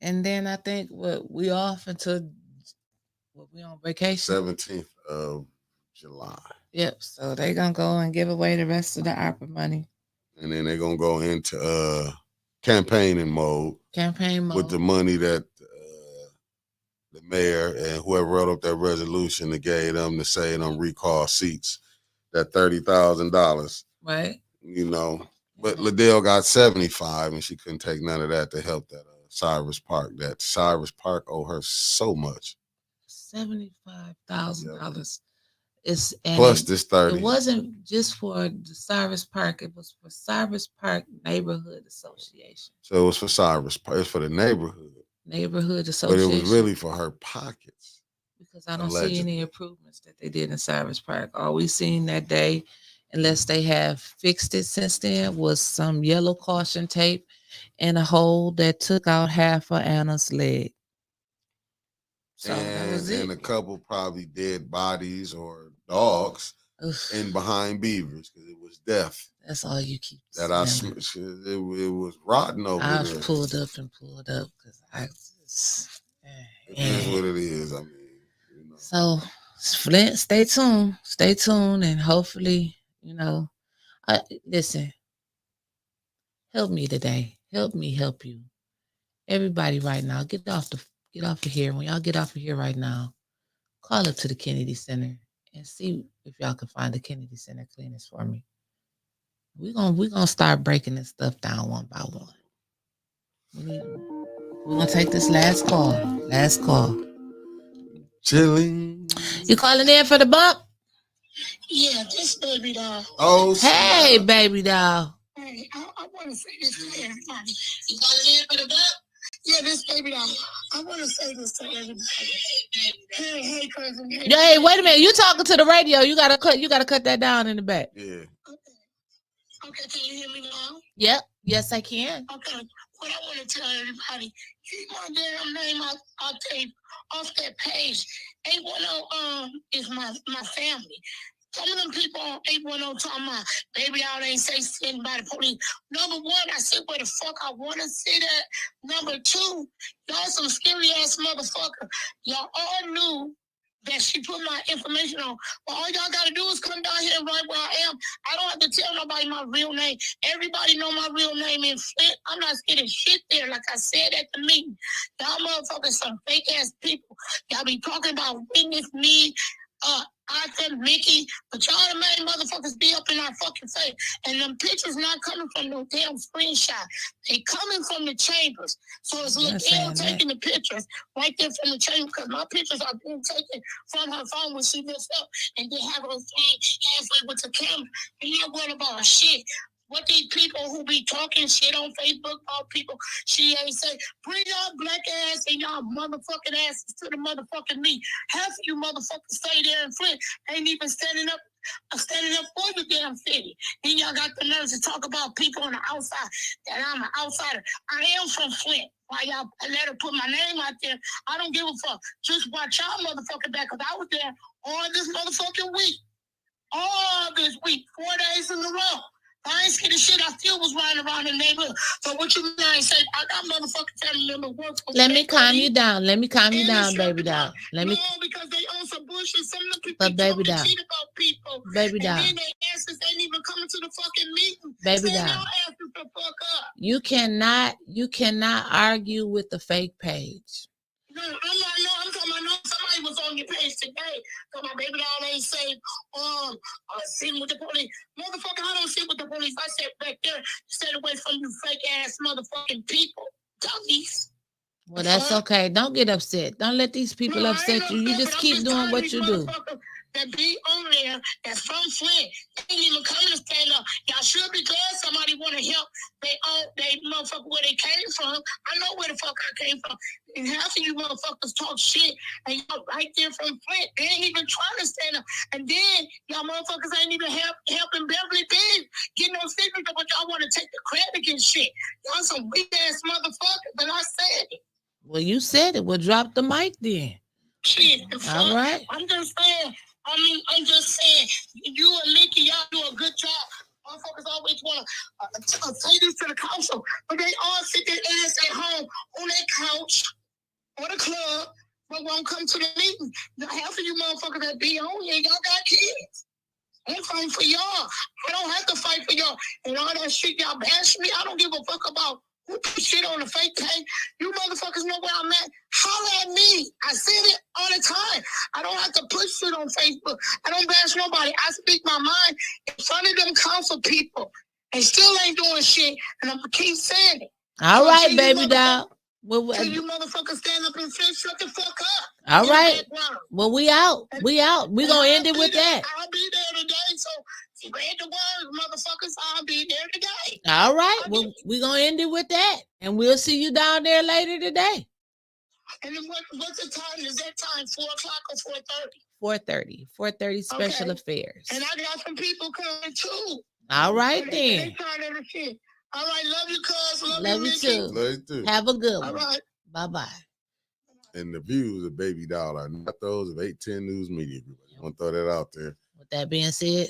and then I think we off until we on vacation. 17th of July. Yep. So they're gonna go and give away the rest of the ARPA money. And then they're gonna go into campaigning mode. With the money that the mayor and whoever wrote up that resolution that gave them to say them recall seats, that $30,000. Right. You know, but Liddell got 75 and she couldn't take none of that to help that Cyrus Park. That Cyrus Park owe her so much. $75,000. Plus this 30. It wasn't just for the Cyrus Park. It was for Cyrus Park Neighborhood Association. So it was for Cyrus Park. It's for the neighborhood. Neighborhood Association. But it was really for her pockets. Because I don't see any improvements that they did in Cyrus Park. All we seen that day, unless they have fixed it since then, was some yellow caution tape and a hole that took out half of Anna's leg. So that was it. And a couple probably dead bodies or dogs in behind beavers because it was death. That's all you keep. That it was rotten over there. I've pulled up because it is what it is. I mean, you know. So Flint, stay tuned, and hopefully, you know, listen. Help me today. Help me help you. Everybody, right now, get off of here. When y'all get off of here right now, call up to the Kennedy Center and see if y'all can find the Kennedy Center cleaners for me. We're gonna start breaking this stuff down one by one. We're gonna take this last call. Chilling. You calling in for the bump? Yeah, this baby doll. Oh, hey, baby doll. Hey, I want to say this to everybody. You calling in for the bump? Yeah, this baby doll. I want to say this to everybody. Hey, cousin. Hey, wait a minute. You talking to the radio? You gotta cut that down in the back. Yeah. Okay, can you hear me now? Yep. Yes, I can. Okay. What I want to tell everybody, keep my damn name off that page. 810 is my family. Some of them people on 810 talking about, baby, y'all ain't say sitting by the police. Number one, I said where the fuck I want to sit at. Number two, y'all some scary ass motherfucker. Y'all all knew that she put my information on. But all y'all got to do is come down here and right where I am. I don't have to to tell nobody my real name. Everybody know my real name in Flint. I'm not scared of shit there, like I said at the meeting. Y'all motherfuckers some fake ass people. Y'all be talking about witness me, Arthur, Mickey, but y'all the main motherfuckers be up in our fucking face. And them pictures not coming from no damn screenshot. They coming from the chambers. So it's Liddell taking the pictures right there from the chamber, because my pictures are being taken from her phone when she lifts up, and they have her phone halfway with the camera. And you're worried about shit. What these people who be talking shit on Facebook about people, she ain't say, bring y'all black ass and y'all motherfucking asses to the motherfucking meet. Half of you motherfuckers stay there in Flint, ain't even standing up for the damn city. Then y'all got the nerves to talk about people on the outside, that I'm an outsider. I am from Flint. Why y'all let her put my name out there? I don't give a fuck. Just watch y'all motherfucking back, because I was there all this motherfucking week. All this week, 4 days in a row. I ain't scared of shit. I still was riding around the neighborhood. So what you mean? I ain't said I got motherfucking family members work for. Let me calm you down. Let me calm you down, baby doll. Let me. No, because they own some bullshit. Some of the people But baby doll. cheat about people. Baby doll. And then they asses ain't even coming to the fucking meeting. Baby Send doll. your asses the fuck up. You cannot argue with the fake page. No, I'm talking about, no, somebody was on your page today. So my baby doll ain't say, sitting with the police. Motherfucker, I don't sit with the police. I sit back there, stay away from you fake ass motherfucking people. Dummies. Well, that's okay. Don't get upset. Don't let these people upset you. You just keep doing what you do. That be on there, that's from Flint, they ain't even coming to stand up. Y'all should be glad somebody want to help. They motherfucker where they came from. I know where the fuck I came from. And half of you motherfuckers talk shit, and y'all right there from Flint. They ain't even trying to stand up. And then y'all motherfuckers ain't even helping Beverly Bean get no signature, but y'all want to take the credit and shit. Y'all some weak ass motherfuckers, but I said it. Well, you said it. Well, drop the mic then. Shit. All right. I'm just saying, you and Mickey, y'all do a good job. Motherfuckers always want to say this to the council, but they all sit their ass at home on their couch or the club, but won't come to the meeting. Half of you motherfuckers that be on here, y'all got kids. I'm fighting for y'all. I don't have to fight for y'all. And all that shit y'all bash me, I don't give a fuck about who put shit on the fake page. You motherfuckers know where I'm at. Holler at me. I said it all the time. I don't have to put shit on Facebook. I don't bash nobody. I speak my mind in front of them council people. And still ain't doing shit. And I'm going to keep saying it. All right, baby doll. Till you motherfuckers stand up and say, shut the fuck up. All right. Well, we out. We out. We going to end it with that. I'll be there today. So spread the word, motherfuckers. I'll be there today. All right. Well, we're going to end it with that. And we'll see you down there later today. And then what's the time? Is that time 4 o'clock or 4:30? 4:30 special affairs. And I got some people coming too. All right, then. All right, love you, cuz. Love you too. Love you too. Have a good one. All right. Bye-bye. And the views of Baby Doll are not those of 810 News Media Group. I want to throw that out there. With that being said,